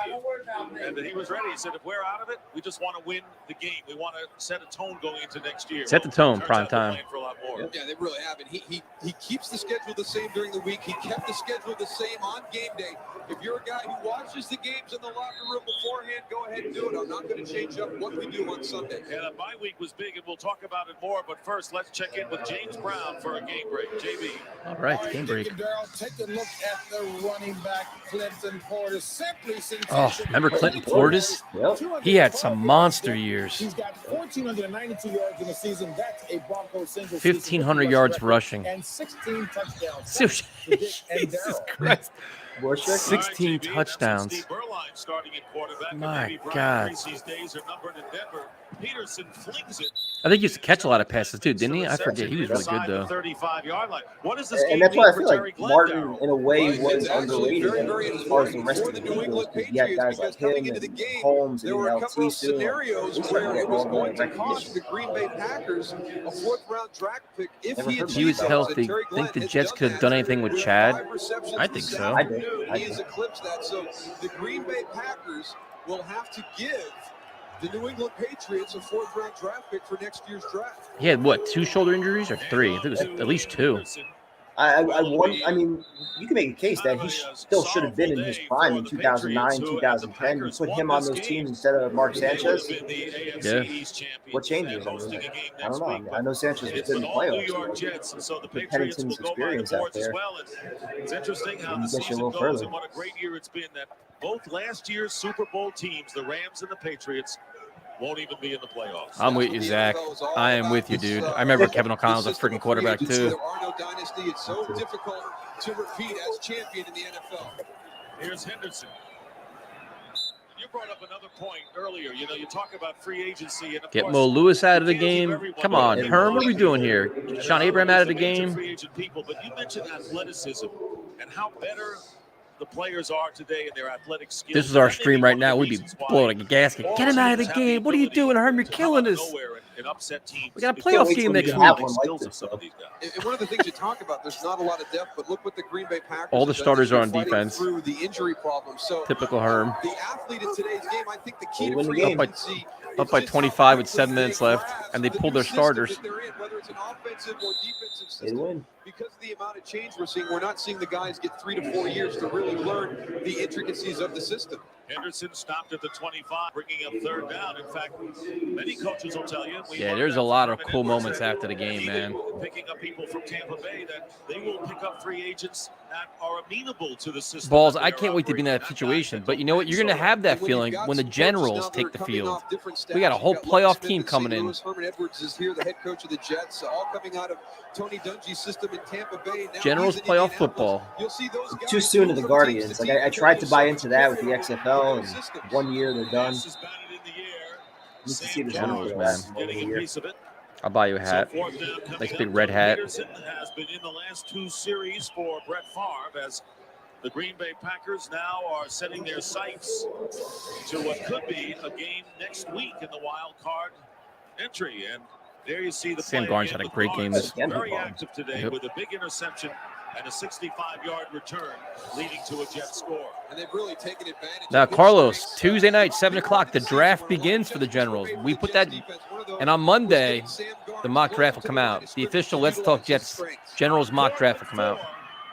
And he was ready. He said, if we're out of it, we just want to win the game. We want to set a tone going into next year. Set the tone, prime time. For a lot more. Yeah, they really have. And he keeps the schedule the same during the week. He kept the schedule the same on game day. If you're a guy who watches the games in the locker room beforehand, go ahead and do it. I'm not going to change up what we do on Sunday. Yeah, the bye week was big, and we'll talk about it more. But first, let's check in with James Brown for a game break. JB. All right, game break. Take a look at the running back, Clinton Portis. Simply Oh, remember Clinton Portis? Yep. He had some monster years. He's got 1,492 yards in the season. That's a Broncos single 1,500 yards rushing. And 16 touchdowns. Jesus Christ. 16 Right, touchdowns. Steve Berline starting at quarterback. My God. Tracy's days are numbered in Denver. Peterson flings it. I think he used to catch a lot of passes too, didn't he? I forget. He was really good though. 35-yard line. What is this game And that's why I mean feel for like Terry Glenn, Martin, Darryl? in a way, Well, was it's actually underrated very as far as the rest for of the the New team England goes. You had Patriots guys like because coming him into the and game, Holmes there and were a couple LT of soon. scenarios where it was going to cost the Green Bay Packers a fourth-round draft pick if he If he was healthy, think the Jets could have done anything with Chad? I think so. I do. He has eclipsed that. So the Green Bay Packers will have to give the New England Patriots a fourth-round draft pick for next year's draft. He had what, 2 shoulder injuries or 3? I think it was at least 2. I mean, you can make a case that he still should have been in his prime in 2009, 2010. You put him on those teams instead of Mark Sanchez. Yeah. What changes? I mean, I don't know. I mean, I know Sanchez was good in the playoffs. So the With Patriots Pennington's will go by the experience out boards as there. well. It's interesting how Maybe the get you a season little goes further. and what a great year it's been that both last year's Super Bowl teams, the Rams and the Patriots, won't even be in the playoffs. I'm with you, Zach. I am with you, dude. I remember Kevin O'Connell was a freaking quarterback, too. There are no dynasty. It's so difficult to repeat as champion in the NFL. Here's Henderson. You brought up another point earlier. You know, you talk about free agency. And of Get course, Mo Lewis out of the you can't keep game. everyone Come on, there. Herm, what are we doing here? Sean Abraham out of the game. Free agent people, but you mentioned athleticism and how better the players are today in their athletic skills. This is our stream right now. We'd be blowing a gasket. Get him out of the game. What are you doing, Herm? You're killing us. We got a playoff game next week. And one of the things you talk about, there's not a lot of depth, but look what the Green Bay Packers. All the starters are on defense. Through the injury problem. So typical Herm. The athlete in today's game, I think the key to free agency. Up by 25 with 7 minutes left, and they pulled their starters. Whether it's an offensive or defensive system, they win. Because of the amount of change we're seeing, we're not seeing the guys get 3 to 4 years to really learn the intricacies of the system. Henderson stopped at the 25, bringing up third down. In fact, many coaches will tell you. Yeah, there's a lot of cool moments after the game, man. Picking up people from Tampa Bay that they will pick up free agents that are amenable to the system. Balls, I can't wait to be in that situation. But you know what? You're going to have that feeling when the Generals take the field. We got a whole playoff team coming in. Herman Edwards is here, the head coach of the Jets, all coming out of Tony Dungy's system in Tampa Bay. Now Generals playoff football. You'll see those guys too soon to the Guardians. Like I tried to buy into that with the XFL, and 1 year they're done. Need to see the Generals, man. Getting a piece of it. I'll buy you a hat. Nice big red hat. Peterson has been in the last 2 series for Brett Favre as the Green Bay Packers now are setting their sights to what could be a game next week in the wild card entry. And there you see the Sam Garnes had a great game this week. Very active today with a big interception and a 65-yard return leading to a Jet score. And they've really taken advantage. Now, Carlos, Tuesday night, 7 o'clock, the draft begins for the Generals. We put that, and on Monday, the mock draft will come out. The official Let's Talk Jets Generals mock draft will come out.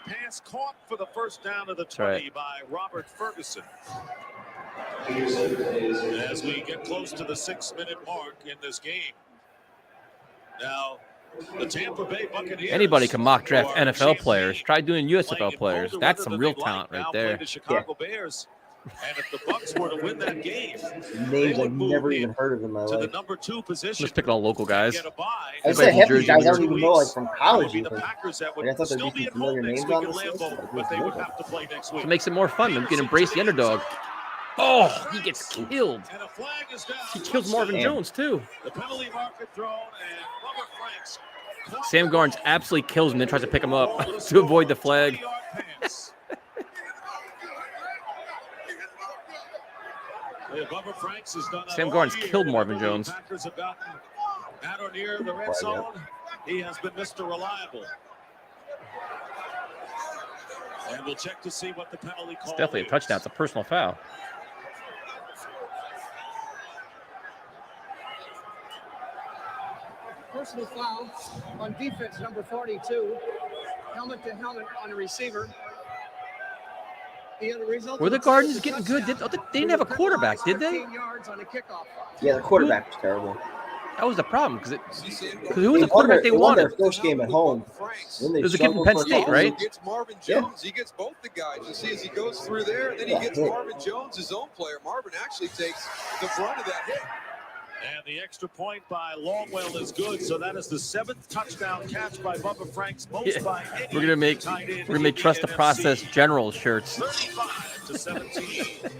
Pass caught for the first down of the 20 by Robert Ferguson. As we get close to the 6-minute mark in this game. Now, the Tampa Bay Buccaneers. Anybody can mock draft NFL players. Try doing USFL players. That's some real talent right there. The Chicago Bears. And if the Bucks were to win that game, names I've never even heard of in my life. To the number 2 position. Just picking all local guys. I said half these guys I don't even know, like from college. The Packers that would I thought there'd still be be familiar names on this list. but they would have to play next week. It makes it more fun. They can embrace the underdog. Oh, he gets killed. And a flag is down. He kills Marvin Jones, too. The penalty marker thrown, and Robert Franks. Sam Garnes absolutely kills him and then tries to pick him up to avoid the flag. Sam Garnes killed Marvin Jones. At or near the red zone, he has been Mr. Reliable. And we'll check to see what the penalty call It's definitely a touchdown. It's a personal foul. Personal foul on defense, number 42. Helmet to helmet on the receiver. Were the Gardens getting good? They didn't have a quarterback, did they? Yeah, the quarterback was terrible. That was the problem because who was the quarterback they wanted? Their first game at home. It was a kid from Penn State, right? He gets Marvin Jones. He gets both the guys. You see as he goes through there, and then he gets Marvin Jones, his own player. Marvin actually takes the brunt of that hit. And the extra point by Longwell is good. So that is the 7th touchdown catch by Bubba Franks. Most by any. We're gonna make Trust the Process General shirts. 35-17.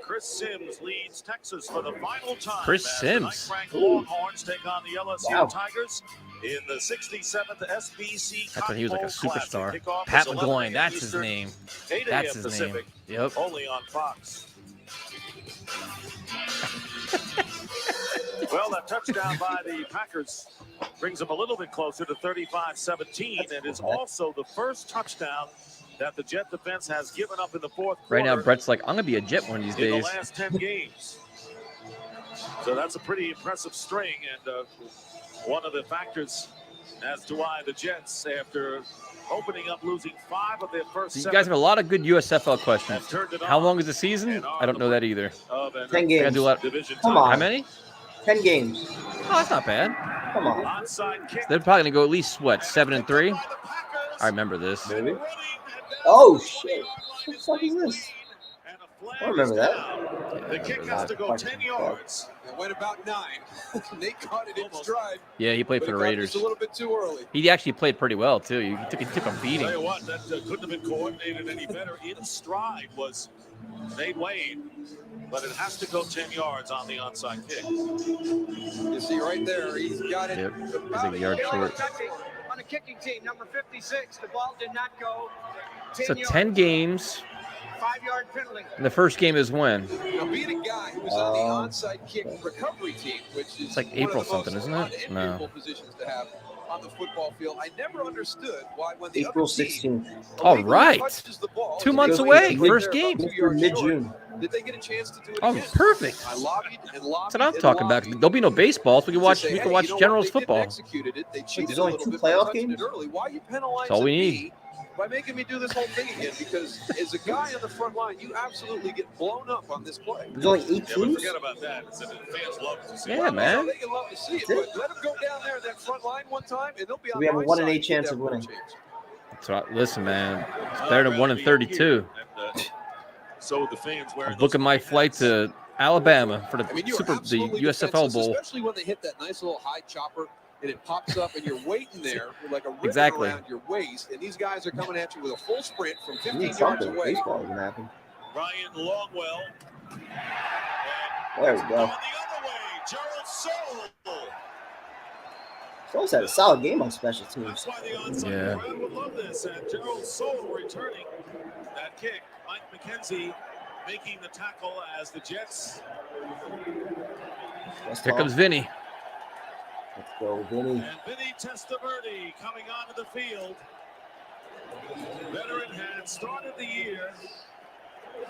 Chris Sims leads Texas for the final time. Chris Sims. Ninth-ranked Longhorns take on the LSU Tigers in the 67th SBC. I thought he was like a superstar. Pat McGloin, that's his name. That's his name. Yep. Only on Fox. Well, that touchdown by the Packers brings them a little bit closer to 35-17, and is also the first touchdown that the Jet defense has given up in the fourth quarter. Right now, Brett's like, I'm going to be a Jet one of these days. In the last 10 games. So that's a pretty impressive string, and one of the factors as to why the Jets, after opening up losing 5 of their first 7. You guys have a lot of good USFL questions. How long is the season? I don't know that either. 10 games. Come on. How many? 10 games. Oh, that's not bad. Come on. So they're probably going to go at least, what, 7-3? I remember this. Maybe. Oh, shit. What the fuck is this? I remember that. The kick has to go 10 yards. It went about 9. They caught it in stride. Yeah, he played for the Raiders. Just a little bit too early. He actually played pretty well too. He took a beating. Tell you what, that couldn't have been coordinated any better. In stride was Nate Wade, but it has to go 10 yards on the onside kick. You see right there, he's got it. Yep. About He's a yard short. On the kicking team, number 56, the ball did not go 10 So yards. 10 games. 5-yard penalty. And the first game is when? Now, being a guy who was on the onside kick recovery team, which is It's like one April of the most something, isn't it? No. unenviable positions to have on the football field, I never understood why when the April other team 16th. All right. touches the ball, 2 as months it goes away. in, First they're game. about 2 yards Mid-June. short. Did they get a chance to do it Oh, again? perfect. I lobbied and lobbied. That's what I'm and talking about. lobbied There'll be no baseball, so we can to watch. say, We hey, can watch you know what? Generals They didn't football. execute it. They cheated there's a only little 2 bit by playoff touching games? it early. Why are you penalizing That's all we me need. by making me do this whole thing again? Because as a guy on the front line, you absolutely get blown up on this play. There's only 8 Yeah, but teams? forget about that. It's that fans love to see Yeah, it. man. They can love to see it, but let them go down there in that front line one time, and they'll be on We have a my 1 in side 8 to chance get of that winning. chance. So listen, man, it's better than 1 in 32. So the fans wearing I'm booking my flight to Alabama for the I mean, you're the absolutely USFL defenseless, Bowl. especially when they hit that nice little high chopper and it pops up and you're waiting there with like a ribbon Exactly. around your waist, and these guys are coming at you with a full sprint from We 15 need yards something. away. Baseball is going to happen. Ryan Longwell. There we Going go. the other way, Gerald Soule. Souls had a solid game on special teams. That's why the onside Yeah. crowd would love this. And Gerald Soule returning that kick. Mike McKenzie making the tackle as the Jets. Here comes Vinny. Let's go, Vinny. And Vinny Testaverde coming onto the field. Veteran had started the year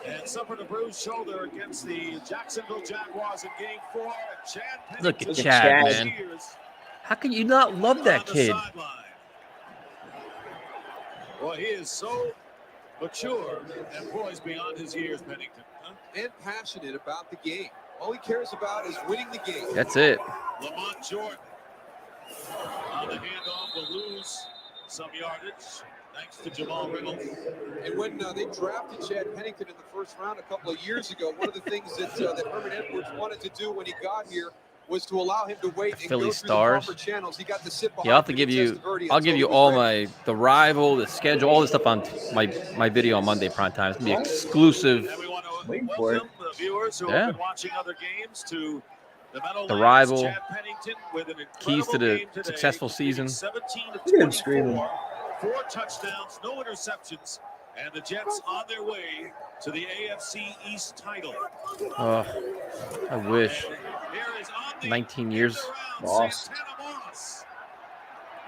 and suffered a bruised shoulder against the Jacksonville Jaguars in Game 4. And Chad Look at Pennington Chad, with man. years How can you not love that on the kid? sideline. Well, he is so mature and poised beyond his years, Pennington. Huh? And passionate about the game. All he cares about is winning the game. That's it. Lamont Jordan on the handoff will lose some yardage thanks to Jamal Reynolds. And when they drafted Chad Pennington in the first round a couple of years ago, one of the things that Herman Edwards wanted to do when he got here was to allow him to wait and Philly go Stars. through the proper channels. He got to sit behind. Yeah, I'll have to give you. I'll give you all the rival, the schedule, all this stuff on my video on Monday prime time. It's gonna be exclusive. And we want to Waiting for it. welcome the viewers who Yeah. have been watching other games to the Meadowlands. The rival. Chad Pennington with an Keys to incredible the game today, successful season. 17 to Look at him screaming. 4 touchdowns, no interceptions, and the Jets on their way to the AFC East title. Oh, I wish. And here is on the 19 years. end around Moss. Santana Moss.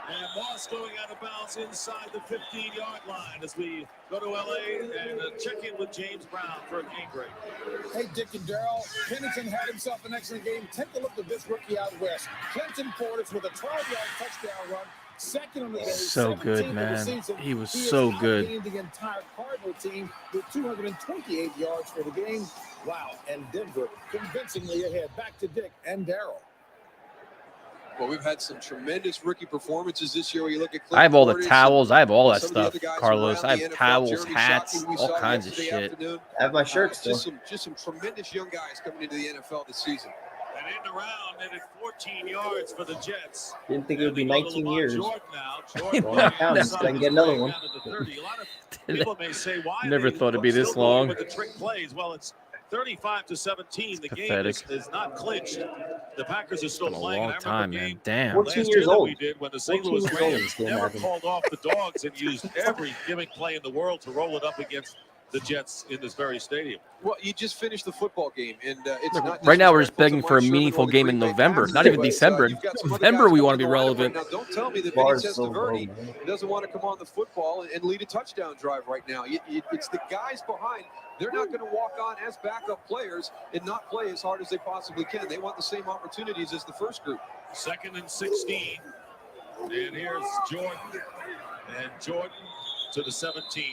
And Moss going out of bounds inside the 15-yard line as we go to LA and check in with James Brown for a game break. Hey, Dick and Darrell. Pennington had himself an excellent game. Take a look at this rookie out west. Clinton Portis with a 12-yard touchdown run. Second on the day. So 17th good, of the man. season. He was has so good. outgained the entire Cardinal team with 228 yards for the game. Wow. And Denver convincingly ahead. Back to Dick and Darrell. Well, we've had some tremendous rookie performances this year. When you look at I have all the Portis towels. I have all that some of the stuff, other guys Carlos. around I the have NFL, towels, Jeremy hats, Shockey, we all saw kinds of yesterday shit. afternoon. I have my shirt still. Just some tremendous young guys coming into the NFL this season. And in the round, it is 14 yards for the Jets. Didn't think it would be And they go to 19 Lamar years. Jordan now. Jordan Well, I'm counting, so I can get another one. down to the 30. A lot of people may say, why Never they thought it'd be still this going long. with the trick plays. Well, it's 35-17. The game pathetic. is not clinched. The Packers are still Been a playing. long And I remember time, a man. game Damn. 14 last years year that old. we did when the St. 14 Louis years old Rams this game never happened. called off the dogs and used every gimmick play in the world to roll it up against the Jets in this very stadium. Well, you just finished the football game, and it's Look, not right now we're just disrespectful begging to for a Mike Sherman meaningful or the game in Green Bay November. Packers, Not even but, December. you've got some other November guys we want to coming be in the lineup right relevant. now. Don't tell me that Vinny Bar's so low, Testaverde man. doesn't want to come on the football and lead a touchdown drive right now. It's the guys behind. They're not going to walk on as backup players and not play as hard as they possibly can. They want the same opportunities as the first group. 2nd and 16. And here's Jordan. And Jordan to the 17.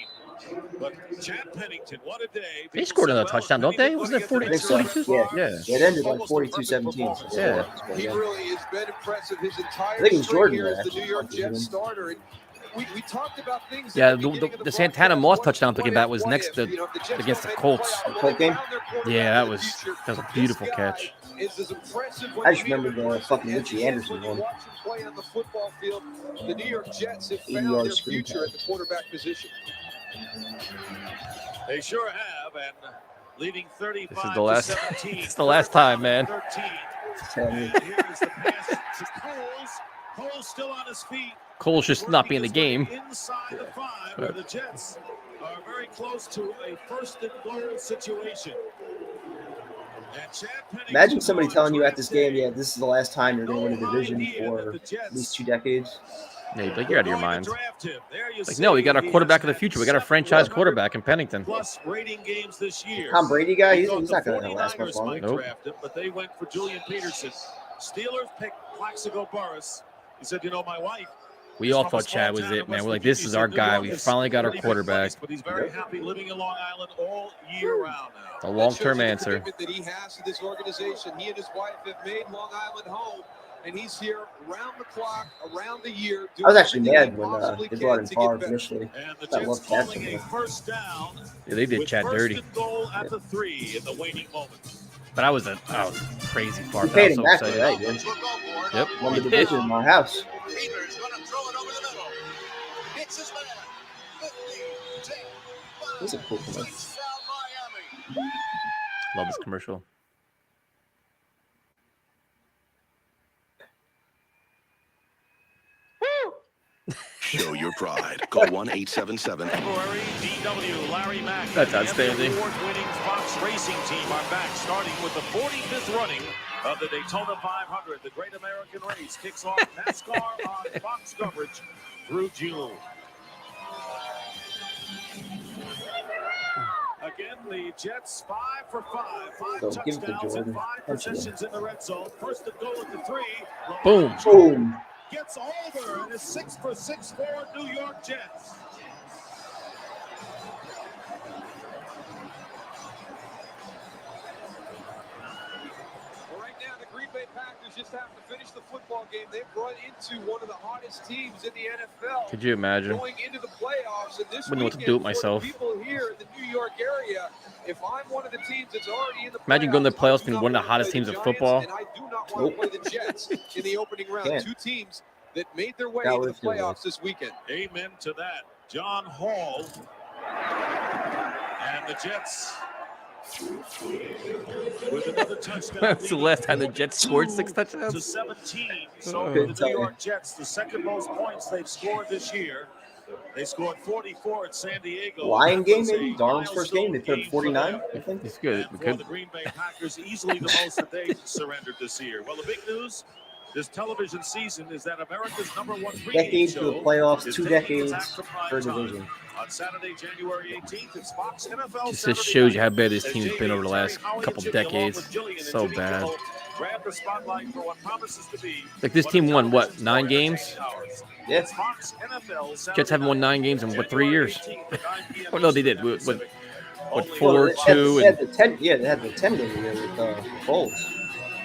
But Chad Pennington, what a day. They scored another touchdown, don't they? Wasn't it 40, 42? Yeah. Yeah. It ended like 42-17. Yeah. He really has been impressive his I entire think it was string Jordan here that as the New York actually Jets starter. And we talked about things. Yeah, the Santana Moss touchdown I'm thinking about was next to against the Colts. The Colt game? Yeah, that was a beautiful catch. I just remember the fucking Richie Anderson one. Play on the football field. The New York Jets have 80-yard found their screen future pass. at the quarterback position. They sure have, and leading 35 This is the last. to 17. It's the last time, man. 13. Tell me. And here's the pass to Coles. Coles still on his feet. Cole's just not be in the game. Inside the 5, where the Jets are very close to a first and goal situation. And Chad Pennington, Imagine somebody telling you at this game, yeah, this is the last time you're going to win a division for at least 2 decades. Yeah, you'd be like, you're out of your mind. Like, no, we got our quarterback of the future. We got our franchise quarterback in Pennington. Plus rating games this year. Tom Brady guy, he's not going to last much 49ers longer. might draft him, but they went for Julian Peterson. Steelers picked Plaxico Burress. He said, you know, my wife. We all thought Chad was it, man. We're like, this is our guy. We finally got our quarterback. But he's very happy living in Long Island all year round now. A long-term answer. The commitment that he has to this organization. He and his wife have made Long Island home, and he's here around the clock, around the year. I was actually mad when they brought in Favre initially. I love Chad. Yeah, they did Chad dirty. Goal at the 3 in the waning moments. But I was crazy far. We paid I was him so back for excited. that, dude. Yep. Won the division in our house. Peter's going to throw it over the middle. Hits his man. 50, 10, 5, This is a cool commercial. touchdown Miami. Love this commercial. Show your pride. Call 1-877. February, DW, Larry Mack. That's outstanding. The award-winning Fox Racing team are back, starting with the 45th running of the Daytona 500. The Great American Race kicks off NASCAR on Fox coverage through June. Again, the Jets 5 for 5, 5 So give it to touchdowns and Jordan. 5 possessions in the red zone. First and goal at the 3. Boom. Boom. Gets over and is 6 for 6 for New York Jets. Well, right now, the Green Bay Packers just have to finish the football game. They've run into one of the hottest teams in the NFL. Could you imagine? Going into the playoffs, and this Wouldn't know what to do with myself. People here in the New York area, if I'm one of the teams that's already in the Imagine going to the playoffs I do being not one of the want to hottest play teams the of Giants, football. And I do not want to play the Jets in the opening round. Yeah. Two teams that made their way That into the would feel good. playoffs this weekend. Amen to that. John Hall. And the Jets with another touchdown. That's the last time the Jets scored 6 to touchdowns. 17. So Oh. the New York Jets, the second most points they've scored this year. They scored 44 at San Diego. Lion game, That was maybe? a Darnold's first game. They put up milestone 49, game for I think. It's good. and We for could. the Green Bay Packers, easily the most that they surrendered this year. Well, the big news this television season is that America's number 1 pregame Decades for the show playoffs, is 2 taking its decades act to prime for a time. division. On Saturday, January 18th, it's Fox NFL Just Saturday shows you how Night. bad this As team's JV been over the and last Terry Howie couple and Jimmy, along decades. with Jillian and So Jimmy bad. Kimmel, grab the spotlight for what promises to be Like this team won what, 9 games? Yeah. It's Fox NFL Saturday Jets haven't won 9 games in what, 3 years? January 18th at 9 p.m. Oh no, they did. Eastern What, Pacific. what Only 4, They 2, had and the 10. Yeah, they had the 10 game year with Bulls.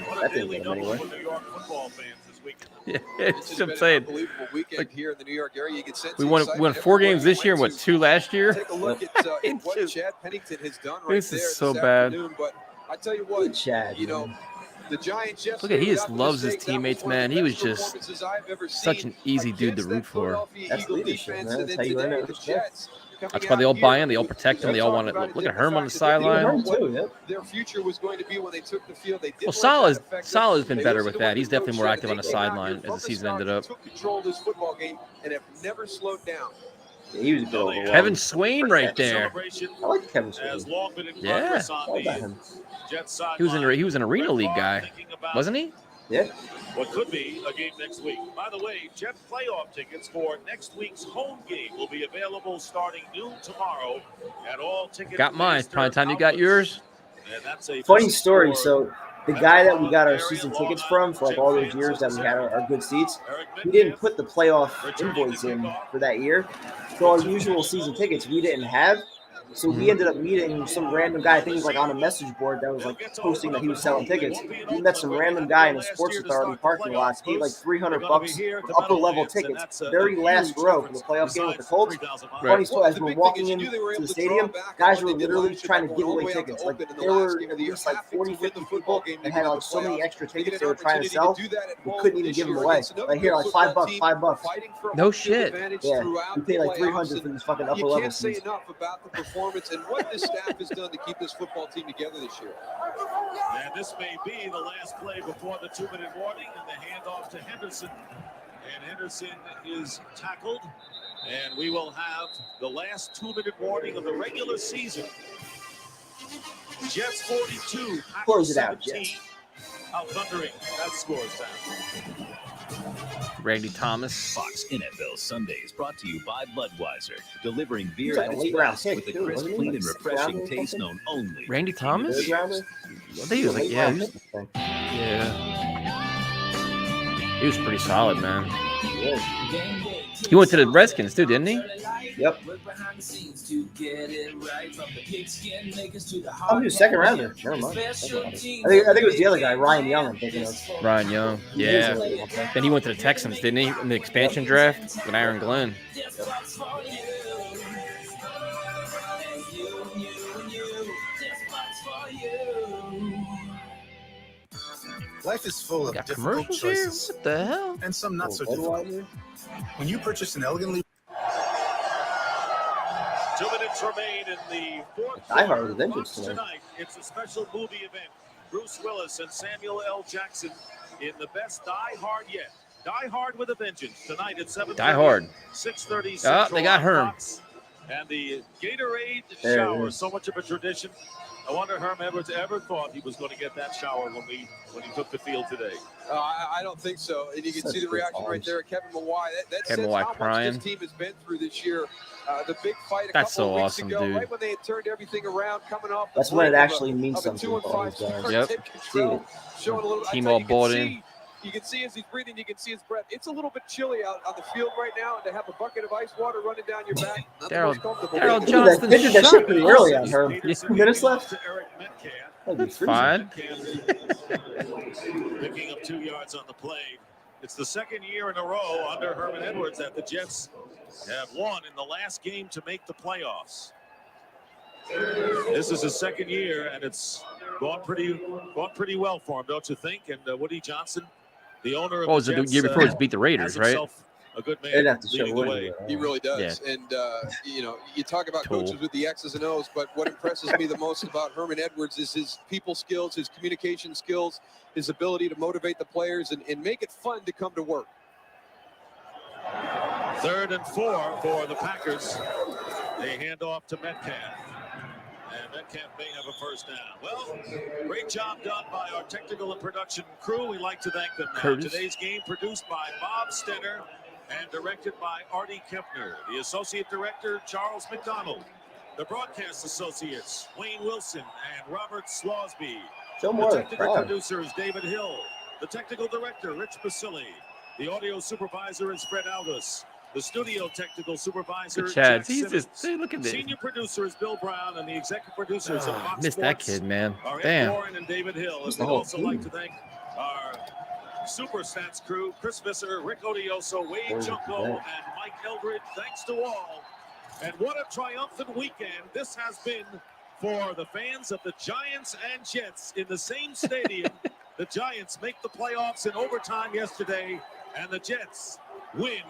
What a That didn't daily get them double anywhere. for New York football fans this weekend. yeah, It's it's just what I'm been saying. an unbelievable weekend here in the New York area. You can sense We the won excitement 4 everywhere games you this year and went what, to. 2 last year? Take a look at It's what just- Chad Pennington has done right This there is so this bad. afternoon. But I tell you Good what, Chad. you know, the Giants Look at, he just without loves his mistake, that was teammates, one of the man. He was best just performances I've ever such seen an easy dude to against root that for. Philadelphia That's Eagle leadership, defense. man. And That's then how you earn today, that the respect. Jets coming That's why they out all here buy in. They all with- protect him. we They all talked want about to it, look at the Herm on the fact that they didn't sideline. know what Too, yep. their future was going to be when they took the field. They didn't Well, let Salah's that affect them. Salah's been They better listened with to what that. He's the definitely coach more said. active on the They came out here sideline as from the season start ended and up. took control of this football game and have never slowed down. Yeah, he was a bit overwhelmed. Kevin Swain right there. Celebration I like Kevin Swain. has long been in Yeah. progress All on about the him. Jets He was sideline. an arena Brett league Favre guy, thinking about wasn't he? Yeah. what could be a game next week. By the way, Jet playoff tickets for next week's home game will be available starting noon tomorrow at all ticket. Got mine. Master Prime time. You got outlets. yours? And that's a Funny visit story. for So the guy that we got our season tickets from for like all those years that we had our good seats, Eric we didn't Metcalf put the playoff returning invoice the in kickoff. for that year. So our usual season tickets we didn't have. So we ended up meeting some random guy. I think he was like on a message board that was like posting that he was selling tickets. We met some random guy in a Sports Authority parking lot. Paid like $300 for upper level tickets, very last row for the playoff game with the Colts. Funny story, as we're walking into the stadium, guys were literally trying to give away tickets. Like there were at least like 40, 50 people that had like so many extra tickets they were trying to sell. We couldn't even give them away. Like here, like $5. No shit. Yeah, we paid like $300 for these fucking upper You level can't say seats. enough about the performance and what this staff has done to keep this football team together this year. And this may be the last play before the 2-minute warning, and the handoff to Henderson. And Henderson is tackled, and we will have the last 2-minute warning of the regular season. Jets 42, Close Packers it out, 17. Jets. Out thundering that scores down. Randy Thomas. Fox NFL Sundays brought to you by Budweiser, delivering He's beer like at a its late round best pick, with a too, crisp, wasn't he? clean, Like and sixth refreshing round or taste something? known only. Randy Thomas? Third rounder? I think he was like, yeah, he was, he was pretty solid, man. He went to the Redskins too, didn't he? Yep. Oh, he was second rounder. Never mind. I think it was the other guy, Ryan Young. I'm thinking of. Ryan Young. Yeah. Then he went to the Texans, didn't he? In the expansion draft with Aaron Glenn. Life is full of Got difficult commercials here? choices. What the hell? And some not so difficult. When you purchase an elegantly 2 minutes remain in the fourth Die Hard quarter. was Avengers Fox tonight. It's a special movie event. Bruce Willis and Samuel L. Jackson in the best Die Hard yet. Die Hard with a Vengeance tonight at 7:30. Die Hard. 6:30. Oh, they got Herm. Fox. And the Gatorade There it shower, is. so much of a tradition. I wonder Herm Edwards ever thought he was going to get that shower when he took the field today. I don't think so. And you can see the reaction right there. Kevin Mawai. That Kevin says Mawai how much crying. this team has been through this year. The big fight a That's couple so of weeks awesome, ago, dude. right when they had turned everything around, coming off. That's when it actually means something for all these guys. Yep. Showing a little. Team all bought in. You can see as he's breathing, you can see his breath. It's a little bit chilly out on the field right now, and to have a bucket of ice water running down your back. not the most comfortable. Daryl They Johnston. did that shit pretty early on her. Peterson 2 minutes giving left? to Eric Metcalf. That'd be That's freezing. fine. Picking up 2 yards on the play. It's the second year in a row under Herman Edwards that the Jets have won in the last game to make the playoffs. This is his second year, and it's gone pretty well for him, don't you think? And Woody Johnson, the owner of What was the it the Jets, year before? He beat the Raiders, has right? himself a good They'd man have to show leading the Woody. way. He really does. Yeah. And, you talk about Tool. coaches with the X's and O's, but what impresses me the most about Herman Edwards is his people skills, his communication skills, his ability to motivate the players and make it fun to come to work. 3rd and 4 for the Packers. They hand off to Metcalf. And Metcalf may have a first down. Well, great job done by our technical and production crew. We'd like to thank them now. Curtis. Today's game produced by Bob Stenner and directed by Artie Kempner. The associate director, Charles McDonald. The broadcast associates, Wayne Wilson and Robert Slosby. Show The more of the technical crowd. producer is David Hill. The technical director, Rich Basili. The audio supervisor is Fred Aldous. The studio technical supervisor, Chad, Jack he's Simmons. just look at this. Senior producer is Bill Brown, and the executive producers of Fox Missed that Sports kid, man. are Ed Damn. Warren and David Hill. And Missed we'd the whole also team. like to thank our Super Stats crew, Chris Visser, Rick Odioso, Wade Oh, Junko, yeah. and Mike Eldridge. Thanks to all. And what a triumphant weekend this has been for the fans of the Giants and Jets in the same stadium. The Giants make the playoffs in overtime yesterday, and the Jets win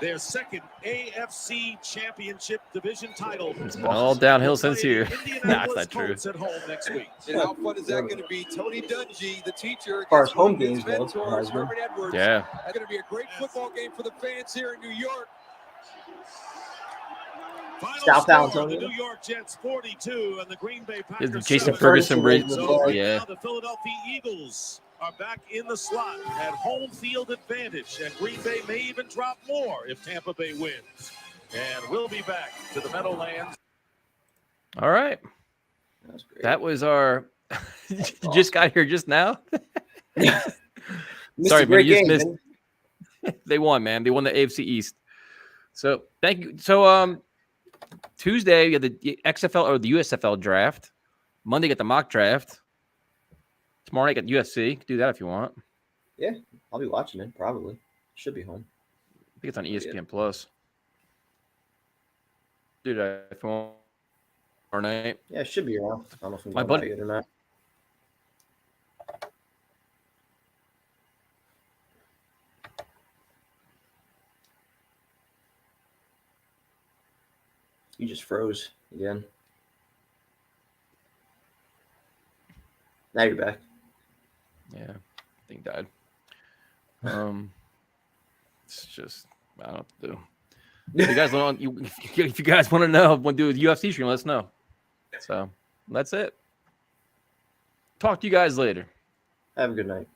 their second AFC Championship division title. It's been all downhill since here. Nah, Indianapolis that's not true. Colts at home next week. And how fun is that going to be? Tony Dungy, the teacher, As far as against one home of his games go, mentors, Heisman. Herman Edwards. Yeah. That's going to be a great football game for the fans here in New York. Final South score, Alabama. the New York Jets 42 and the Green Bay Packers Is Jason 7. Ferguson bridge? So right Yeah. now the Philadelphia Eagles are back in the slot at home field advantage, and Green Bay may even drop more if Tampa Bay wins. And we'll be back to the Meadowlands. All right. That was great. That was our. You just got here just now. Missed Sorry, a great man. You game, just man. missed. They won, man. They won the AFC East. So thank you. So Tuesday, you have the XFL or the USFL draft. Monday, get the mock draft. Tomorrow night, get UFC. Do that if you want. Yeah, I'll be watching it. Probably should be home. I think it's on ESPN Plus. Dude, if you want tomorrow night. Yeah, it should be around. I don't know if I'm My going buddy- out yet or not. You just froze again. Now you're back. Yeah, thing died. It's just I don't know what to do. If you guys want, if you guys want to know when do a UFC stream, let us know. So that's it. Talk to you guys later. Have a good night.